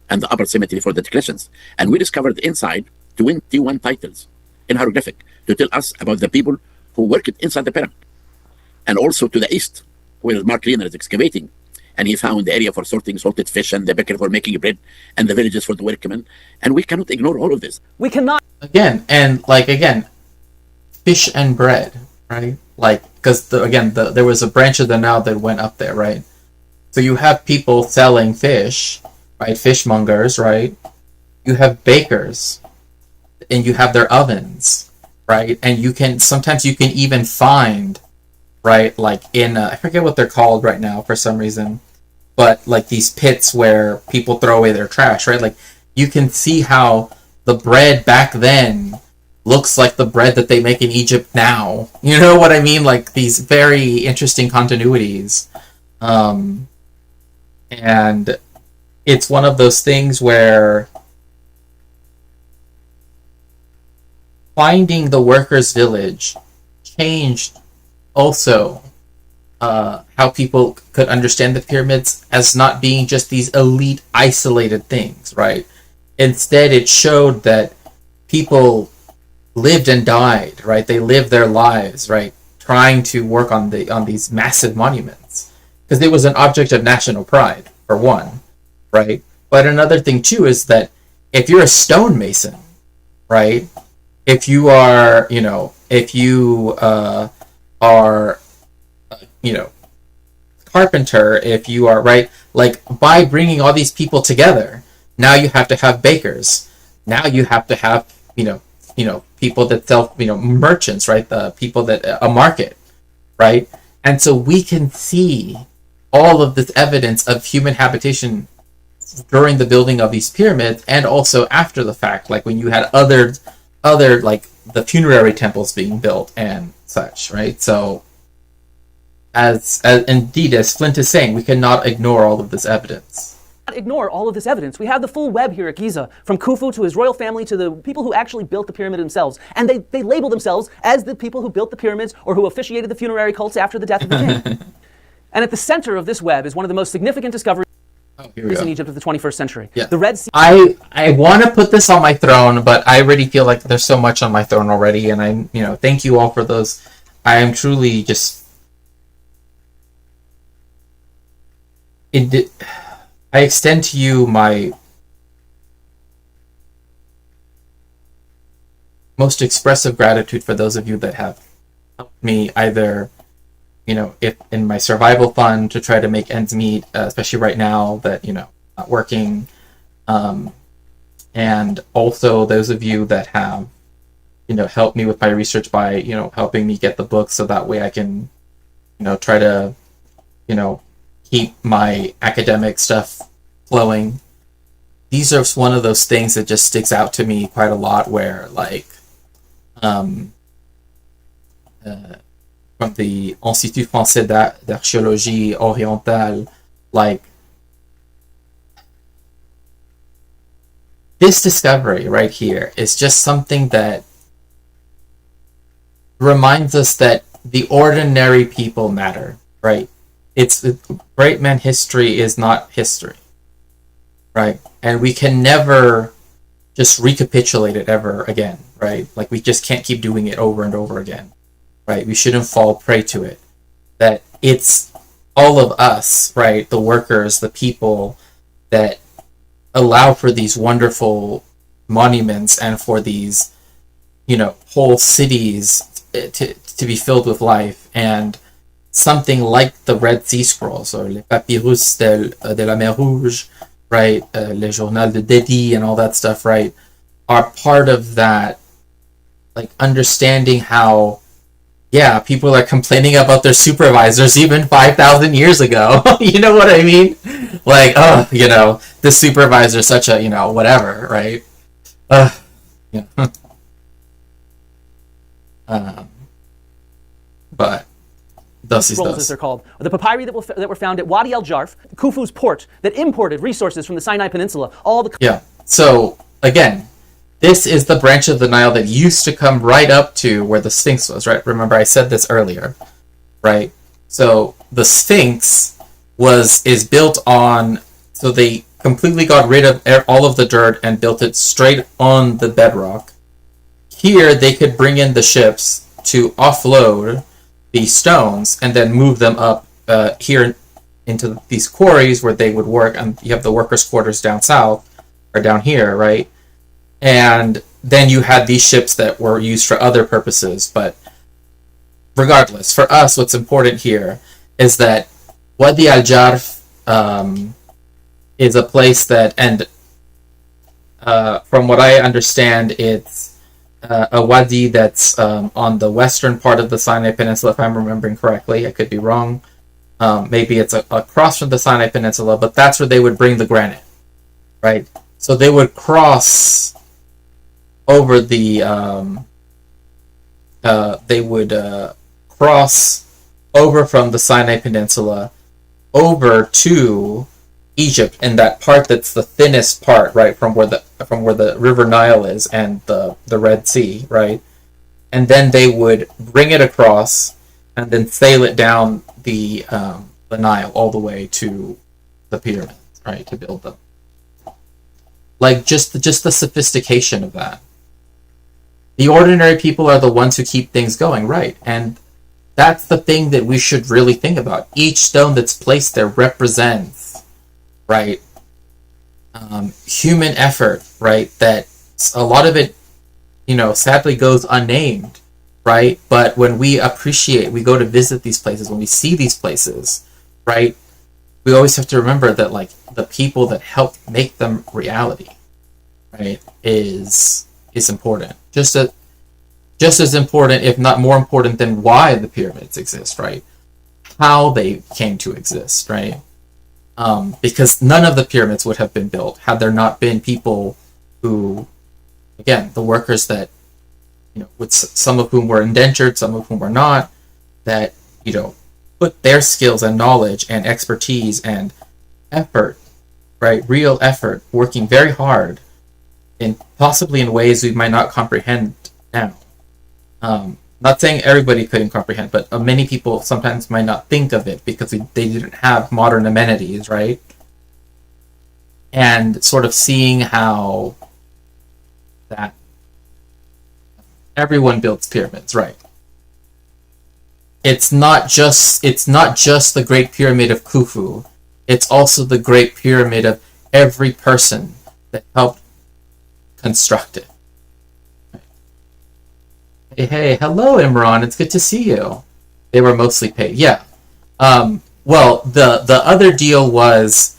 And the upper cemetery for the Christians. And we discovered inside 21 titles in hieroglyphic to tell us about the people who worked inside the pyramid. And also to the east, where Mark Lehner is excavating. And he found the area for sorting salted fish and the baker for making bread and the villages for the workmen. And we cannot ignore all of this. We cannot. Again, fish and bread, right? Like, because there was a branch of the Nile that went up there, right? So you have people selling fish, right? Fishmongers, right? You have bakers, and you have their ovens, right? And sometimes you can even find, right? Like in I forget what they're called right now for some reason, but like these pits where people throw away their trash, right? Like you can see how the bread back then looks like the bread that they make in Egypt now. You know what I mean? Like these very interesting continuities. And it's one of those things where finding the workers' village changed also how people could understand the pyramids as not being just these elite, isolated things, right? Instead, it showed that people lived and died, right? They lived their lives, right, trying to work on these massive monuments because it was an object of national pride, for one, right? But another thing too is that if you're a stonemason, right? If you are, carpenter, if you are, right, like by bringing all these people together, now you have to have bakers. Now you have to have, people that sell, merchants, right? The people that a market, right? And so we can see all of this evidence of human habitation during the building of these pyramids and also after the fact, like when you had other like the funerary temples being built and such, right? So as indeed, as Flint is saying, we cannot ignore all of this evidence. Ignore all of this evidence. We have the full web here at Giza, from Khufu to his royal family to the people who actually built the pyramid themselves. And they label themselves as the people who built the pyramids or who officiated the funerary cults after the death of the king. And at the center of this web is one of the most significant discoveries in Egypt of the 21st century. Yeah. The Red Sea. I want to put this on my throne, but I already feel like there's so much on my throne already, and thank you all for those. I am truly just I extend to you my most expressive gratitude for those of you that have helped me either, if in my survival fund to try to make ends meet, especially right now that, not working, and also those of you that have, helped me with my research by, helping me get the book so that way I can, try to, keep my academic stuff flowing. These are one of those things that just sticks out to me quite a lot where, like, from the Institut Français d'Archéologie Orientale, like, this discovery right here is just something that reminds us that the ordinary people matter, right? It's great man history is not history, right? And we can never just recapitulate it ever again, right? Like we just can't keep doing it over and over again, right? We shouldn't fall prey to it. That it's all of us, right? The workers, the people that allow for these wonderful monuments and for these, whole cities to be filled with life. And something like the Red Sea Scrolls or Les Papyrus de la Mer Rouge, right? Le Journal de Dedi and all that stuff, right? Are part of that, like understanding how, yeah, people are complaining about their supervisors even 5,000 years ago. You know what I mean? Like, the supervisor is such a, whatever, right? Yeah. But thus is Scrolls, as thus. they're called, the papyri that were found at Wadi al-Jarf, Khufu's port, that imported resources from the Sinai Peninsula. All the Yeah. So again, this is the branch of the Nile that used to come right up to where the Sphinx was, right? Remember, I said this earlier, right? So the Sphinx is built on. So they completely got rid of all of the dirt and built it straight on the bedrock. Here, they could bring in the ships to offload the stones and then move them up here into these quarries where they would work. And you have the workers' quarters down south, or down here, right? And then you had these ships that were used for other purposes. But regardless, for us, what's important here is that Wadi al-Jarf is a place that, and from what I understand, it's a wadi that's on the western part of the Sinai Peninsula, if I'm remembering correctly. I could be wrong. Maybe it's across from the Sinai Peninsula, but that's where they would bring the granite, right? So they would cross over the, cross over from the Sinai Peninsula over to Egypt, in that part that's the thinnest part, right, from where the River Nile is and the Red Sea, right? And then they would bring it across and then sail it down the Nile all the way to the pyramids, right, to build them. Like just the sophistication of that. The ordinary people are the ones who keep things going, right? And that's the thing that we should really think about. Each stone that's placed there represents, right, human effort, right, that a lot of it, sadly goes unnamed, right? But when we we go to visit these places, when we see these places, right, we always have to remember that, like, the people that helped make them reality, right, is important. Just as important, if not more important, than why the pyramids exist, right? How they came to exist, right? Because none of the pyramids would have been built had there not been people who, again, the workers that, with some of whom were indentured, some of whom were not, that, put their skills and knowledge and expertise and effort, right, real effort, working very hard, possibly in ways we might not comprehend now. Not saying everybody couldn't comprehend, but many people sometimes might not think of it because they didn't have modern amenities, right? And sort of seeing how that everyone builds pyramids, right? It's not just the Great Pyramid of Khufu. It's also the Great Pyramid of every person that helped construct it. Hey, hello, Imran. It's good to see you. They were mostly paid. Yeah. Well, the other deal was,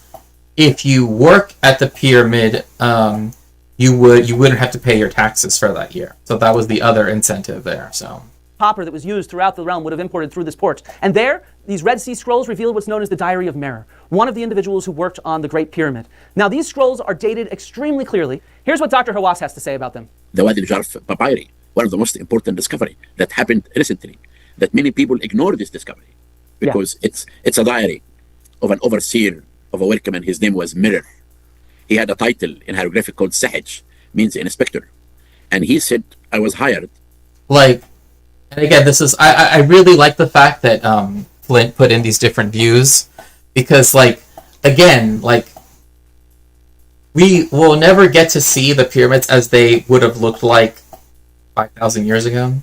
if you work at the pyramid, you wouldn't have to pay your taxes for that year. So that was the other incentive there. So copper that was used throughout the realm would have imported through this port. And there, these Red Sea Scrolls reveal what's known as the Diary of Merer, one of the individuals who worked on the Great Pyramid. Now, these scrolls are dated extremely clearly. Here's what Dr. Hawass has to say about them. The Wadi al-Jarf papyri, one of the most important discovery that happened recently, that many people ignore this discovery because it's a diary of an overseer of a workman. His name was Merer. He had a title in hieroglyphic called Sahaj, means inspector. And he said, I was hired. Like, and again, this is, I really like the fact that Flint put in these different views, because, like, again, like, we will never get to see the pyramids as they would have looked like 5,000 years ago.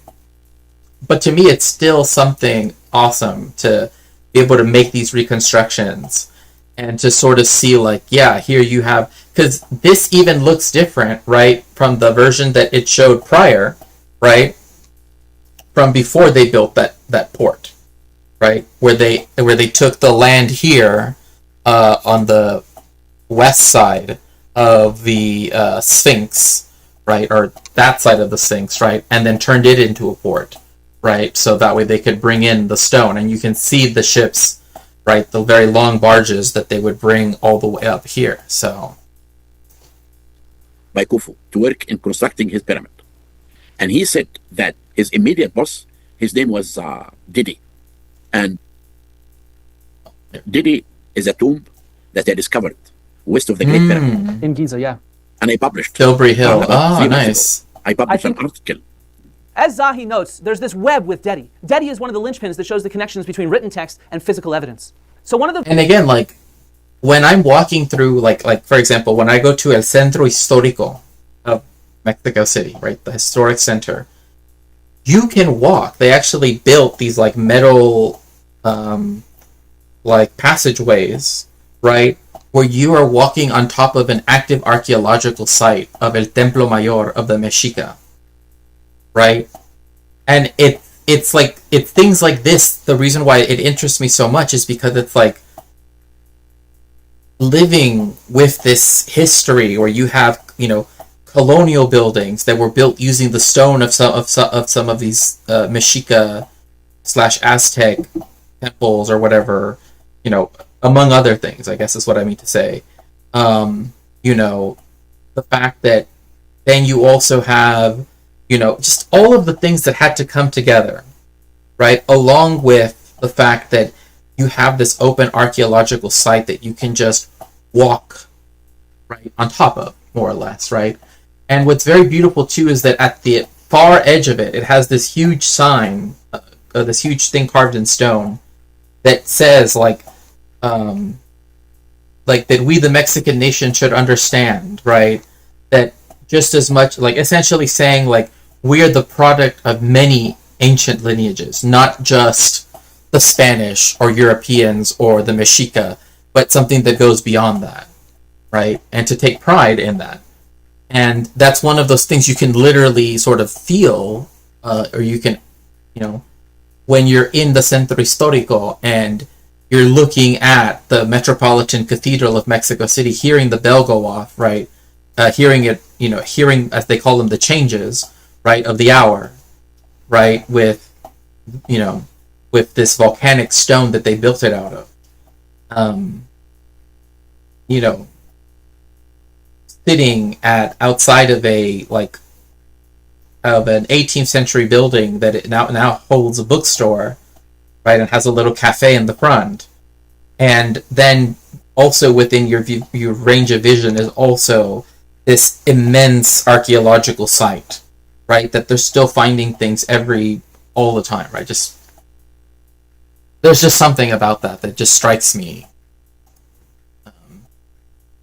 But to me, it's still something awesome to be able to make these reconstructions and to sort of see, like, yeah, here you have, because this even looks different, right, from the version that it showed prior, right, from before they built that port, right, where they took the land here on the west side of the Sphinx, right, or that side of the Sphinx, right, and then turned it into a port, right, so that way they could bring in the stone, and you can see the ships, right, the very long barges that they would bring all the way up here. So by Khufu to work in constructing his pyramid. And he said that his immediate boss, his name was Didi. And Didi is a tomb that they discovered west of the Great Pyramid. In Giza, yeah. And I published. Tilbury Hill. about 3 months Nice. ago, I published I an think- article. As Zahi notes, there's this web with Dedi. Dedi is one of the linchpins that shows the connections between written text and physical evidence. So one of the And again, like, when I'm walking through, like for example, when I go to El Centro Histórico of Mexico City, right, the historic center, you can walk. They actually built these, like, metal, like, passageways, right, where you are walking on top of an active archaeological site of El Templo Mayor of the Mexica, right? And it's things like this. The reason why it interests me so much is because it's like living with this history where you have, you know, colonial buildings that were built using the stone of some of these Mexica / Aztec temples or whatever, you know, among other things, I guess is what I mean to say. You know, the fact that then you also have, you know, just all of the things that had to come together, right? Along with the fact that you have this open archaeological site that you can just walk right on top of, more or less, right? And what's very beautiful too is that at the far edge of it, it has this huge sign, this huge thing carved in stone that says like that we, the Mexican nation, should understand, right? That just as much, like, essentially saying, like, we are the product of many ancient lineages, not just the Spanish or Europeans or the Mexica, but something that goes beyond that, right? And to take pride in that. And that's one of those things you can literally sort of feel, or you can, you know, when you're in the Centro Histórico and you're looking at the Metropolitan Cathedral of Mexico City, hearing the bell go off, right? Hearing it, you know, hearing, as they call them, the changes, right, of the hour, right, with, you know, with this volcanic stone that they built it out of. You know, sitting outside of an 18th century building that it now holds a bookstore, right, and has a little cafe in the front. And then also within your range of vision is also this immense archaeological site, right, that they're still finding things all the time, right? Just, there's just something about that just strikes me.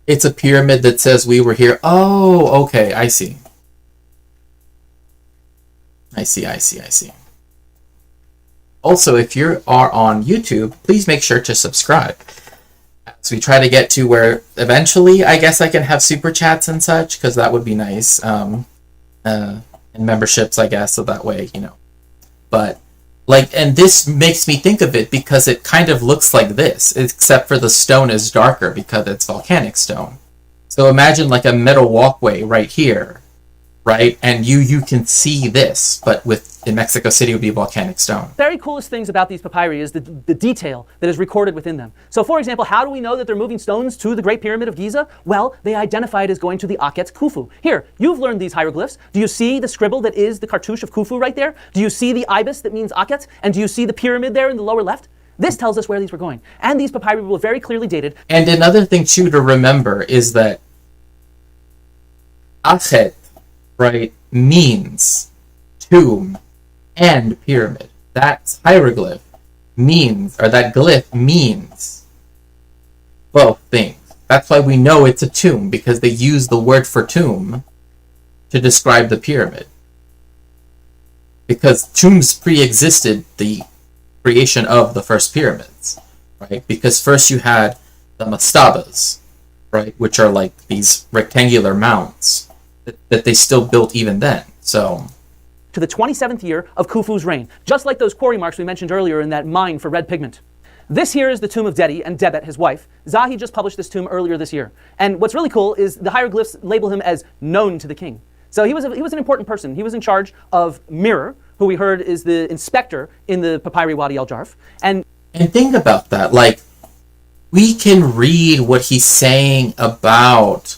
It's a pyramid that says we were here. Oh, okay, I see. I see. Also, if you are on YouTube, please make sure to subscribe. As we try to get to where eventually, I guess I can have super chats and such, because that would be nice. And memberships, I guess, so that way, you know. But, like, and this makes me think of it because it kind of looks like this, except for the stone is darker because it's volcanic stone. So imagine like a metal walkway right here, right? And you can see this, but in Mexico City it would be volcanic stone. very coolest things about these papyri is the detail that is recorded within them. So for example, how do we know that they're moving stones to the Great Pyramid of Giza? Well, they identify it as going to the Akhet Khufu. Here, you've learned these hieroglyphs. Do you see the scribble that is the cartouche of Khufu right there? Do you see the ibis that means Akhet? And do you see the pyramid there in the lower left? This tells us where these were going. And these papyri were very clearly dated. And another thing too to remember is that Akhet, right, means tomb and pyramid. That hieroglyph means, or that glyph means both things. That's why we know it's a tomb, because they use the word for tomb to describe the pyramid. Because tombs pre-existed the creation of the first pyramids, right? Because first you had the mastabas, right, which are like these rectangular mounds that they still built even then. So to the 27th year of Khufu's reign, just like those quarry marks we mentioned earlier in that mine for red pigment. This here is the tomb of Dedi and Debet, his wife. Zahi just published this tomb earlier this year. And what's really cool is the hieroglyphs label him as known to the king. So he was an important person. He was in charge of Mirror, who we heard is the inspector in the Papyri Wadi al-Jarf. And think about that. Like, we can read what he's saying about,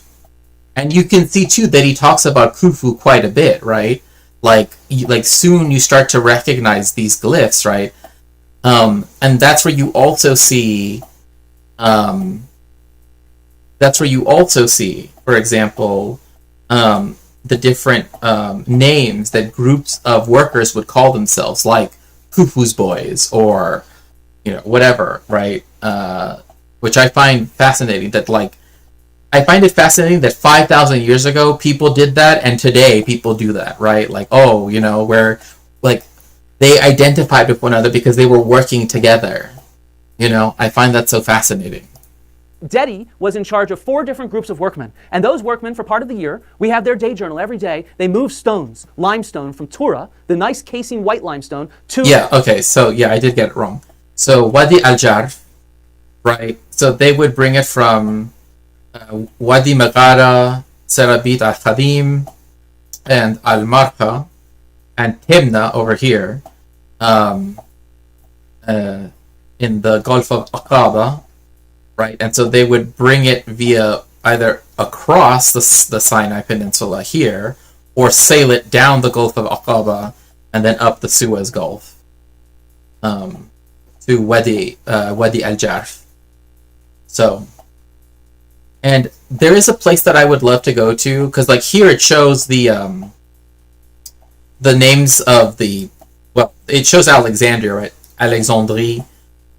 and you can see too that he talks about Khufu quite a bit, right? like soon you start to recognize these glyphs, right? And that's where you also see, for example, the different names that groups of workers would call themselves, like Khufu's boys or whatever, right? Which I find fascinating. I find it fascinating that 5,000 years ago people did that, and today people do that, right? Like, where like they identified with one another because they were working together. I find that so fascinating. Dedi was in charge of 4 different groups of workmen, and those workmen, for part of the year, we have their day journal every day. They move stones, limestone from Tura, the nice casing white limestone, to... Yeah, okay, so yeah, I did get it wrong. So Wadi al-Jarf, right? So they would bring it from Wadi Magara, Serabit al-Khadim, and al-Marqa, and Timna over here, in the Gulf of Aqaba, right? And so they would bring it via either across the Sinai Peninsula here, or sail it down the Gulf of Aqaba and then up the Suez Gulf to Wadi al-Jarf. So, and there is a place that I would love to go to, because like here it shows the names of it shows Alexandria, right? Alexandrie.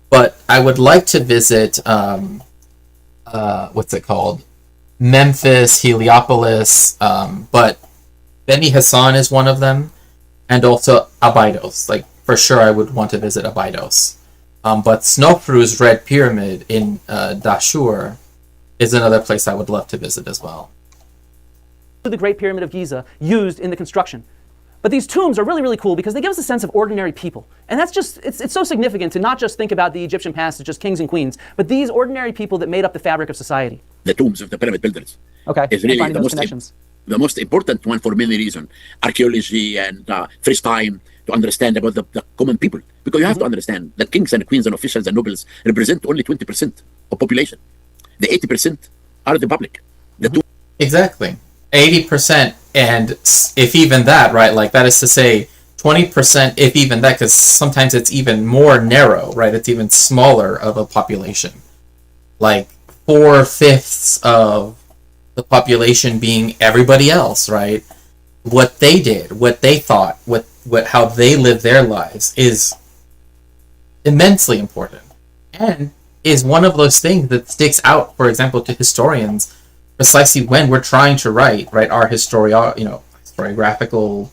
But I would like to visit, what's it called? Memphis, Heliopolis, but Beni Hassan is one of them, and also Abydos. Like, for sure I would want to visit Abydos. But Snofru's Red Pyramid in Dashur is another place I would love to visit as well. The Great Pyramid of Giza used in the construction. But these tombs are really, really cool because they give us a sense of ordinary people. And that's just, it's so significant to not just think about the Egyptian past as just kings and queens, but these ordinary people that made up the fabric of society. The tombs of the pyramid builders. Okay. Is really the most important one for many reasons. Archaeology and first time to understand about the common people. Because you have to understand that kings and queens and officials and nobles represent only 20% of population. The 80% are the public. Exactly. 80%, and if even that, right, like that is to say 20%, if even that, because sometimes it's even more narrow, right, it's even smaller of a population. Like 4/5 of the population being everybody else, right? What they did, what they thought, how they lived their lives is immensely important, and is one of those things that sticks out, for example, to historians, precisely when we're trying to write our historiographical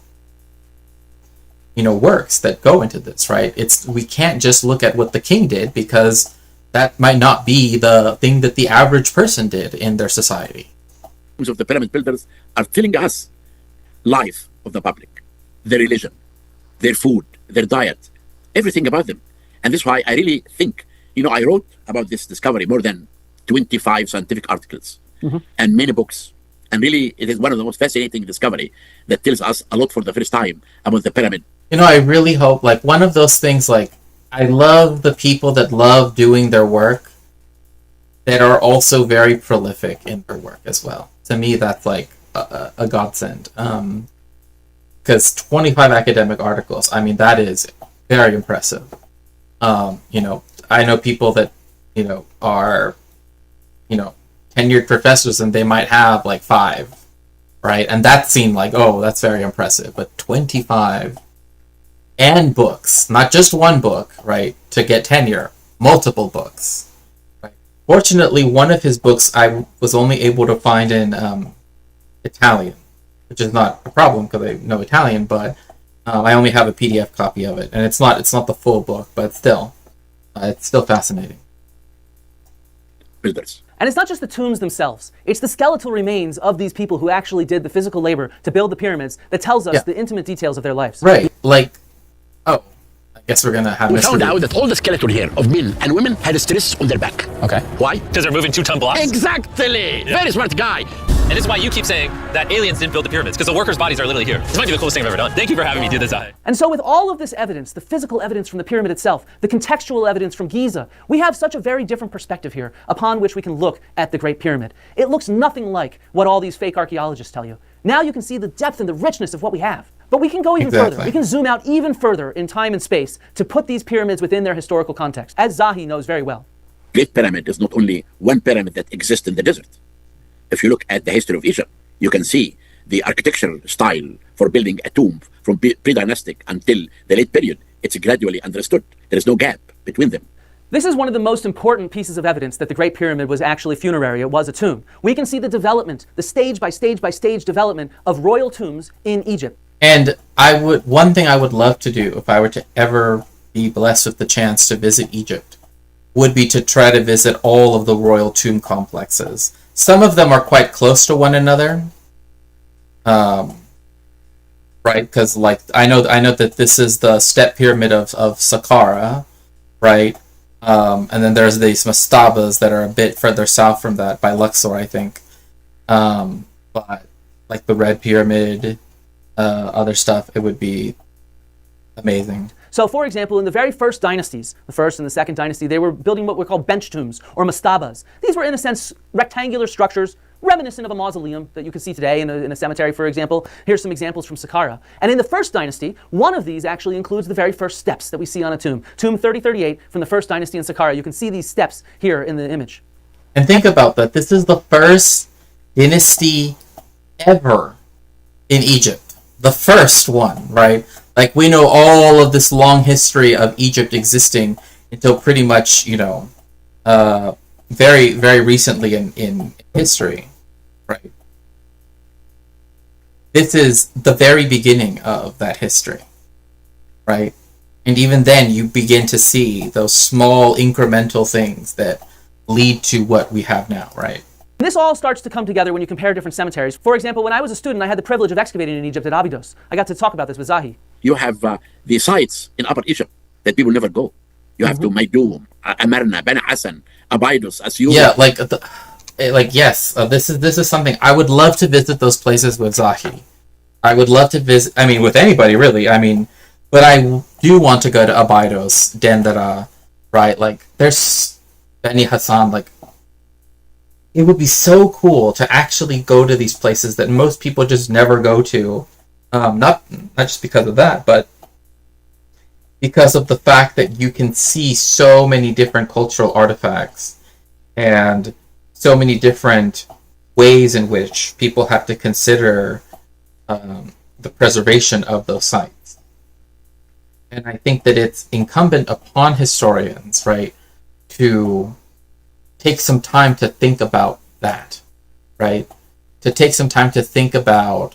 works that go into this, right? We can't just look at what the king did, because that might not be the thing that the average person did in their society. Of the pyramid builders are telling us life of the public, their religion, their food, their diet, everything about them. And this is why I really think, I wrote about this discovery more than 25 scientific articles. And many books. And really, it is one of the most fascinating discovery that tells us a lot for the first time about the pyramid. I really hope, like, one of those things, like, I love the people that love doing their work that are also very prolific in their work as well. To me, that's, like, a godsend. Because 25 academic articles, I mean, that is very impressive. I know people that, are, tenured professors, and they might have like 5, right? And that seemed like, oh, that's very impressive. But 25 and books, not just one book, right? To get tenure, multiple books. Right? Fortunately, one of his books I was only able to find in Italian, which is not a problem because I know Italian, but I only have a PDF copy of it, and it's not the full book, but still, it's still fascinating. Builders. And it's not just the tombs themselves. It's the skeletal remains of these people who actually did the physical labor to build the pyramids that tells us the intimate details of their lives. Right. Like, I guess we're going to have... We found out that all the skeleton here of men and women had stress on their back. Okay. Why? Because they're moving 2-ton blocks? Exactly! Yeah. Very smart guy. And this is why you keep saying that aliens didn't build the pyramids, because the workers' bodies are literally here. This might be the coolest thing I've ever done. Thank you for having me do this, Zahi. And so with all of this evidence, the physical evidence from the pyramid itself, the contextual evidence from Giza, we have such a very different perspective here upon which we can look at the Great Pyramid. It looks nothing like what all these fake archaeologists tell you. Now you can see the depth and the richness of what we have. But we can go even Exactly. further. We can zoom out even further in time and space to put these pyramids within their historical context, as Zahi knows very well. Great Pyramid is not only one pyramid that exists in the desert. If you look at the history of Egypt, you can see the architectural style for building a tomb from pre-dynastic until the late period. It's gradually understood. There is no gap between them. This is one of the most important pieces of evidence that the Great Pyramid was actually funerary. It was a tomb. We can see the development, the stage by stage by stage development of royal tombs in Egypt. And one thing I would love to do if I were to ever be blessed with the chance to visit Egypt would be to try to visit all of the royal tomb complexes. Some of them are quite close to one another, right? Because like I know that this is the step pyramid of Saqqara, right? And then there's these mastabas that are a bit further south from that by Luxor, I think. But like the Red Pyramid, other stuff, it would be amazing. So, for example, in the very first dynasties, the first and the second dynasty, they were building what were called bench tombs or mastabas. These were, in a sense, rectangular structures reminiscent of a mausoleum that you can see today in a cemetery, for example. Here's some examples from Saqqara. And in the first dynasty, one of these actually includes the very first steps that we see on a tomb. Tomb 3038 from the first dynasty in Saqqara. You can see these steps here in the image. And think about that. This is the first dynasty ever in Egypt. The first one, right? Like, we know all of this long history of Egypt existing until pretty much, very, very recently in history, right? This is the very beginning of that history, right? And even then, you begin to see those small incremental things that lead to what we have now, right? And this all starts to come together when you compare different cemeteries. For example, when I was a student, I had the privilege of excavating in Egypt at Abydos. I got to talk about this with Zahi. You have the sites in Upper Egypt that people never go. You have to Maydum, Amarna, Bani Hassan, Abydos, Asyut. Yeah, yes, this is something I would love to visit those places with Zahi. I would love to visit. I mean, with anybody really. I mean, but I do want to go to Abydos, Dendera, right? Like, there's Bani Hassan. Like, it would be so cool to actually go to these places that most people just never go to. Not just because of that, but because of the fact that you can see so many different cultural artifacts and so many different ways in which people have to consider the preservation of those sites. And I think that it's incumbent upon historians, right, to take some time to think about that, right? To take some time to think about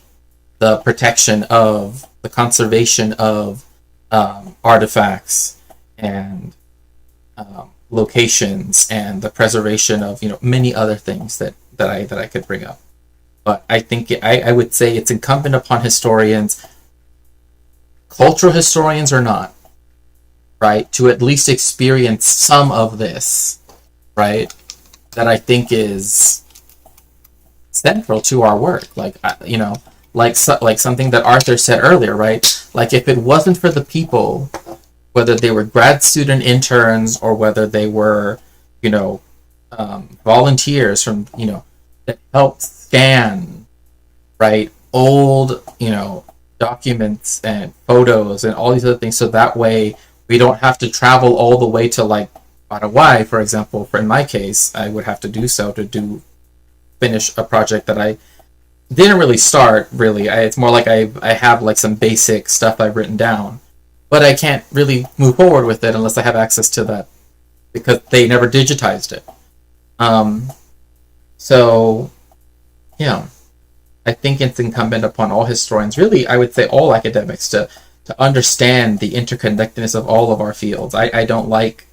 the protection of, the conservation of artifacts and locations and the preservation of many other things that I could bring up. But I think I would say it's incumbent upon historians, cultural historians or not, right, to at least experience some of this, right, that I think is central to our work. Like something that Arthur said earlier, right? Like, if it wasn't for the people, whether they were grad student interns or whether they were, volunteers from, that helped scan, right, old, documents and photos and all these other things, so that way we don't have to travel all the way to, like, Paraguay, for example. For in my case, I would have to do so to finish a project that I didn't really start, really. It's more like I have like some basic stuff I've written down, but I can't really move forward with it unless I have access to that, because they never digitized it. So, yeah, I think it's incumbent upon all historians, really, I would say all academics, to understand the interconnectedness of all of our fields. I don't like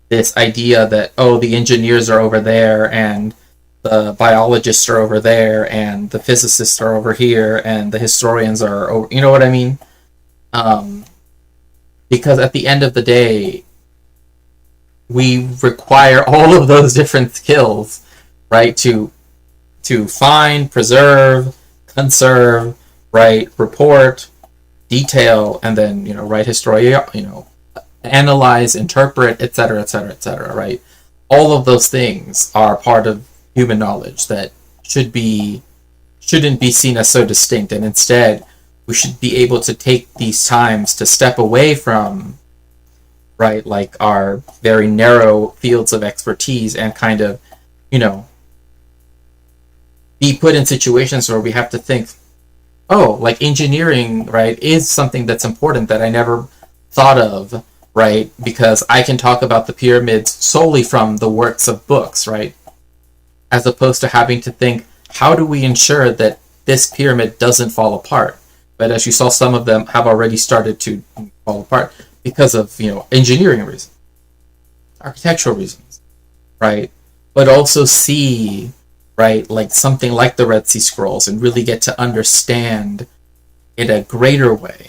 this idea that, the engineers are over there and the biologists are over there and the physicists are over here and the historians are over, you know what I mean? Because at the end of the day, we require all of those different skills, right, to find, preserve, conserve, right, report, detail, and then, write history, analyze, interpret, etc., etc., etc., right? All of those things are part of human knowledge that shouldn't be seen as so distinct, and instead we should be able to take these times to step away from, right, like our very narrow fields of expertise and kind of, be put in situations where we have to think, oh, like engineering, right, is something that's important that I never thought of, right? Because I can talk about the pyramids solely from the works of books, right? As opposed to having to think, how do we ensure that this pyramid doesn't fall apart? But as you saw, some of them have already started to fall apart because of, engineering reasons, architectural reasons, right? But also see, right, like something like the Red Sea Scrolls and really get to understand in a greater way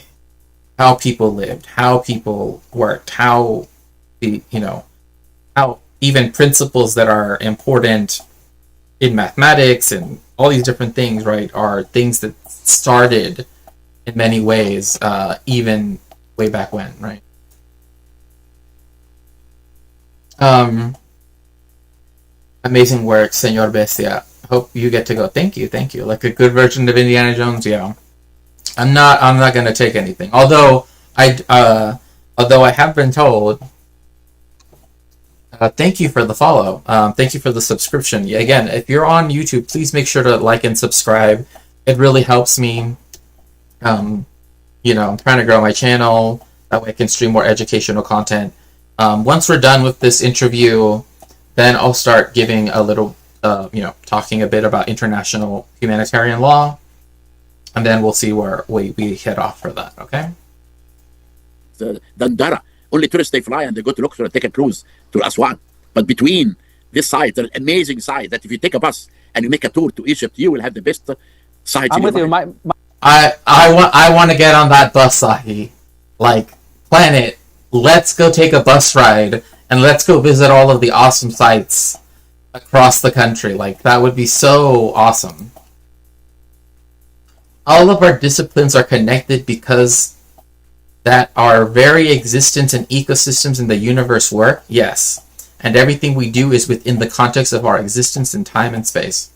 how people lived, how people worked, how how even principles that are important in mathematics and all these different things, right, are things that started in many ways, even way back when, right? Amazing work, Senor Bestia. Hope you get to go. Thank you. Like a good version of Indiana Jones, yeah. I'm not gonna take anything. Although I have been told. Thank you for the follow. Thank you for the subscription. Yeah, again, if you're on YouTube, please make sure to like and subscribe. It really helps me. I'm trying to grow my channel. That way I can stream more educational content. Once we're done with this interview, then I'll start giving a little, talking a bit about international humanitarian law. And then we'll see where we head off for that, okay? The Dandara. Only tourists, they fly and they go to Luxor and take a cruise to Aswan. But between this side, there's an amazing side that if you take a bus and you make a tour to Egypt, you will have the best sides. I'm with you. I want to get on that bus, Zahi. Like, plan it. Let's go take a bus ride and let's go visit all of the awesome sites across the country. Like, that would be so awesome. All of our disciplines are connected because that our very existence and ecosystems in the universe work, yes. And everything we do is within the context of our existence in time and space.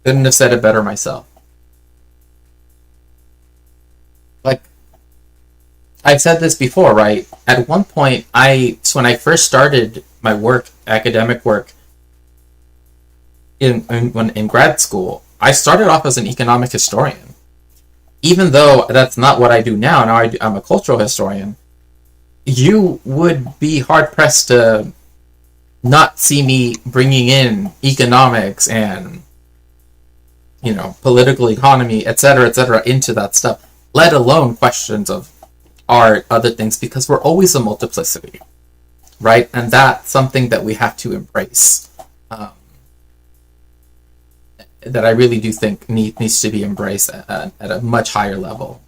Couldn't have said it better myself. Like, I've said this before, right? At one point, when I first started my work, academic work, in grad school, I started off as an economic historian. Even though that's not what I do now, I'm a cultural historian, you would be hard-pressed to not see me bringing in economics and, political economy, etc., into that stuff, let alone questions of art, other things, because we're always a multiplicity, right? And that's something that we have to embrace. That I really do think needs to be embraced at a much higher level.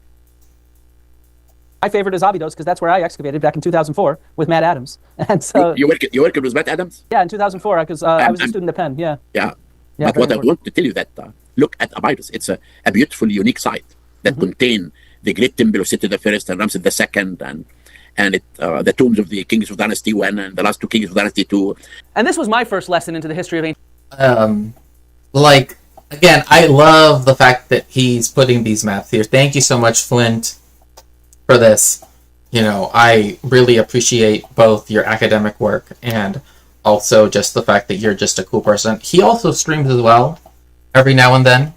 My favorite is Abydos because that's where I excavated back in 2004 with Matt Adams. And so you worked with Matt Adams? Yeah, in 2004 because I was a student at Penn. Yeah. But what I want to tell you that look at Abydos. It's a beautiful, unique site that contains the great temple of Seti I and Ramses II and the tombs of the kings of Dynasty 1 and the last two kings of Dynasty 2. And this was my first lesson into the history of ancient. Again, I love the fact that he's putting these maps here. Thank you so much, Flint, for this. I really appreciate both your academic work and also just the fact that you're just a cool person. He also streams as well, every now and then,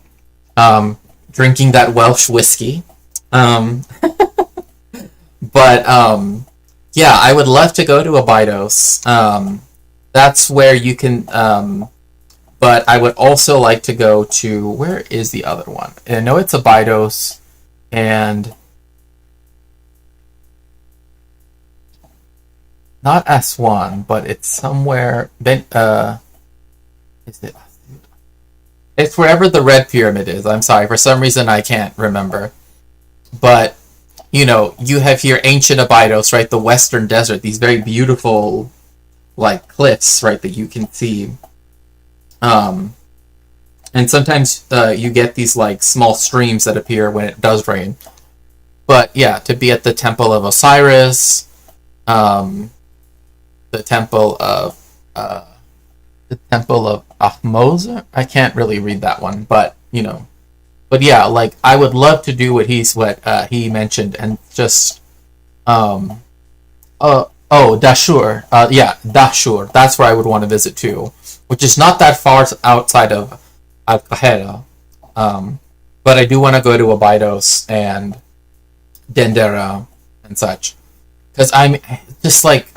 drinking that Welsh whiskey. But, yeah, I would love to go to Abydos. That's where you can... But I would also like to go to, where is the other one? I know it's Abydos, and not S1, but it's somewhere, is it? It's wherever the Red Pyramid is. I'm sorry, for some reason I can't remember. But, you have here ancient Abydos, right? The Western Desert, these very beautiful, cliffs, right, that you can see. And sometimes you get these small streams that appear when it does rain. But yeah, to be at the Temple of Osiris, the Temple of Ahmose. I can't really read that one, but But yeah, like I would love to do what he mentioned and just Dashur. Yeah, Dashur. That's where I would want to visit too, which is not that far outside of Al-Qahira. But I do want to go to Abydos and Dendera and such. Because I'm just like,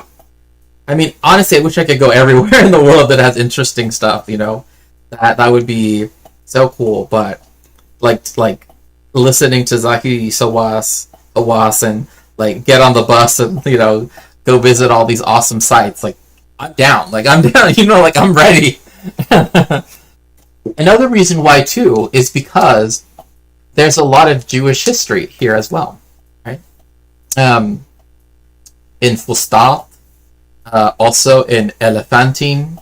I mean, honestly, I wish I could go everywhere in the world that has interesting stuff, you know? That would be so cool, but like listening to Zahi Hawass and like get on the bus and, you know, go visit all these awesome sites. Like, I'm down. Like, I'm down, you know, like, I'm ready. Another reason why, too, is because there's a lot of Jewish history here as well, right? In Fustat, also in Elephantine,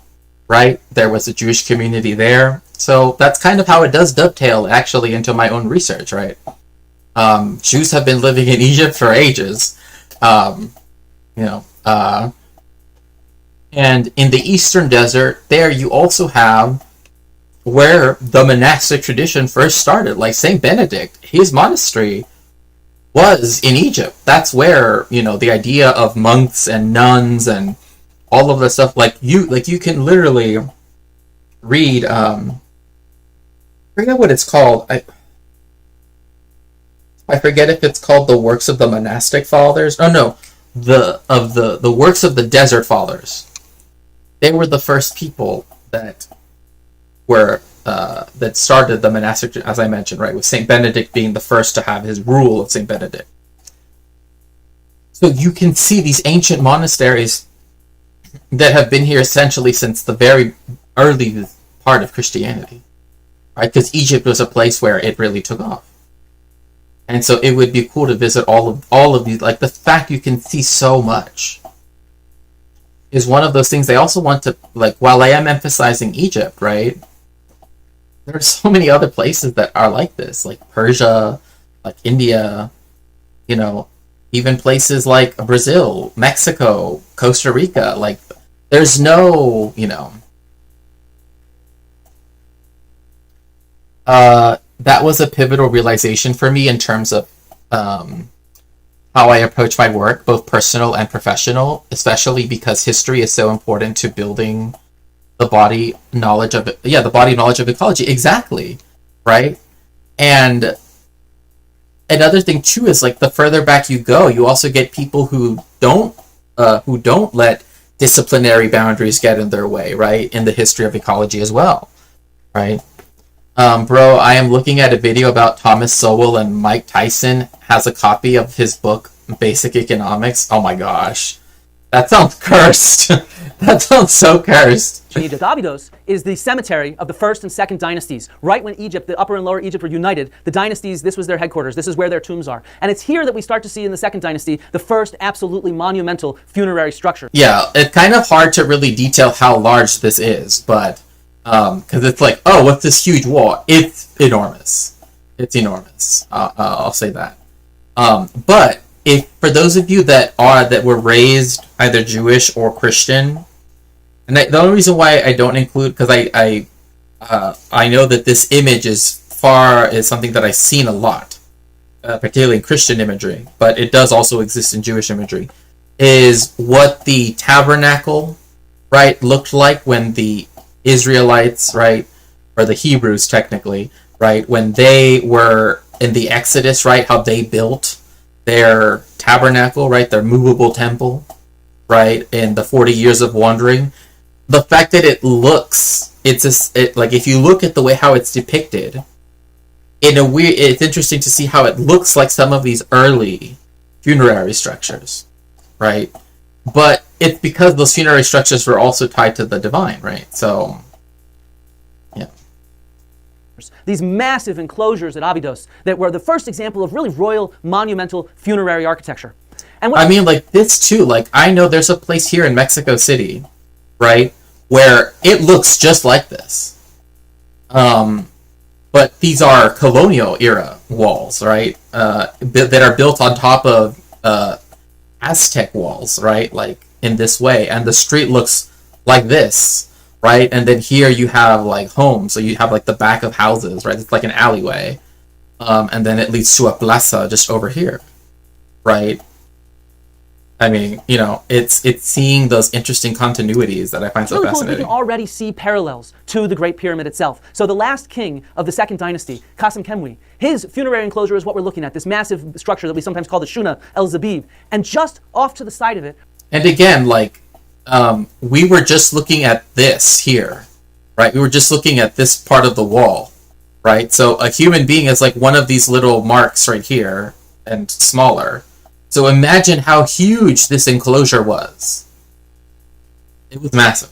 right? There was a Jewish community there. So that's kind of how it does dovetail, actually, into my own research, right? Jews have been living in Egypt for ages. You know, and in the Eastern Desert, there you also have where the monastic tradition first started. Like Saint Benedict, his monastery was in Egypt. That's where, you know, the idea of monks and nuns and all of the stuff, like you can literally read, I forget what it's called. I forget if it's called the Works of the Monastic Fathers. Oh no, the Works of the Desert Fathers. They were the first people that were that started the monastic, as I mentioned, right, with Saint Benedict being the first to have his rule of Saint Benedict. So you can see these ancient monasteries that have been here essentially since the very early part of Christianity, right? Because Egypt was a place where it really took off. And so it would be cool to visit all of these. Like, the fact you can see so much is one of those things. I also want to, like, while I am emphasizing Egypt, right, there are so many other places that are like this, like Persia, like India, you know, even places like Brazil, Mexico, Costa Rica. Like, there's no, you know, that was a pivotal realization for me in terms of how I approach my work, both personal and professional, especially because history is so important to building the body knowledge of ecology. Exactly, right? And another thing too is, like, the further back you go, you also get people who don't let disciplinary boundaries get in their way, right? In the history of ecology as well, right? Bro, I am looking at a video about Thomas Sowell, and Mike Tyson has a copy of his book, Basic Economics. Oh my gosh. That sounds cursed. That sounds so cursed. Egypt. Abydos is the cemetery of the first and second dynasties. Right when Egypt, the Upper and Lower Egypt, were united, the dynasties, this was their headquarters. This is where their tombs are. And it's here that we start to see in the second dynasty the first absolutely monumental funerary structure. Yeah, it's kind of hard to really detail how large this is, but because it's like, oh, what's this huge wall? It's enormous. It's enormous. I'll say that. But if for those of you that were raised either Jewish or Christian, and the only reason why I don't include, because I know that this image is something that I've seen a lot, particularly in Christian imagery, but it does also exist in Jewish imagery, is what the tabernacle, right, looked like when the Israelites, right, or the Hebrews technically, right, when they were in the Exodus, right, how they built their tabernacle, right, their movable temple, right, in the 40 years of wandering. The fact that it looks, like, if you look at the way how it's depicted, it's interesting to see how it looks like some of these early funerary structures, right? But it's because those funerary structures were also tied to the divine, right? So, yeah. These massive enclosures at Abydos that were the first example of really royal, monumental funerary architecture. And I mean, like, this too, like, I know there's a place here in Mexico City, right, where it looks just like this. But these are colonial era walls, right, that are built on top of Aztec walls, right, like, in this way, and the street looks like this, right, and then here you have, like, homes, so you have, like, the back of houses, right, it's like an alleyway, and then it leads to a plaza just over here, right? I mean, it's seeing those interesting continuities that I find so really cool. We fascinating. can already see parallels to the Great Pyramid itself. So the last king of the second dynasty, Qasim Kemwi, his funerary enclosure is what we're looking at, this massive structure that we sometimes call the Shuna El Zabib. And just off to the side of it... And again, we were just looking at this here, right? We were just looking at this part of the wall, right? So a human being is like one of these little marks right here and smaller. So imagine how huge this enclosure was. It was massive.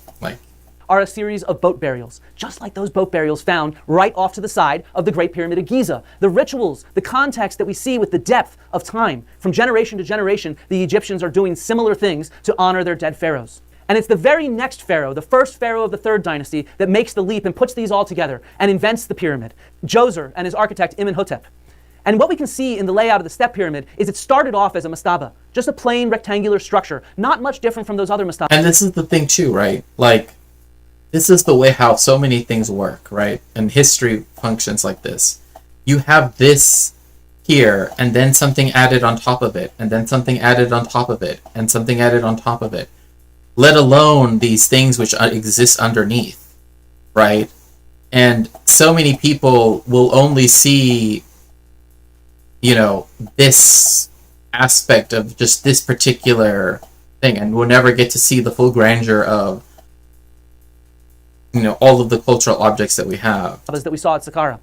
Are a series of boat burials, just like those boat burials found right off to the side of the Great Pyramid of Giza. The rituals, the context that we see with the depth of time, from generation to generation, the Egyptians are doing similar things to honor their dead pharaohs. And it's the very next pharaoh, the first pharaoh of the third dynasty, that makes the leap and puts these all together and invents the pyramid, Djoser and his architect Imhotep. And what we can see in the layout of the step pyramid is it started off as a mastaba, just a plain rectangular structure, not much different from those other mastabas. And this is the thing too, right? This is the way how so many things work, right? And history functions like this. You have this here, and then something added on top of it, and then something added on top of it, and something added on top of it. Let alone these things which exist underneath, right? And so many people will only see this aspect of just this particular thing, and will never get to see the full grandeur of, all of the cultural objects that we have. That we saw at Saqqara.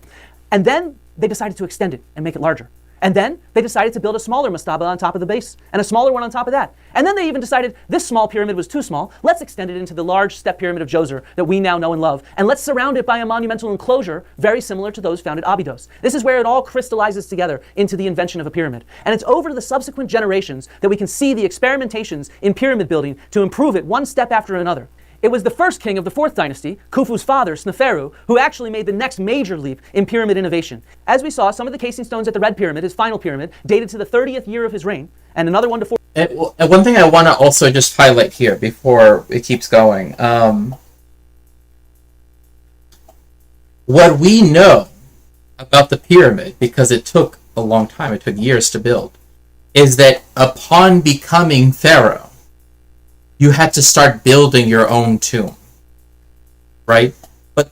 And then they decided to extend it and make it larger. And then they decided to build a smaller mastaba on top of the base, and a smaller one on top of that. And then they even decided this small pyramid was too small. Let's extend it into the large step pyramid of Djoser that we now know and love, and let's surround it by a monumental enclosure very similar to those found at Abydos. This is where it all crystallizes together into the invention of a pyramid. And it's over the subsequent generations that we can see the experimentations in pyramid building to improve it one step after another. It was the first king of the fourth dynasty, Khufu's father, Sneferu, who actually made the next major leap in pyramid innovation. As we saw, some of the casing stones at the Red Pyramid, his final pyramid, dated to the 30th year of his reign, and another one to 4. And one thing I want to also just highlight here before it keeps going. What we know about the pyramid, because it took a long time, it took years to build, is that upon becoming pharaoh, you had to start building your own tomb, right? But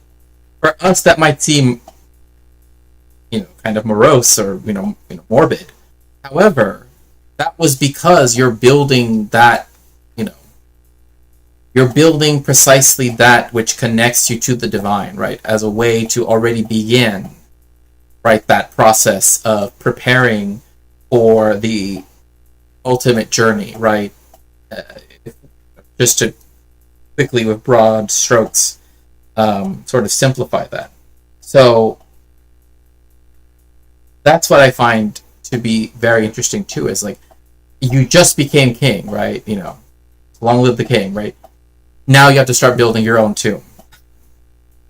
for us, that might seem, kind of morose or, morbid. However, that was because you're building that, you're building precisely that which connects you to the divine, right? As a way to already begin, right, that process of preparing for the ultimate journey, right? Just to quickly, with broad strokes, sort of simplify that. So that's what I find to be very interesting too, is you just became king, right? Long live the king, right? Now you have to start building your own tomb.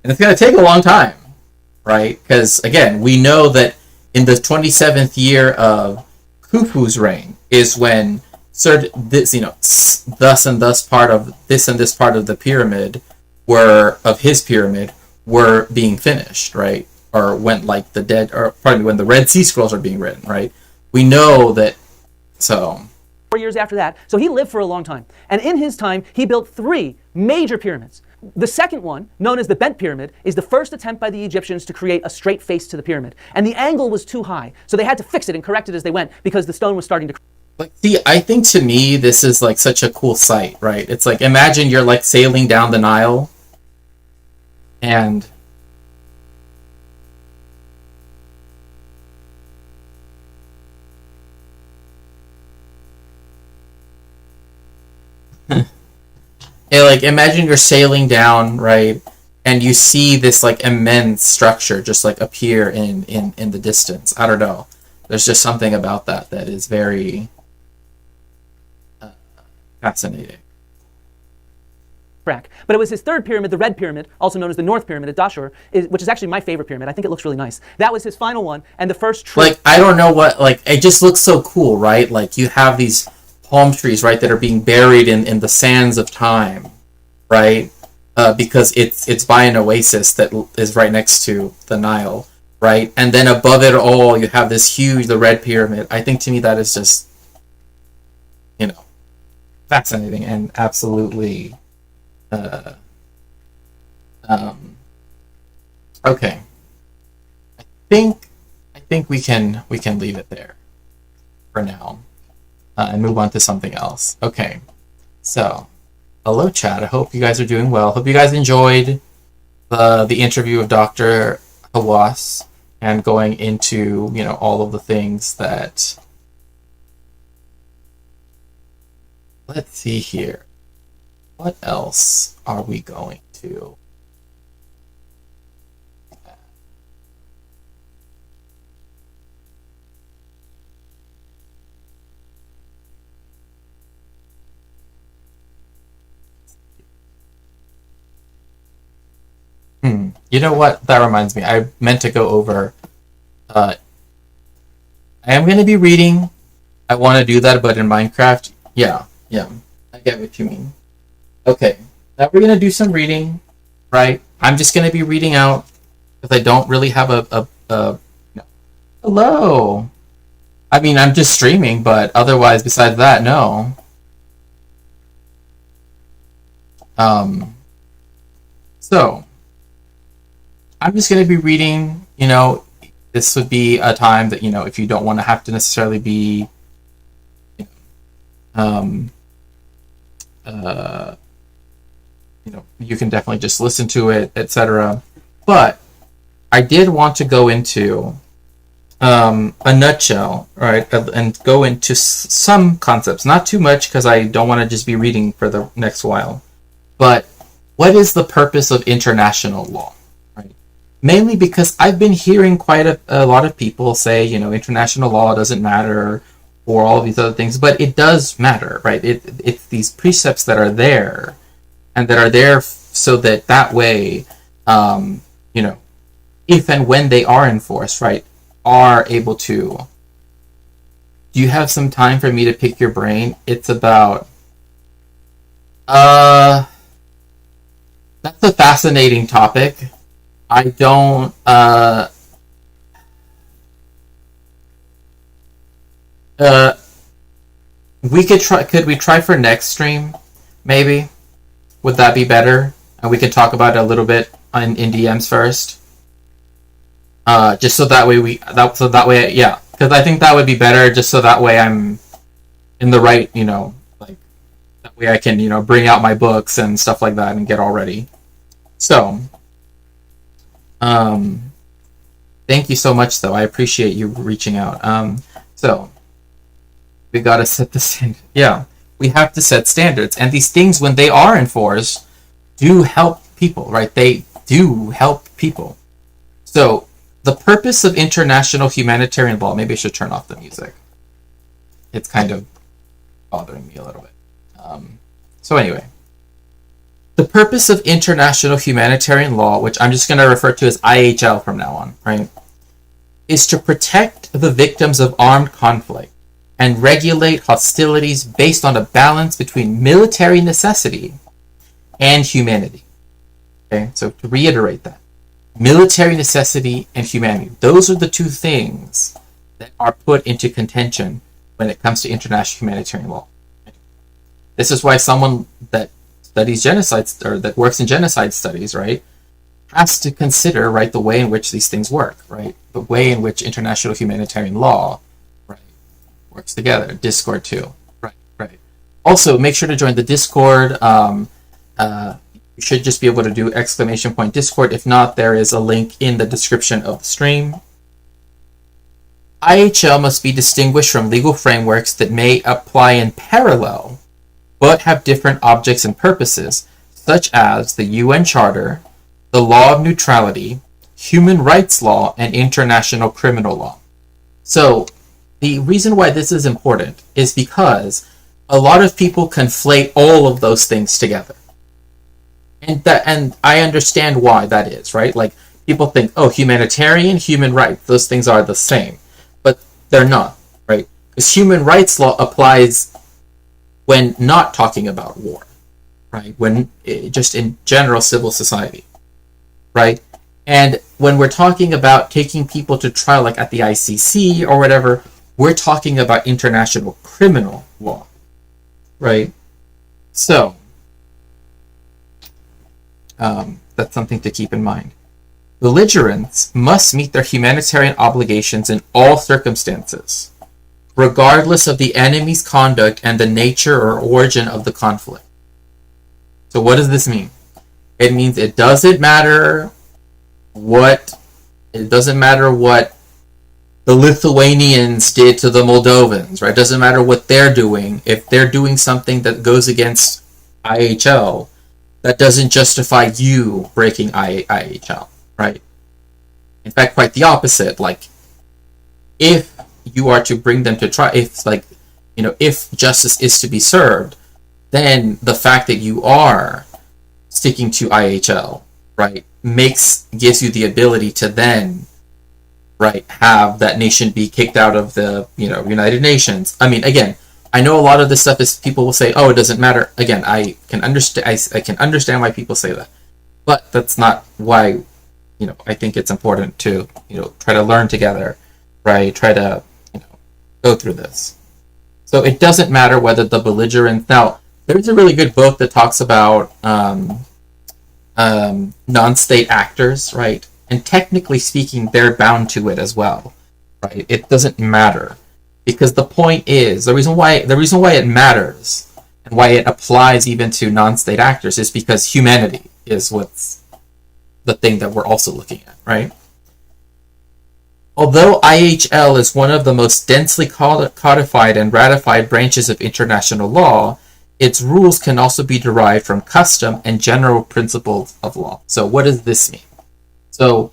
And it's going to take a long time, right? Because again, we know that in the 27th year of Khufu's reign is when thus and thus part of this and this part of the pyramid of his pyramid were being finished, right? Or when when the Red Sea Scrolls are being written, right? We know that, so. 4 years after that, so he lived for a long time. And in his time, he built 3 major pyramids. The second one, known as the Bent Pyramid, is the first attempt by the Egyptians to create a straight face to the pyramid. And the angle was too high, so they had to fix it and correct it as they went because the stone was starting to... See, I think to me, this is such a cool sight, right? It's imagine you're sailing down the Nile and imagine you're sailing down, right? And you see this immense structure just appear in the distance. I don't know. There's just something about that is very fascinating. But it was his third pyramid, the Red Pyramid, also known as the North Pyramid at Dashur, which is actually my favorite pyramid. I think it looks really nice. That was his final one, and the first true... I don't know what, it just looks so cool, right? You have these palm trees, right, that are being buried in the sands of time, right? Because it's by an oasis that is right next to the Nile, right? And then above it all, you have this huge, the red pyramid. I think to me that is just, fascinating and absolutely, okay. I think we can leave it there for now, and move on to something else. Okay, so hello chat. I hope you guys are doing well. Hope you guys enjoyed the interview of Dr. Hawass and going into all of the things that. Let's see here. What else are we going to? You know what? That reminds me. I meant to go over. I am going to be reading. I want to do that, but in Minecraft, yeah, I get what you mean. Okay, now we're going to do some reading, right? I'm just going to be reading out because I don't really have a Hello. I mean, I'm just streaming, but otherwise, besides that, no. So I'm just going to be reading, this would be a time that, if you don't want to have to necessarily be, you can definitely just listen to it, etc. But I did want to go into a nutshell, right, and go into some concepts, not too much because I don't want to just be reading for the next while. But what is the purpose of international law? Mainly because I've been hearing quite a lot of people say, international law doesn't matter or all of these other things, but it does matter, right? It's these precepts that are there and that are there so that way, if and when they are enforced, right, are able to. Do you have some time for me to pick your brain? It's about, that's a fascinating topic. I don't, could we try for next stream, maybe? Would that be better? And we could talk about it a little bit in DMs first. Just so that way yeah, because I think that would be better, just so that way I'm in the right, that way I can, bring out my books and stuff like that and get all ready. So, thank you so much, though. I appreciate you reaching out. So, we gotta set the standard. Yeah, we have to set standards. And these things, when they are enforced, do help people, right? They do help people. So, the purpose of international humanitarian law, maybe I should turn off the music. It's kind of bothering me a little bit. So anyway, the purpose of international humanitarian law, which I'm just going to refer to as IHL from now on, right, is to protect the victims of armed conflict and regulate hostilities based on a balance between military necessity and humanity. Okay, so to reiterate that, military necessity and humanity, those are the two things that are put into contention when it comes to international humanitarian law. This is why someone that studies genocide, or that works in genocide studies, right, has to consider, right, the way in which these things work, right, the way in which international humanitarian law, right, works together. Discord too, right. Also, make sure to join the Discord. You should just be able to do !Discord. If not, there is a link in the description of the stream. IHL must be distinguished from legal frameworks that may apply in parallel, but have different objects and purposes, such as the UN Charter, the law of neutrality, human rights law, and international criminal law. So, the reason why this is important is because a lot of people conflate all of those things together. And I understand why that is, right? Like, people think, oh, humanitarian, human rights, those things are the same. But they're not, right? Because human rights law applies when not talking about war, right? When just in general civil society, right? And when we're talking about taking people to trial, like at the ICC or whatever, we're talking about international criminal law, right? So, that's something to keep in mind. Belligerents must meet their humanitarian obligations in all circumstances, regardless of the enemy's conduct and the nature or origin of the conflict. So what does this mean? It means it doesn't matter what the Lithuanians did to the Moldovans, right? It doesn't matter what they're doing. If they're doing something that goes against IHL, that doesn't justify you breaking IHL, right? In fact, quite the opposite. Like, if you are to bring them to trial, if justice is to be served, then the fact that you are sticking to IHL, right, gives you the ability to then, right, have that nation be kicked out of the, United Nations. I mean, again, I know a lot of this stuff is, people will say, oh, it doesn't matter. Again, I can understand why people say that, but that's not why, I think it's important to, try to learn together, right? Try to, go through this. So it doesn't matter whether the belligerent. Now, there's a really good book that talks about non-state actors, right? And technically speaking, they're bound to it as well, right? It doesn't matter, because the point is, the reason why it matters and why it applies even to non-state actors is because humanity is what's the thing that we're also looking at, right? Although IHL is one of the most densely codified and ratified branches of international law, its rules can also be derived from custom and general principles of law. So what does this mean? So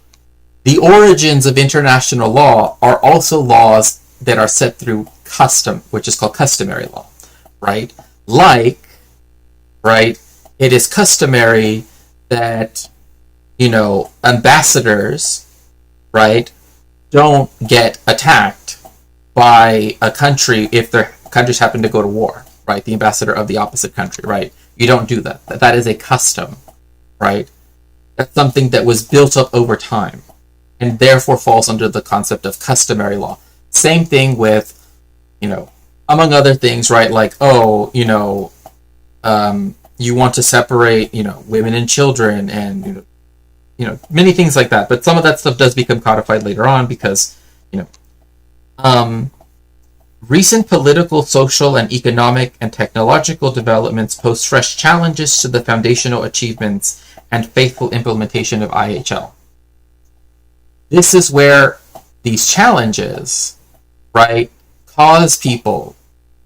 the origins of international law are also laws that are set through custom, which is called customary law, right? Like, right, it is customary that, ambassadors, right, don't get attacked by a country if their countries happen to go to war, right? The ambassador of the opposite country, right? You don't do that. That is a custom, right? That's something that was built up over time and therefore falls under the concept of customary law. Same thing with, among other things, right? Like, you want to separate, women and children and, many things like that. But some of that stuff does become codified later on because, recent political, social, and economic and technological developments pose fresh challenges to the foundational achievements and faithful implementation of IHL. This is where these challenges, right, cause people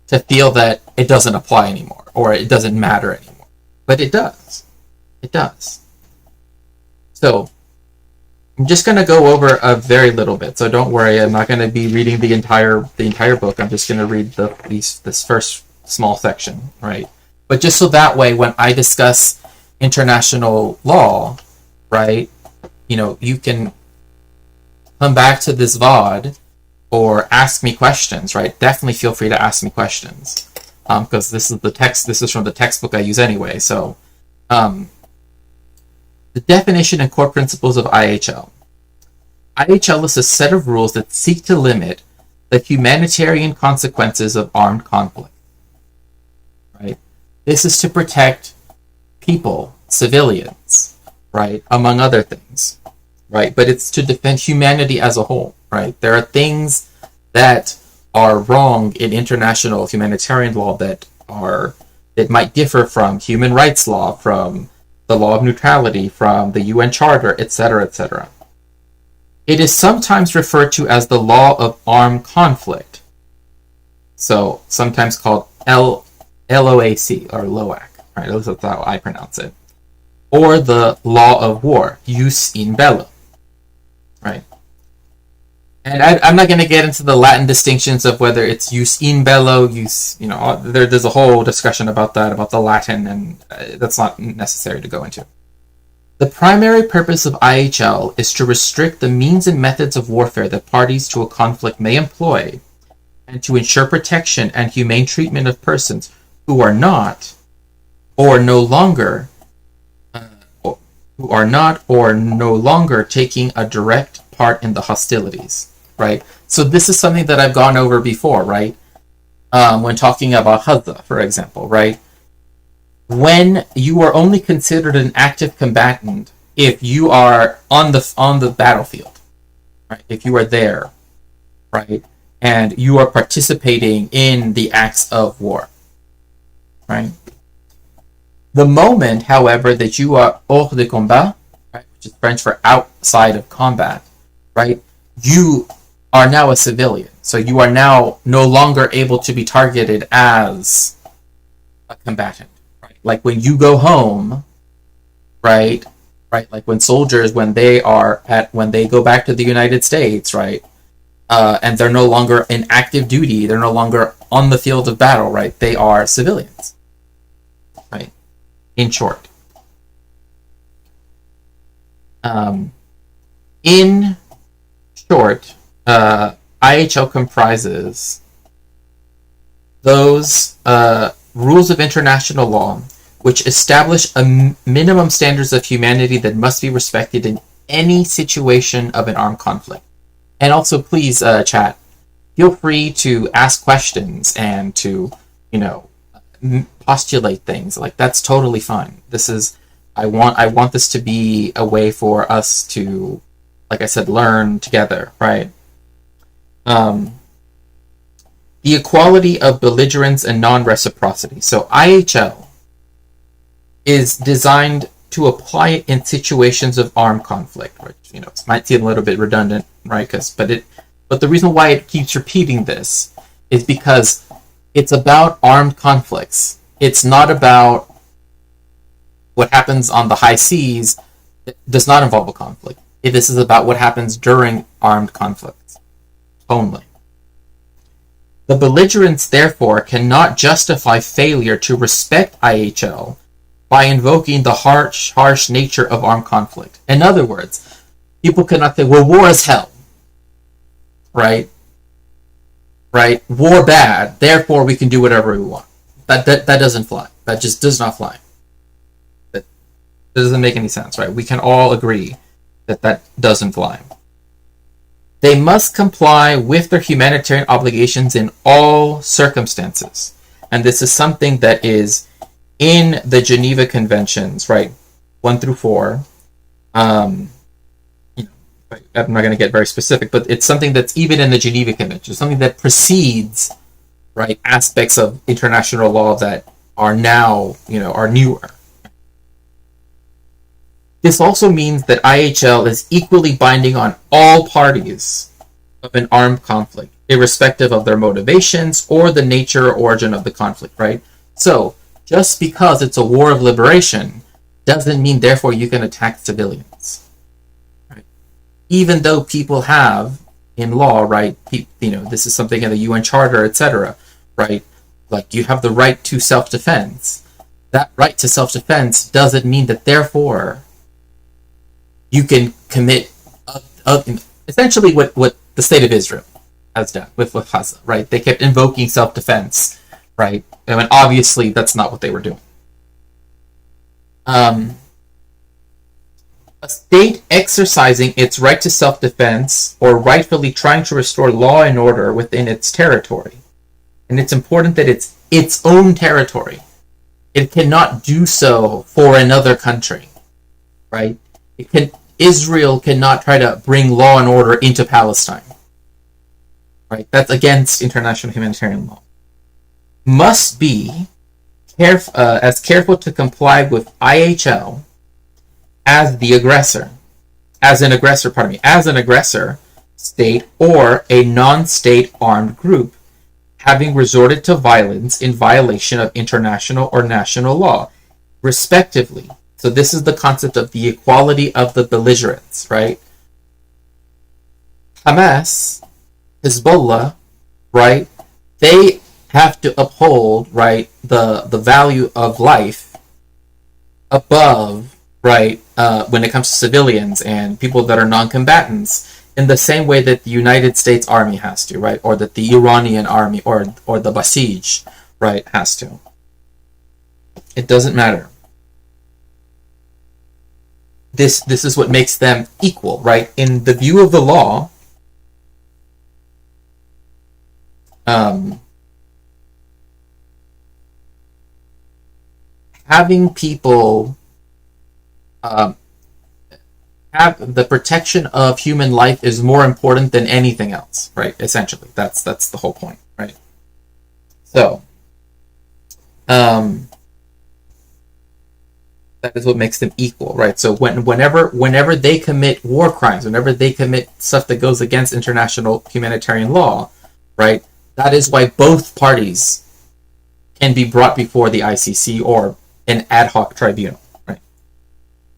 to feel that it doesn't apply anymore or it doesn't matter anymore. But it does. It does. So, I'm just going to go over a very little bit. So don't worry, I'm not going to be reading the entire book. I'm just going to read this first small section, right? But just so that way, when I discuss international law, right, you can come back to this VOD or ask me questions, right? Definitely feel free to ask me questions, because this is from the textbook I use anyway. So, the definition and core principles of IHL. IHL is a set of rules that seek to limit the humanitarian consequences of armed conflict. Right? This is to protect people, civilians, right? Among other things. Right? But it's to defend humanity as a whole. Right? There are things that are wrong in international humanitarian law that might differ from human rights law, from the law of neutrality, from the UN Charter, etc., etc. It is sometimes referred to as the law of armed conflict, so sometimes called LOAC, or LOAC, right? That's how I pronounce it. Or the law of war, jus in bello, right? And I'm not going to get into the Latin distinctions of whether it's jus in bello, there's a whole discussion about that, about the Latin, and that's not necessary to go into. The primary purpose of IHL is to restrict the means and methods of warfare that parties to a conflict may employ, and to ensure protection and humane treatment of persons who are not, or no longer, who are not or no longer taking a direct part in the hostilities, right? So this is something that I've gone over before, right? When talking about Hadza, for example, right? When you are only considered an active combatant if you are on the battlefield, right? If you are there, right? And you are participating in the acts of war, right? The moment, however, that you are hors de combat, right, which is French for outside of combat, right? You are now a civilian. So you are now no longer able to be targeted as a combatant, right? Like when you go home, right? Like when soldiers, when they go back to the United States, right? And they're no longer in active duty, they're no longer on the field of battle, right? They are civilians, right? In short. In short, IHL comprises those rules of international law which establish a minimum standards of humanity that must be respected in any situation of an armed conflict. And also, please, chat, feel free to ask questions and to, postulate things. Like, that's totally fine. I want this to be a way for us to, like I said, learn together, right? The equality of belligerence and non-reciprocity. So IHL is designed to apply it in situations of armed conflict, which it might seem a little bit redundant, right? But the reason why it keeps repeating this is because it's about armed conflicts. It's not about what happens on the high seas. It does not involve a conflict. This is about what happens during armed conflicts only. The belligerents, therefore, cannot justify failure to respect IHL by invoking the harsh nature of armed conflict. In other words, people cannot say, well, war is hell, right? Right? War bad, therefore we can do whatever we want. That doesn't fly. That just does not fly. That doesn't make any sense, right? We can all agree that doesn't fly. They must comply with their humanitarian obligations in all circumstances. And this is something that is in the Geneva Conventions, right? 1 through 4. I'm not going to get very specific, but it's something that's even in the Geneva Convention, something that precedes, right, aspects of international law that are now, are newer. This also means that IHL is equally binding on all parties of an armed conflict, irrespective of their motivations or the nature or origin of the conflict, right? So, just because it's a war of liberation doesn't mean, therefore, you can attack civilians. Right? Even though people have, in law, right, this is something in the UN Charter, etc., right? Like, you have the right to self-defense. That right to self-defense doesn't mean that, therefore, you can commit essentially what the state of Israel has done with Gaza, right? They kept invoking self-defense, right? And obviously that's not what they were doing. A state exercising its right to self-defense or rightfully trying to restore law and order within its territory. And it's important that it's its own territory. It cannot do so for another country, right? Israel cannot try to bring law and order into Palestine, right? That's against international humanitarian law. Must be as careful to comply with IHL as an aggressor state or a non-state armed group having resorted to violence in violation of international or national law, respectively. So this is the concept of the equality of the belligerents, right? Hamas, Hezbollah, right? They have to uphold, right, the value of life above, right, when it comes to civilians and people that are non-combatants, in the same way that the United States Army has to, right, or that the Iranian army or the Basij, right, has to. It doesn't matter. this is what makes them equal, right? In the view of the law, having people have the protection of human life is more important than anything else, right? Essentially, that's the whole point, right? So, that is what makes them equal, right? So whenever they commit war crimes, whenever they commit stuff that goes against international humanitarian law, right? That is why both parties can be brought before the ICC or an ad hoc tribunal, right?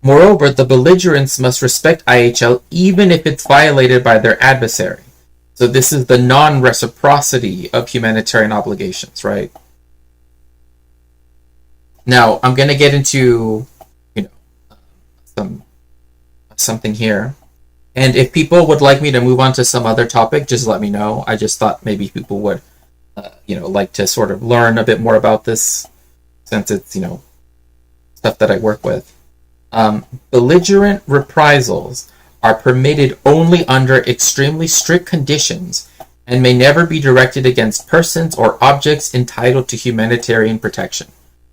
Moreover, the belligerents must respect IHL even if it's violated by their adversary. So this is the non-reciprocity of humanitarian obligations, right? Now, I'm going to get into, something here. And if people would like me to move on to some other topic, just let me know. I just thought maybe people would, like to sort of learn a bit more about this, since it's, stuff that I work with. Belligerent reprisals are permitted only under extremely strict conditions and may never be directed against persons or objects entitled to humanitarian protection.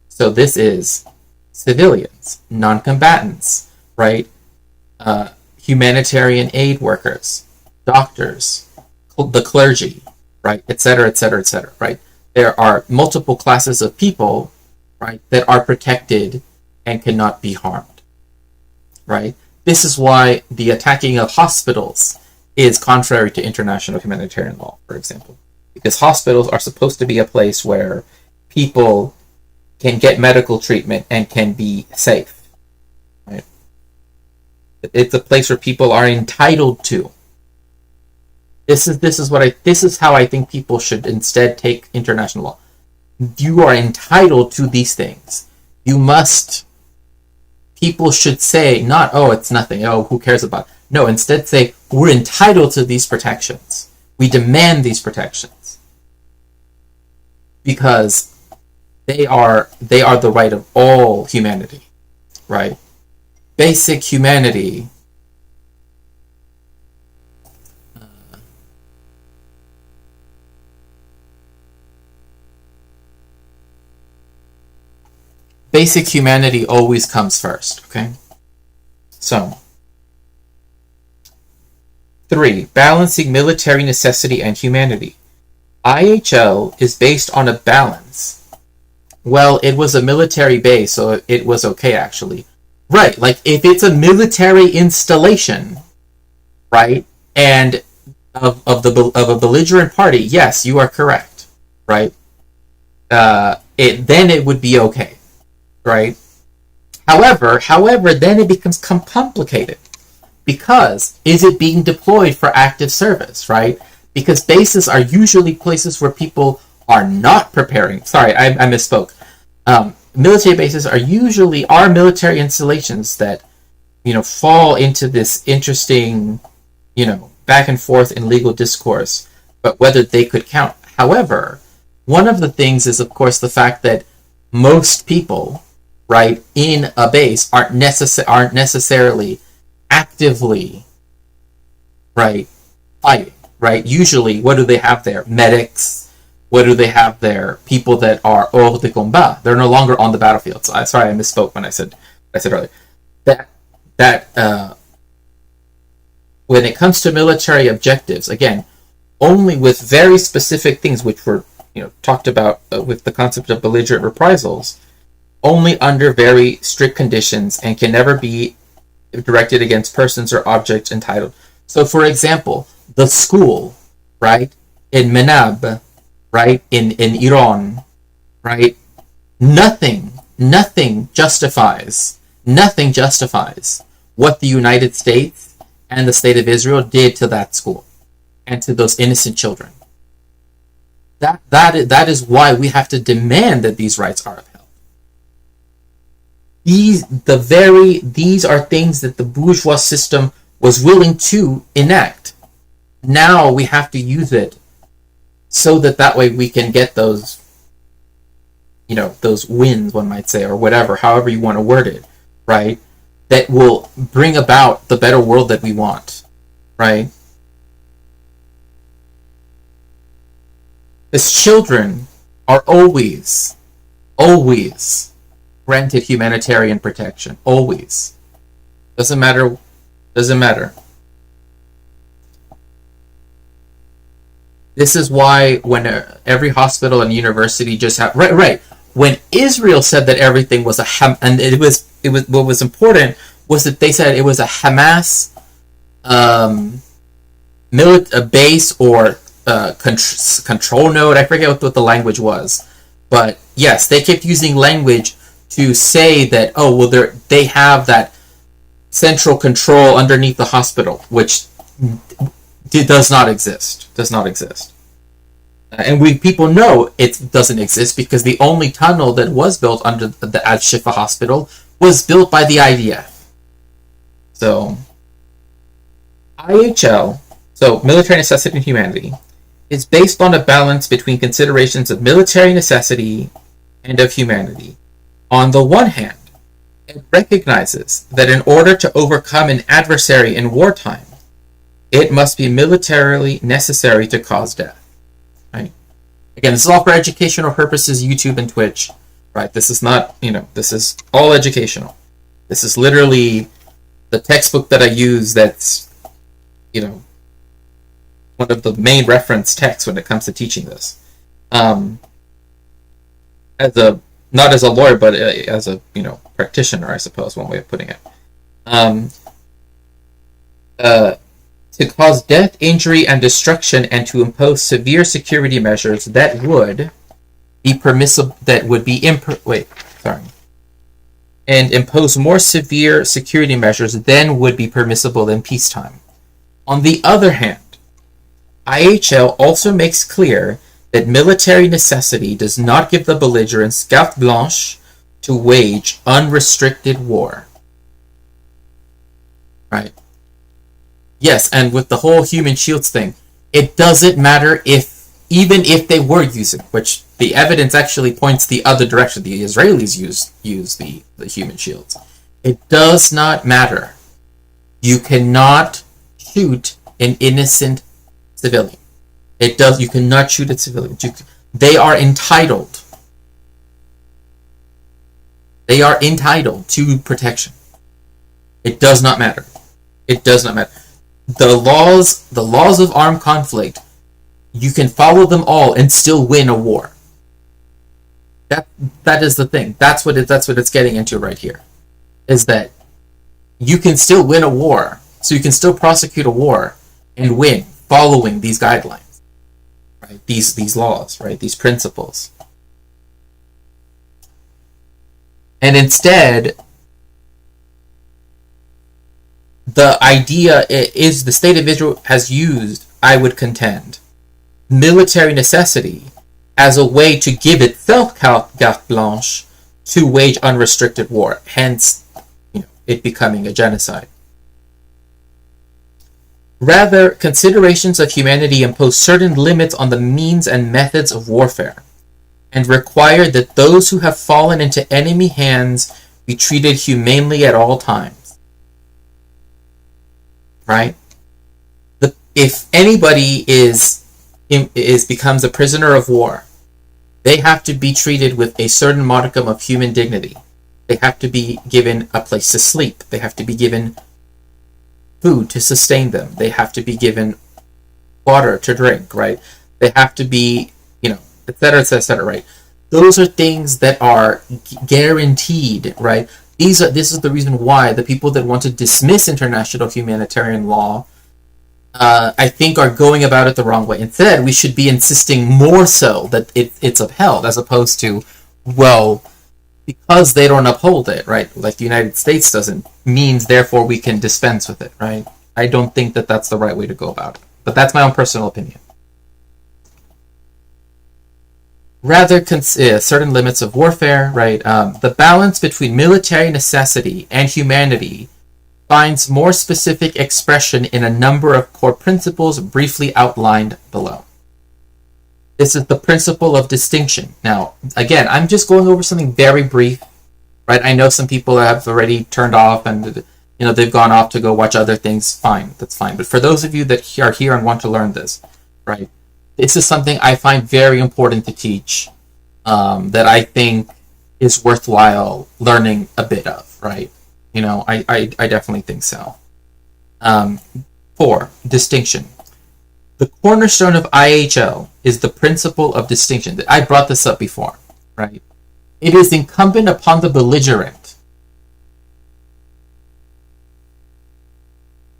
So this is civilians, non-combatants, right? Humanitarian aid workers, doctors, the clergy, right, etc., etc., etc., right? There are multiple classes of people, right, that are protected and cannot be harmed, right? This is why the attacking of hospitals is contrary to international humanitarian law, for example, because hospitals are supposed to be a place where people can get medical treatment and can be safe, right? It's a place where people are entitled to. This is how I think people should instead take international law. You are entitled to these things. People should say not, oh, it's nothing, oh, who cares about it? No, instead say, we're entitled to these protections. We demand these protections. Because they are the right of all humanity, right? Basic humanity. Basic humanity always comes first, okay? So, 3. Balancing military necessity and humanity. IHL is based on a balance. Well, it was a military base, so it was okay, actually. Right, like, if it's a military installation, right, and of a belligerent party, yes, you are correct, right? Then it would be okay. Right? However, then it becomes complicated. Because, is it being deployed for active service, right? Because bases are usually places where people are not preparing. Sorry, I misspoke. Military bases are usually military installations that, fall into this interesting, back and forth in legal discourse, but whether they could count. However, one of the things is, of course, the fact that most people, right, in a base aren't necessarily actively, right, fighting, right? Usually, what do they have there? Medics. What do they have there? People that are hors de combat. They're no longer on the battlefield. So sorry, I misspoke when I said earlier. That when it comes to military objectives, again, only with very specific things, which were talked about with the concept of belligerent reprisals, only under very strict conditions and can never be directed against persons or objects entitled. So, for example, the school, right, in Menab, right, in Iran, right, nothing justifies what the United States and the State of Israel did to that school and to those innocent children. That is why we have to demand that these rights are upheld. These are things that the bourgeois system was willing to enact. Now we have to use it so that way we can get those, those wins, one might say, or whatever, however you want to word it, right? that will bring about the better world that we want, right? As children are always granted humanitarian protection. Always. Doesn't matter. This is why when every hospital and university just have right. When Israel said that everything was and it was what was important was that they said it was a Hamas a base or control node. I forget what the language was, but yes, they kept using language to say that they have that central control underneath the hospital, which does not exist. And people know it doesn't exist because the only tunnel that was built under the Al-Shifa hospital was built by the IDF. So, IHL, so military necessity and humanity, is based on a balance between considerations of military necessity and of humanity. On the one hand, it recognizes that in order to overcome an adversary in wartime, it must be militarily necessary to cause death. Right? Again, this is all for educational purposes, YouTube and Twitch. Right? This is not, this is all educational. This is literally the textbook that I use that's, one of the main reference texts when it comes to teaching this. Not as a lawyer, but as a practitioner, I suppose, one way of putting it. To cause death, injury, and destruction, and to impose severe security measures that would be permissible, and impose more severe security measures than would be permissible in peacetime. On the other hand, IHL also makes clear that military necessity does not give the belligerents carte blanche to wage unrestricted war. Right? Yes, and with the whole human shields thing, it doesn't matter even if they were using, which the evidence actually points the other direction. The Israelis use the human shields. It does not matter. You cannot shoot an innocent civilian. You cannot shoot at civilians. They are entitled. They are entitled to protection. It does not matter. The laws of armed conflict, you can follow them all and still win a war. That is the thing. That's what it's getting into right here. Is that you can still win a war. So you can still prosecute a war and win following these guidelines. Right? These laws, right? These principles. And instead, the idea is the state of Israel has used, I would contend, military necessity as a way to give itself carte blanche to wage unrestricted war, hence it becoming a genocide. Rather, considerations of humanity impose certain limits on the means and methods of warfare, and require that those who have fallen into enemy hands be treated humanely at all times. Right? If anybody becomes a prisoner of war, they have to be treated with a certain modicum of human dignity. They have to be given a place to sleep. They have to be given food to sustain them. They have to be given water to drink, right? They have to be, etc., right? Those are things that are guaranteed, right? This is the reason why the people that want to dismiss international humanitarian law, I think, are going about it the wrong way. Instead, we should be insisting more so that it's upheld, as opposed to, because they don't uphold it, right? Like the United States doesn't, means therefore we can dispense with it, right? I don't think that that's the right way to go about it. But that's my own personal opinion. Rather, certain limits of warfare, right? The balance between military necessity and humanity finds more specific expression in a number of core principles briefly outlined below. This is the principle of distinction. Now, again, I'm just going over something very brief, right? I know some people have already turned off and they've gone off to go watch other things. Fine, that's fine. But for those of you that are here and want to learn this, right, this is something I find very important to teach, that I think is worthwhile learning a bit of, right? I definitely think so. 4, distinction. The cornerstone of IHO is the principle of distinction. I brought this up before, right? It is incumbent upon the belligerent,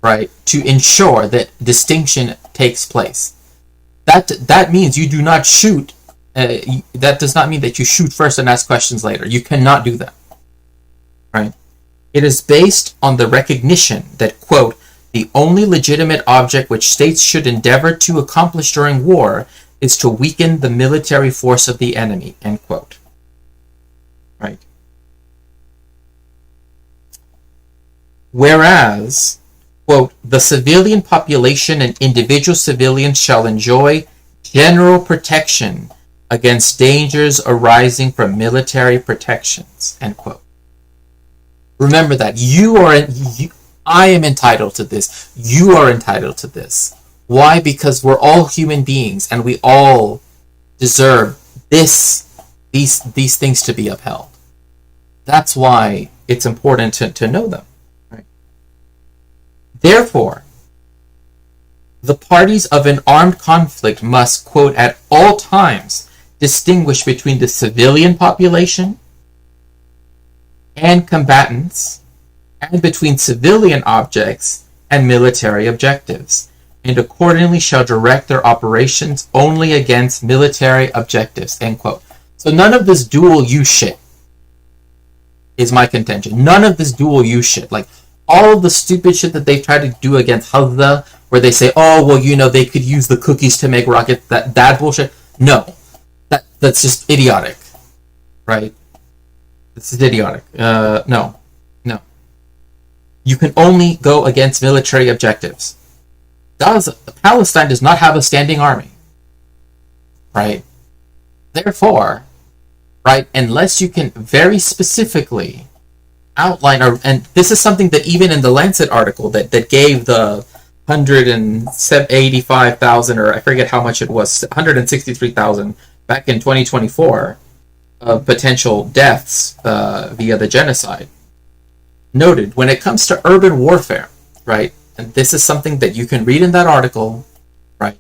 right, to ensure that distinction takes place. That means you do not shoot. That does not mean that you shoot first and ask questions later. You cannot do that, right? It is based on the recognition that, quote, the only legitimate object which states should endeavor to accomplish during war is to weaken the military force of the enemy, end quote. Right. Whereas, quote, the civilian population and individual civilians shall enjoy general protection against dangers arising from military protections, end quote. Remember that I am entitled to this. You are entitled to this. Why? Because we're all human beings and we all deserve these things to be upheld. That's why it's important to know them. Right? Therefore, the parties of an armed conflict must, quote, at all times distinguish between the civilian population and combatants, and between civilian objects and military objectives, and accordingly shall direct their operations only against military objectives, end quote. So none of this dual use shit is my contention. None of this dual use shit. Like, all of the stupid shit that they've tried to do against Huzza, where they say, oh, well, they could use the cookies to make rockets, that bullshit. No. That's just idiotic. Right? This is idiotic. No. You can only go against military objectives. Palestine does not have a standing army. Right? Therefore, right, unless you can very specifically outline, and this is something that even in the Lancet article that gave the 185,000, or I forget how much it was, 163,000 back in 2024 of potential deaths via the genocide, noted when it comes to urban warfare, right, and this is something that you can read in that article, right,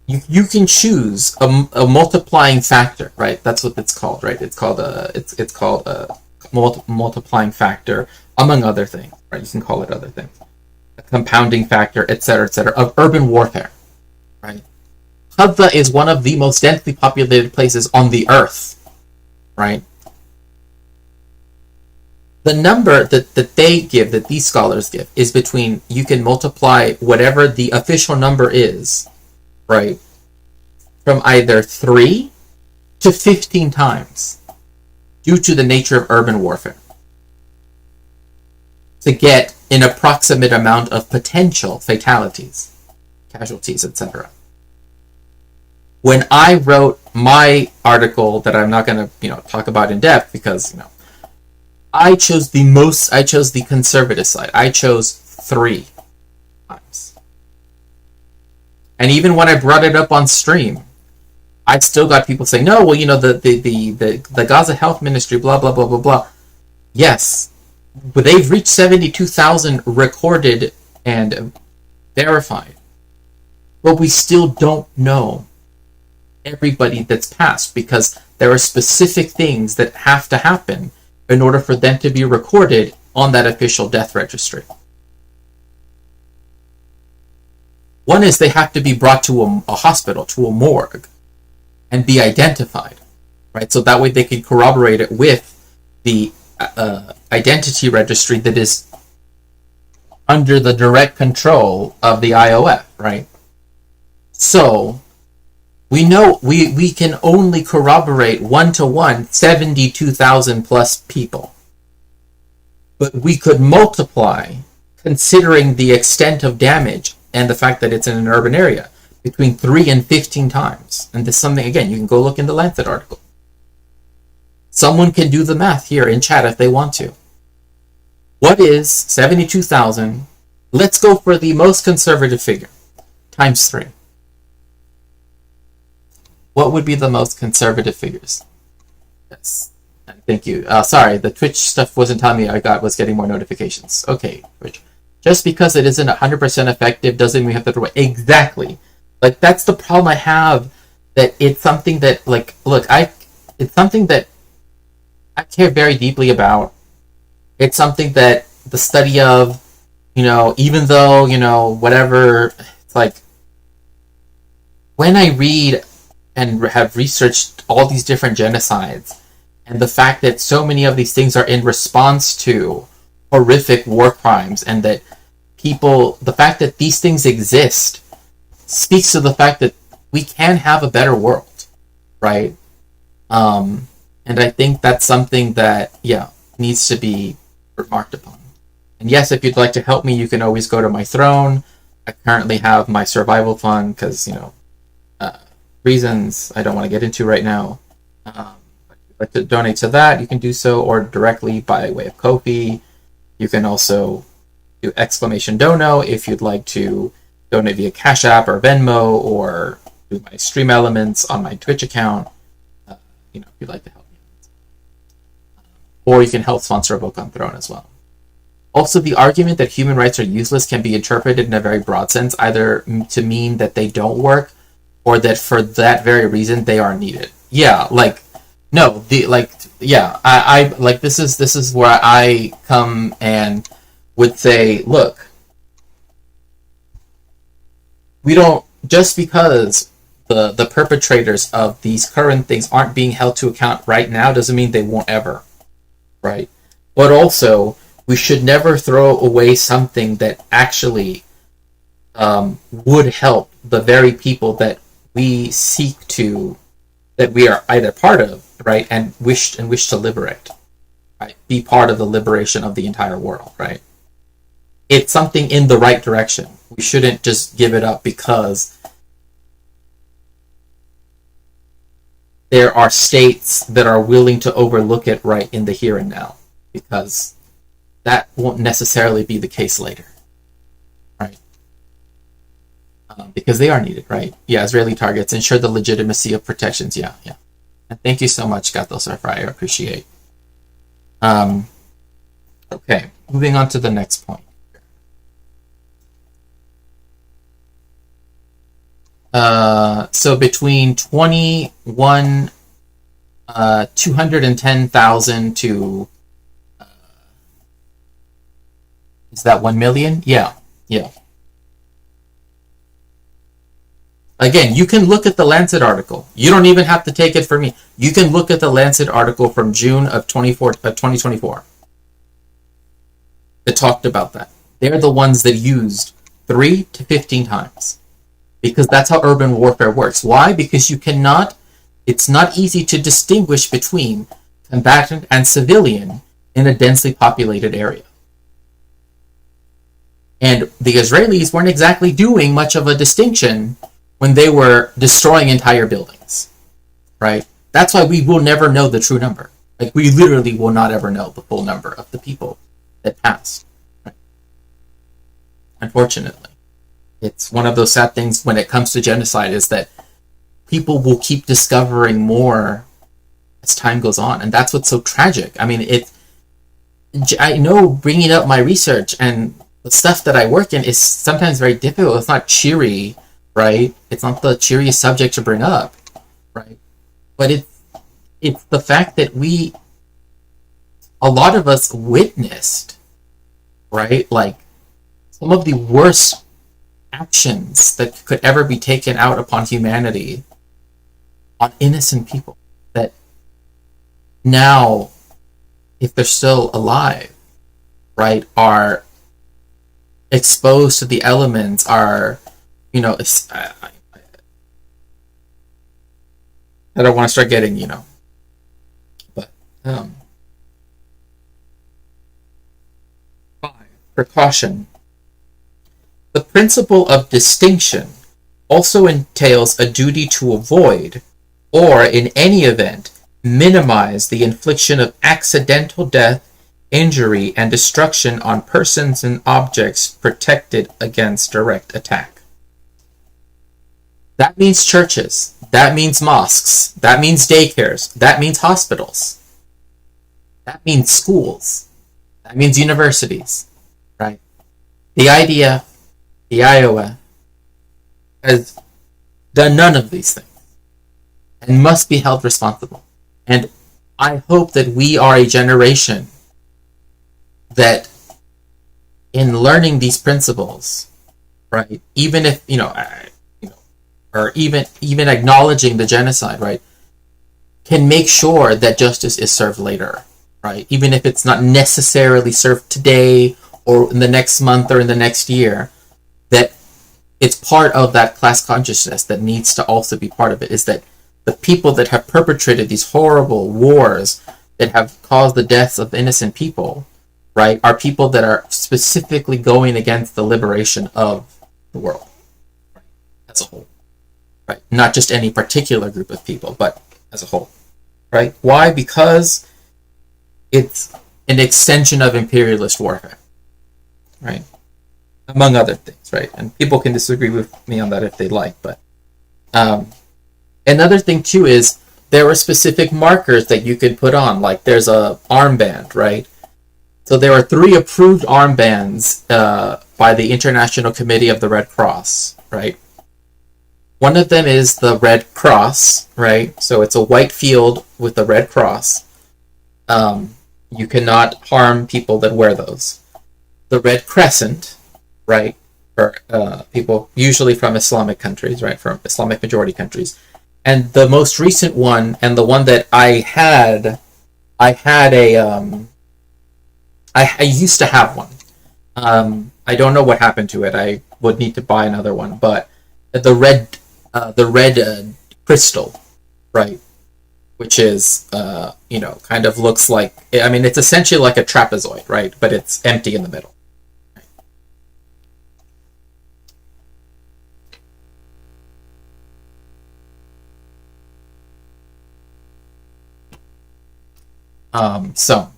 you can choose a multiplying factor, right? That's what it's called, right? It's called a multiplying factor, among other things, right? You can call it other things, a compounding factor, etc., of urban warfare, right? Huzza is one of the most densely populated places on the earth, right? The number that they give, that these scholars give, is between, you can multiply whatever the official number is, right, from either 3 to 15 times, due to the nature of urban warfare, to get an approximate amount of potential fatalities, casualties, etc. When I wrote my article that I'm not going to, talk about in depth, because, I chose the conservative side. I chose 3 times. And even when I brought it up on stream, I still got people saying, no, well, the Gaza Health Ministry, blah, blah, blah, blah, blah. Yes, but they've reached 72,000 recorded and verified. But we still don't know everybody that's passed, because there are specific things that have to happen in order for them to be recorded on that official death registry. One is they have to be brought to a hospital, to a morgue, and be identified, right? So that way they can corroborate it with the identity registry that is under the direct control of the IOF, right? So we know we can only corroborate 1-to-1 72,000 plus people. But we could multiply, considering the extent of damage and the fact that it's in an urban area, between 3 and 15 times. And this is something, again, you can go look in the Lancet article. Someone can do the math here in chat if they want to. What is 72,000? Let's go for the most conservative figure, times 3. What would be the most conservative figures? Yes. Thank you. Sorry, the Twitch stuff wasn't telling me I was getting more notifications. Okay, Twitch. Just because it isn't 100% effective doesn't mean we have to throw it. Exactly. Like, that's the problem I have, that it's something that, like, look, it's something that I care very deeply about. It's something that the study of, even though, whatever, it's like, when I read and have researched all these different genocides, and the fact that so many of these things are in response to horrific war crimes, and that the fact that these things exist speaks to the fact that we can have a better world, right? And I think that's something that, needs to be remarked upon. And yes, if you'd like to help me, you can always go to my throne. I currently have my survival fund because, reasons I don't want to get into right now. If you'd like to donate to that, you can do so, or directly by way of Ko-fi. You can also do !dono if you'd like to donate via Cash App or Venmo, or do my stream elements on my Twitch account. If you'd like to help me. Or you can help sponsor a book on Throne as well. Also, the argument that human rights are useless can be interpreted in a very broad sense, either to mean that they don't work, or that for that very reason they are needed. Yeah, like, no, I like, this is where I come and would say, look, we don't, just because the perpetrators of these current things aren't being held to account right now doesn't mean they won't ever, right? But also, we should never throw away something that actually would help the very people that we that we are either part of, right, and wish to liberate, right? Be part of the liberation of the entire world, right? It's something in the right direction. We shouldn't just give it up because there are states that are willing to overlook it right in the here and now, because that won't necessarily be the case later, right? Because they are needed, right? Yeah, Israeli targets ensure the legitimacy of protections. Yeah. And thank you so much, Gato Surfry. I appreciate. Okay, moving on to the next point. So between 210,000 to is that 1 million? Yeah. Again, you can look at the Lancet article. You don't even have to take it from me. You can look at the Lancet article from June of 2024. It talked about that. They're the ones that used 3 to 15 times. Because that's how urban warfare works. Why? Because it's not easy to distinguish between combatant and civilian in a densely populated area. And the Israelis weren't exactly doing much of a distinction when they were destroying entire buildings, right? That's why we will never know the true number. Like, we literally will not ever know the full number of the people that passed, right? Unfortunately. It's one of those sad things when it comes to genocide, is that people will keep discovering more as time goes on. And that's what's so tragic. I mean, I know bringing up my research and the stuff that I work in is sometimes very difficult. It's not cheery, right? It's not the cheeriest subject to bring up, right? But it's the fact that a lot of us witnessed, right? Like, some of the worst actions that could ever be taken out upon humanity on innocent people that now, if they're still alive, right, are exposed to the elements, are, I don't want to start getting, but precaution. The principle of distinction also entails a duty to avoid, or in any event, minimize the infliction of accidental death, injury, and destruction on persons and objects protected against direct attack. That means churches. That means mosques. That means daycares. That means hospitals. That means schools. That means universities, right? The IDF, the IOF, has done none of these things and must be held responsible. And I hope that we are a generation that, in learning these principles, right, even if, or even acknowledging the genocide, right, can make sure that justice is served later, right? Even if it's not necessarily served today or in the next month or in the next year, that it's part of that class consciousness that needs to also be part of it, is that the people that have perpetrated these horrible wars that have caused the deaths of innocent people, right, are people that are specifically going against the liberation of the world, right, as a whole. Right, not just any particular group of people, but as a whole. Right? Why? Because it's an extension of imperialist warfare. Right? Among other things, right? And people can disagree with me on that if they like, but another thing too is there are specific markers that you could put on, like there's a armband, right? So there are 3 approved armbands by the International Committee of the Red Cross, right? One of them is the Red Cross, right? So it's a white field with a red cross. You cannot harm people that wear those. The Red Crescent, right? For people usually from Islamic countries, right? From Islamic majority countries. And the most recent one, and the one that I used to have one. I don't know what happened to it. I would need to buy another one, but the red crystal, right, which is kind of looks like, I mean, it's essentially like a trapezoid, right, but it's empty in the middle. So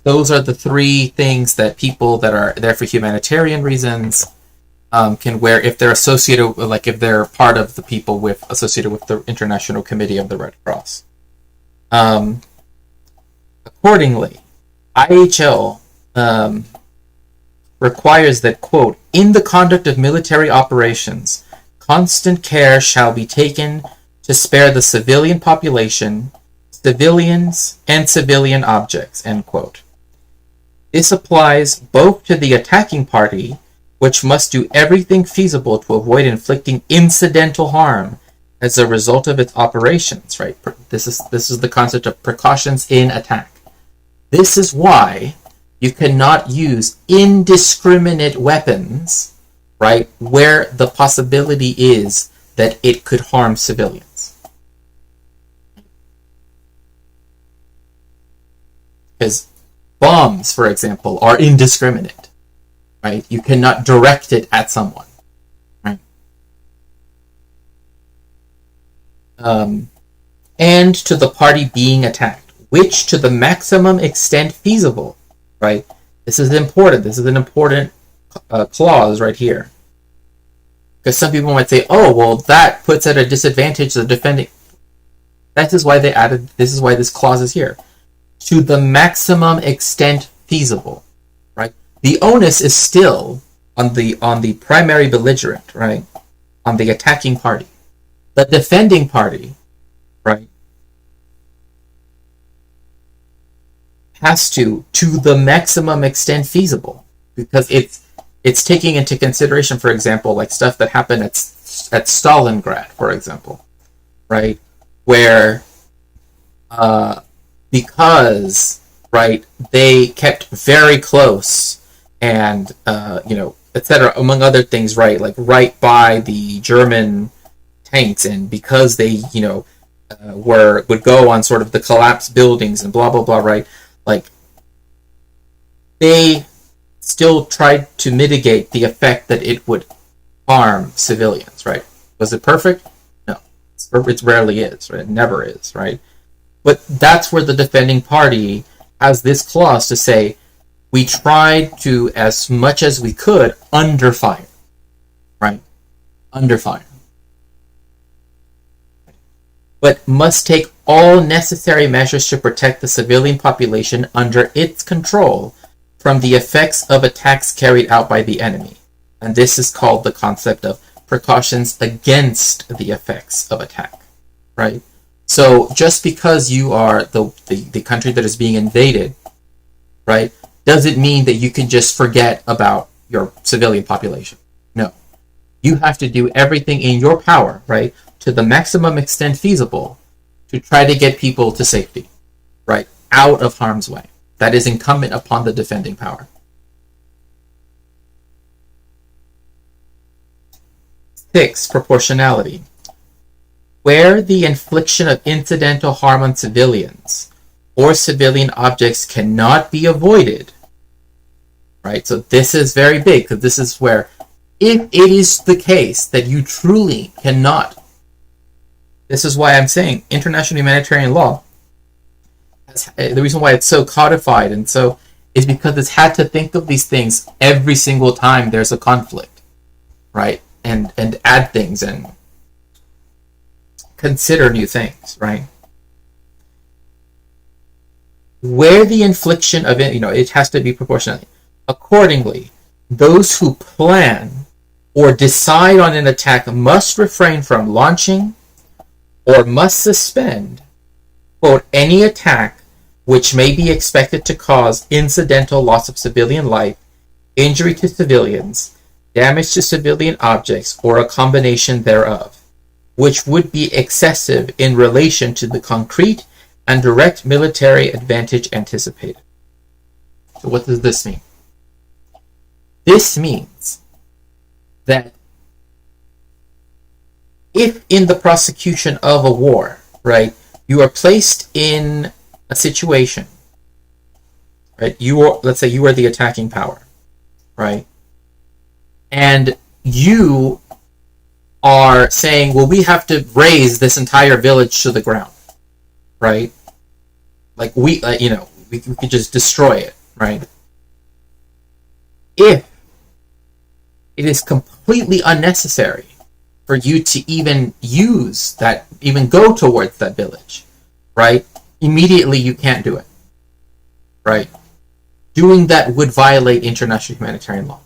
those are the 3 things that people that are there for humanitarian reasons can wear if they're associated, like if they're part of the people associated with the International Committee of the Red Cross. Accordingly, IHL requires that, quote, in the conduct of military operations, constant care shall be taken to spare the civilian population, civilians, and civilian objects, end quote. This applies both to the attacking party, which must do everything feasible to avoid inflicting incidental harm as a result of its operations, right? This is the concept of precautions in attack. This is why you cannot use indiscriminate weapons, right, where the possibility is that it could harm civilians. Because bombs, for example, are indiscriminate. Right? You cannot direct it at someone. Right? And to the party being attacked, which to the maximum extent feasible, right? This is important. This is an important clause right here. Because some people might say, oh, well, that puts at a disadvantage the defending. That is why this is why this clause is here. To the maximum extent feasible. The onus is still on the primary belligerent, right? On the attacking party. The defending party, right, has to the maximum extent feasible, because it's taking into consideration, for example, like stuff that happened at Stalingrad, for example, right, where because, right, they kept very close. And, etc., among other things, right, like right by the German tanks, and because they, would go on sort of the collapsed buildings and blah, blah, blah, right, like, they still tried to mitigate the effect that it would harm civilians, right? Was it perfect? No. It rarely is, right? It never is, right? But that's where the defending party has this clause to say, we tried to, as much as we could, under fire. Right? Under fire. But must take all necessary measures to protect the civilian population under its control from the effects of attacks carried out by the enemy. And this is called the concept of precautions against the effects of attack. Right? So just because you are the country that is being invaded, right, doesn't mean that you can just forget about your civilian population. No. You have to do everything in your power, right, to the maximum extent feasible to try to get people to safety, right, out of harm's way. That is incumbent upon the defending power. 6. Proportionality. Where the infliction of incidental harm on civilians or civilian objects cannot be avoided, right? So this is very big, because this is where, if it is the case that you truly cannot, this is why I'm saying international humanitarian law, the reason why it's so codified and so is because it's had to think of these things every single time there's a conflict, right? And add things and consider new things, right? Where the infliction of it, it has to be proportional. Accordingly, those who plan or decide on an attack must refrain from launching or must suspend, quote, any attack which may be expected to cause incidental loss of civilian life, injury to civilians, damage to civilian objects, or a combination thereof, which would be excessive in relation to the concrete and direct military advantage anticipated. So what does this mean? This means that if in the prosecution of a war, right, you are placed in a situation, right, let's say you are the attacking power, right, and you are saying, well, we have to raze this entire village to the ground, right? Like we could just destroy it, right? If it is completely unnecessary for you to even go towards that village, right? Immediately you can't do it, right? Doing that would violate international humanitarian law.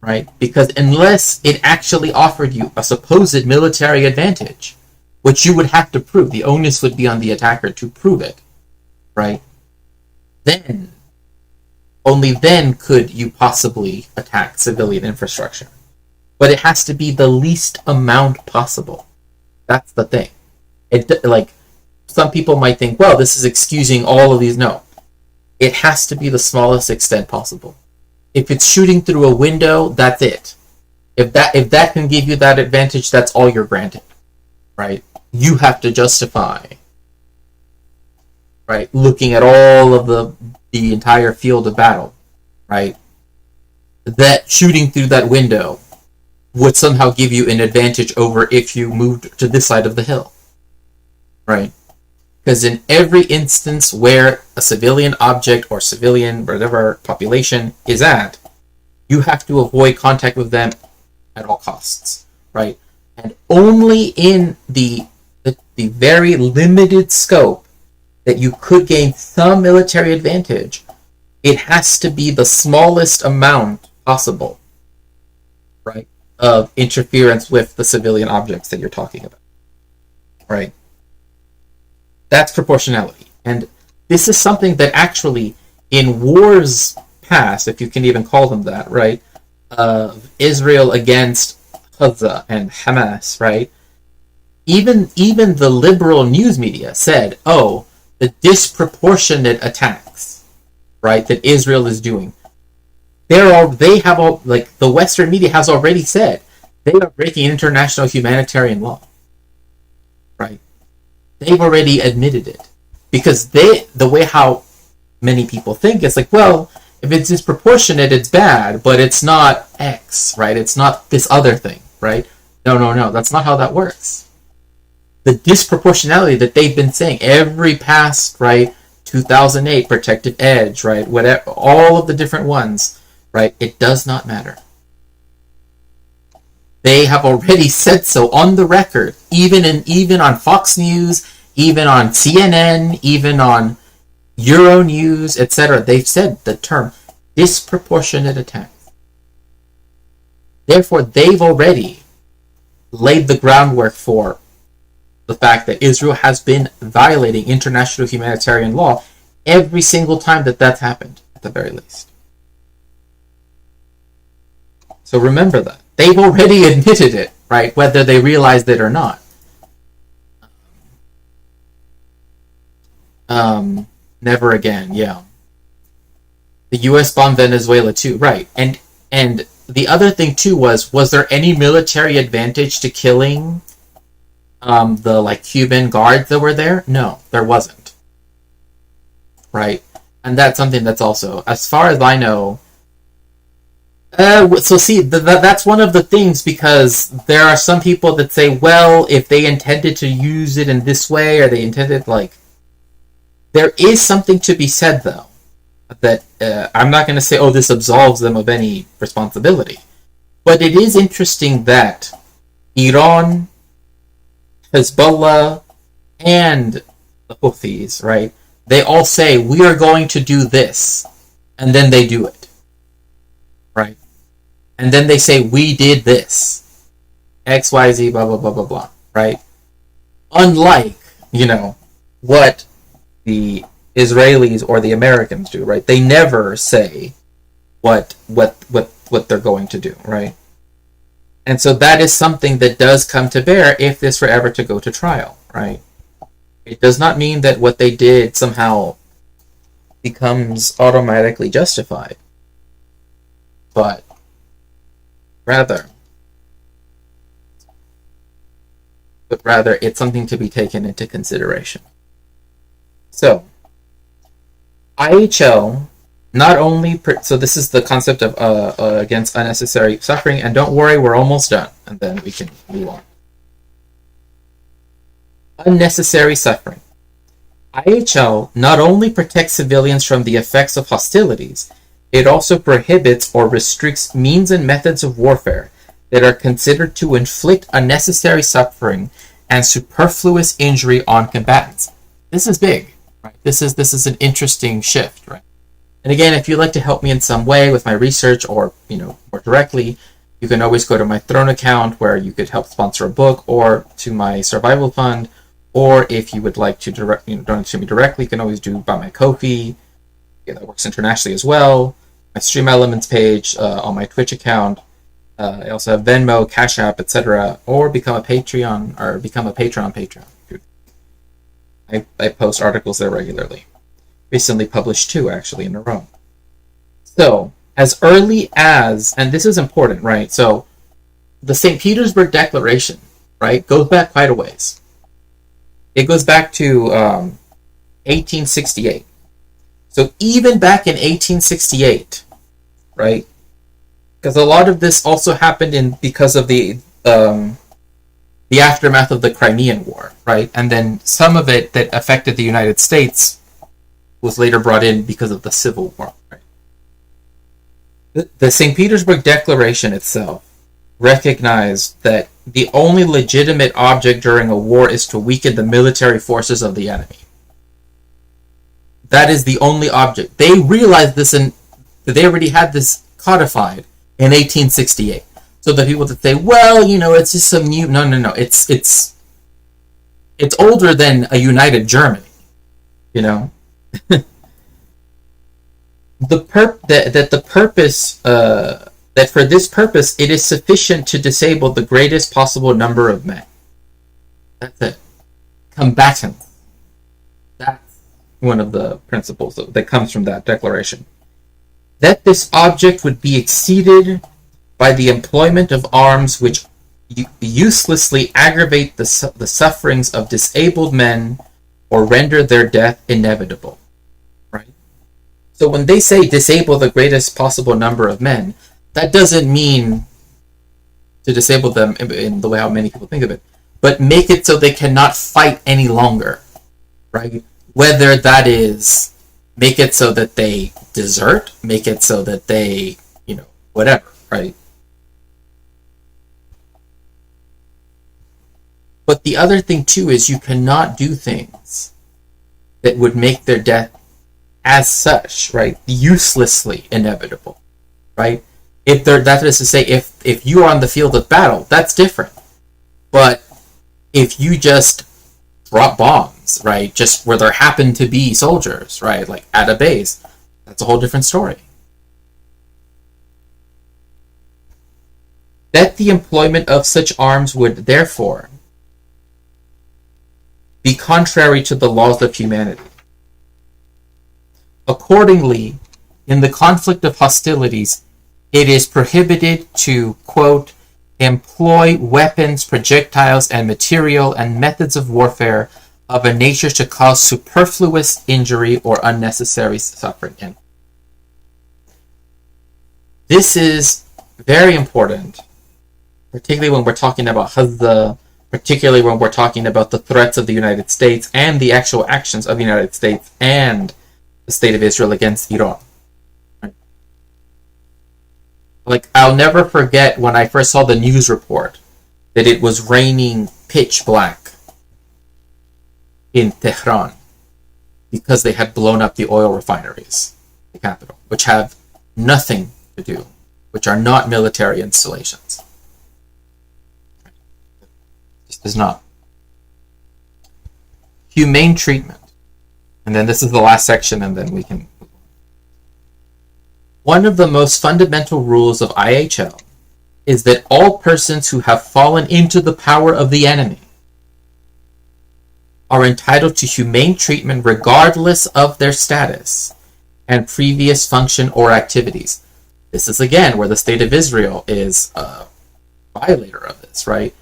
Right? Because unless it actually offered you a supposed military advantage, which you would have to prove, the onus would be on the attacker to prove it, right? Then, only then could you possibly attack civilian infrastructure. But it has to be the least amount possible. That's the thing. Some people might think, well, this is excusing all of these. No. It has to be the smallest extent possible. If it's shooting through a window, that's it. If that can give you that advantage, that's all you're granted, right? You have to justify, right, looking at all of the entire field of battle, right? That shooting through that window would somehow give you an advantage over if you moved to this side of the hill, right? Because in every instance where a civilian object or civilian whatever population is at, you have to avoid contact with them at all costs, right? And only in the very limited scope that you could gain some military advantage, it has to be the smallest amount possible, right, of interference with the civilian objects that you're talking about, right? That's proportionality. And this is something that actually, in wars past, if you can even call them that, right, of Israel against Gaza and Hamas, right, even the liberal news media said, oh, the disproportionate attacks, right, that Israel is doing, the Western media has already said they are breaking international humanitarian law, right? They've already admitted it, because the way how many people think, it's like, well, if it's disproportionate, it's bad, but it's not X, right? It's not this other thing, right? No, that's not how that works. the disproportionality that they've been saying every past, right, 2008, protected edge, right, whatever, all of the different ones, right, it does not matter. They have already said so on the record, even on Fox News, even on CNN, even on Euronews, etc. They've said the term disproportionate attacks. Therefore, they've already laid the groundwork for the fact that Israel has been violating international humanitarian law every single time that that's happened, at the very least. So remember that. They've already admitted it, right? Whether they realized it or not. Never again, yeah. The U.S. bombed Venezuela too, right? And the other thing too was there any military advantage to killing the Cuban guards that were there? No, there wasn't. Right? And that's something that's also, as far as I know. So see, that's one of the things, because there are some people that say, well, if they intended to use it in this way, or they intended, there is something to be said, though, that I'm not going to say, oh, this absolves them of any responsibility. But it is interesting that Iran, Hezbollah, and the Houthis, right, they all say, we are going to do this, and then they do it. Right? And then they say, we did this. X, Y, Z, blah, blah, blah, blah, blah. Right? Unlike, what the Israelis or the Americans do, right? They never say what they're going to do, right? And so that is something that does come to bear if this were ever to go to trial, right? It does not mean that what they did somehow becomes automatically justified. But rather it's something to be taken into consideration. So, IHL not only so this is the concept of against unnecessary suffering, and don't worry, we're almost done, and then we can move on. Unnecessary suffering. IHL not only protects civilians from the effects of hostilities, it also prohibits or restricts means and methods of warfare that are considered to inflict unnecessary suffering and superfluous injury on combatants. This is big, right? This is an interesting shift, right? And again, if you'd like to help me in some way with my research, or more directly, you can always go to my Throne account where you could help sponsor a book, or to my survival fund, or if you would like to donate to me directly, you can always do by my Ko-fi. Yeah, that works internationally as well. My Stream Elements page on my Twitch account. I also have Venmo, Cash App, etc. Or become a patron Patreon. I post articles there regularly. Recently published 2, actually, in a row. So, as early as, and this is important, right? So, the St. Petersburg Declaration, right, goes back quite a ways. It goes back to 1868. So even back in 1868, right? Because a lot of this also happened because of the aftermath of the Crimean War, right? And then some of it that affected the United States was later brought in because of the Civil War, right? The St. Petersburg Declaration itself recognized that the only legitimate object during a war is to weaken the military forces of the enemy. That is the only object. They realized this, and they already had this codified in 1868. So the people that say, well, it's just some new... No. It's older than a united Germany, that for this purpose it is sufficient to disable the greatest possible number of men. That's it. Combatants. That's one of the principles that comes from that declaration. That this object would be exceeded by the employment of arms which uselessly aggravate the sufferings of disabled men or render their death inevitable. Right? So when they say disable the greatest possible number of men, that doesn't mean to disable them in the way how many people think of it, but make it so they cannot fight any longer, right? Whether that is make it so that they desert, make it so that they, whatever, right? But the other thing too is you cannot do things that would make their death as such, right, uselessly inevitable, right? If they're, that is to say, if you are on the field of battle, that's different. But if you just drop bombs, right, just where there happen to be soldiers, right, like at a base, that's a whole different story. That the employment of such arms would therefore be contrary to the laws of humanity. Accordingly, in the conflict of hostilities, it is prohibited to, quote, employ weapons, projectiles, and material and methods of warfare of a nature to cause superfluous injury or unnecessary suffering. And this is very important, particularly when we're talking about Gaza, particularly when we're talking about the threats of the United States and the actual actions of the United States and the State of Israel against Iran. Like, I'll never forget when I first saw the news report that it was raining pitch black in Tehran because they had blown up the oil refineries, the capital, which have nothing to do, which are not military installations. This is not. Humane treatment. And then this is the last section, and then we can... One of the most fundamental rules of IHL is that all persons who have fallen into the power of the enemy are entitled to humane treatment regardless of their status and previous function or activities. This is again where the State of Israel is a violator of this, right?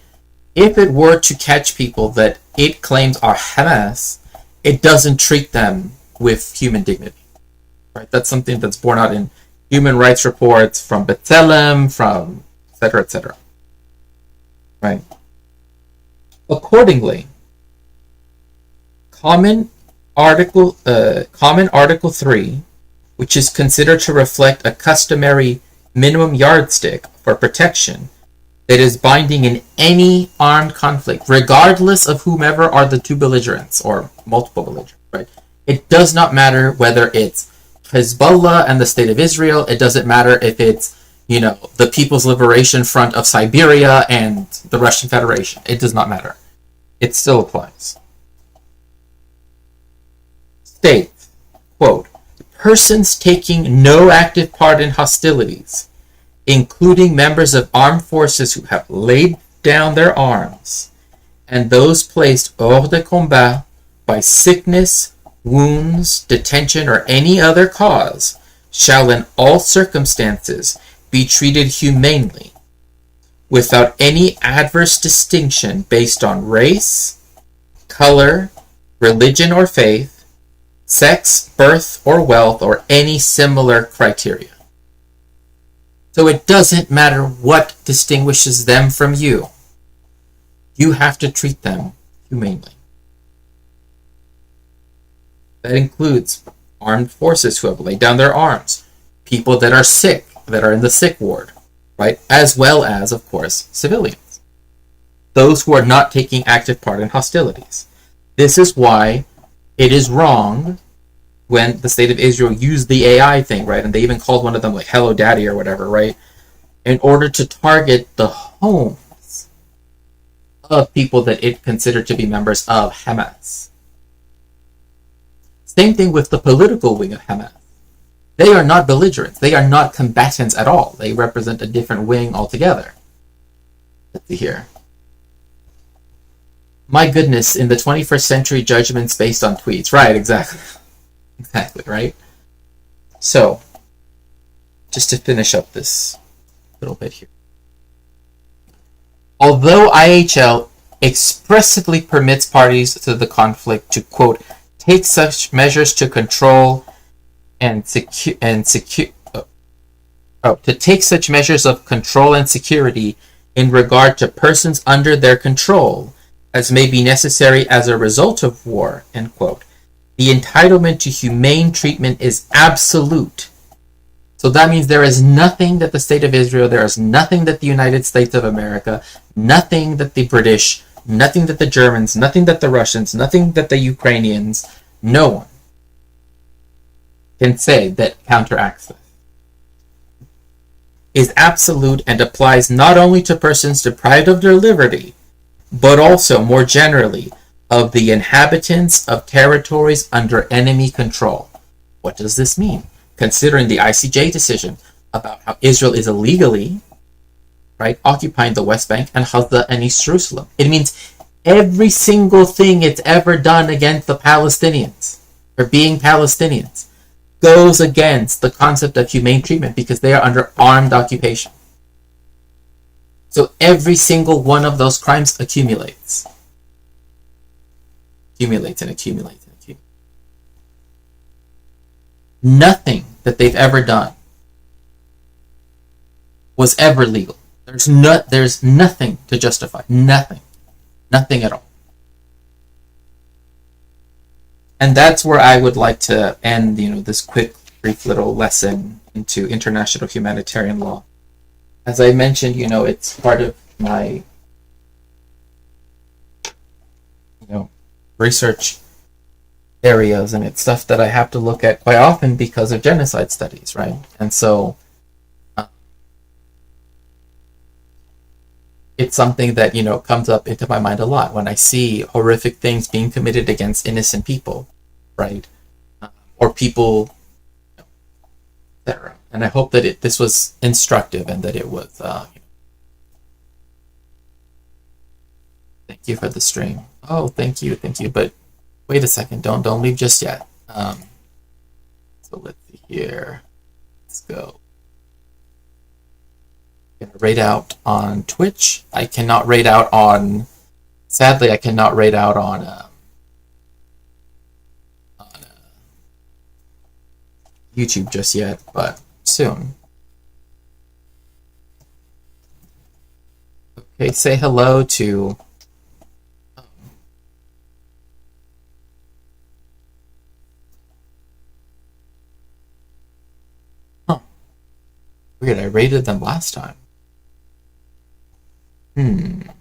If it were to catch people that it claims are Hamas, it doesn't treat them with human dignity, right? That's something that's borne out in human rights reports from B'Tselem, from etc., right? Accordingly, Common Article 3, which is considered to reflect a customary minimum yardstick for protection that is binding in any armed conflict, regardless of whomever are the two belligerents or multiple belligerents, right? It does not matter whether it's Hezbollah and the State of Israel. It doesn't matter if it's, the People's Liberation Front of Siberia and the Russian Federation. It does not matter. It still applies. States, quote, persons taking no active part in hostilities, including members of armed forces who have laid down their arms, and those placed hors de combat by sickness, wounds, detention, or any other cause, shall in all circumstances be treated humanely, without any adverse distinction based on race, color, religion or faith, sex, birth, or wealth, or any similar criteria. So it doesn't matter what distinguishes them from you. You have to treat them humanely. That includes armed forces who have laid down their arms, people that are sick, that are in the sick ward, right? As well as, of course, civilians. Those who are not taking active part in hostilities. This is why it is wrong when the State of Israel used the AI thing, right? And they even called one of them like Hello Daddy or whatever, right? In order to target the homes of people that it considered to be members of Hamas. Same thing with the political wing of Hamas. They are not belligerents. They are not combatants at all. They represent a different wing altogether. Let's see here. My goodness, in the 21st century, judgments based on tweets. Right, exactly. Exactly, right? So, just to finish up this little bit here. Although IHL expressly permits parties to the conflict to, quote, take such measures to control to take such measures of control and security in regard to persons under their control as may be necessary as a result of war, end quote. The entitlement to humane treatment is absolute. So that means there is nothing that the State of Israel, there is nothing that the United States of America, nothing that the British, nothing that the Germans, nothing that the Russians, nothing that the Ukrainians, no one can say that counteracts this. Is absolute and applies not only to persons deprived of their liberty, but also, more generally, of the inhabitants of territories under enemy control. What does this mean? Considering the ICJ decision about how Israel is illegally, right, occupying the West Bank and Gaza and East Jerusalem. It means every single thing it's ever done against the Palestinians, or being Palestinians, goes against the concept of humane treatment because they are under armed occupation. So every single one of those crimes accumulates. Accumulates and accumulates and accumulates. Nothing that they've ever done was ever legal. There's nothing to justify. Nothing. Nothing at all. And that's where I would like to end, this quick, brief little lesson into international humanitarian law. As I mentioned, it's part of my, research areas, and it's stuff that I have to look at quite often because of genocide studies, right? And so it's something that, comes up into my mind a lot when I see horrific things being committed against innocent people, right? Or people, etc. And I hope that this was instructive and that it was, thank you for the stream. Oh, thank you. But wait a second, don't leave just yet. So let's see here. Let's go. I'm gonna rate out on Twitch. I cannot rate out on. Sadly, I cannot rate out on YouTube just yet, but soon. Okay, say hello to. Weird, I rated them last time. Okay.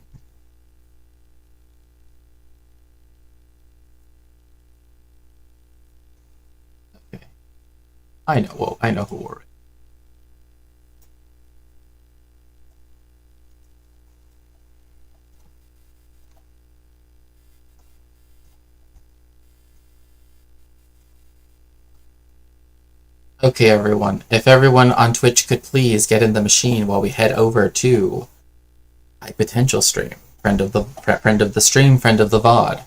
I know who we're. Okay, everyone. If everyone on Twitch could please get in the machine while we head over to my potential stream, friend of the stream, friend of the VOD,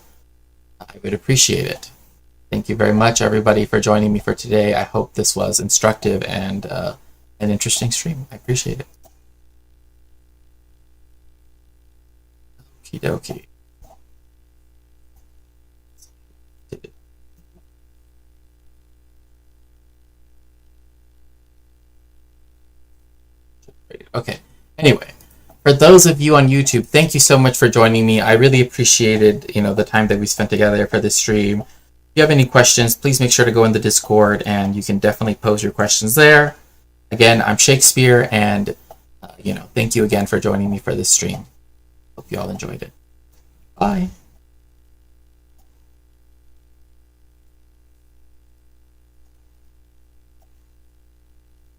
I would appreciate it. Thank you very much, everybody, for joining me for today. I hope this was instructive and an interesting stream. I appreciate it. Okie dokie. Okay, anyway, for those of you on YouTube, thank you so much for joining me. I really appreciated, the time that we spent together for this stream. If you have any questions, please make sure to go in the Discord, and you can definitely pose your questions there. Again, I'm Shakespeare, and, thank you again for joining me for this stream. Hope you all enjoyed it. Bye.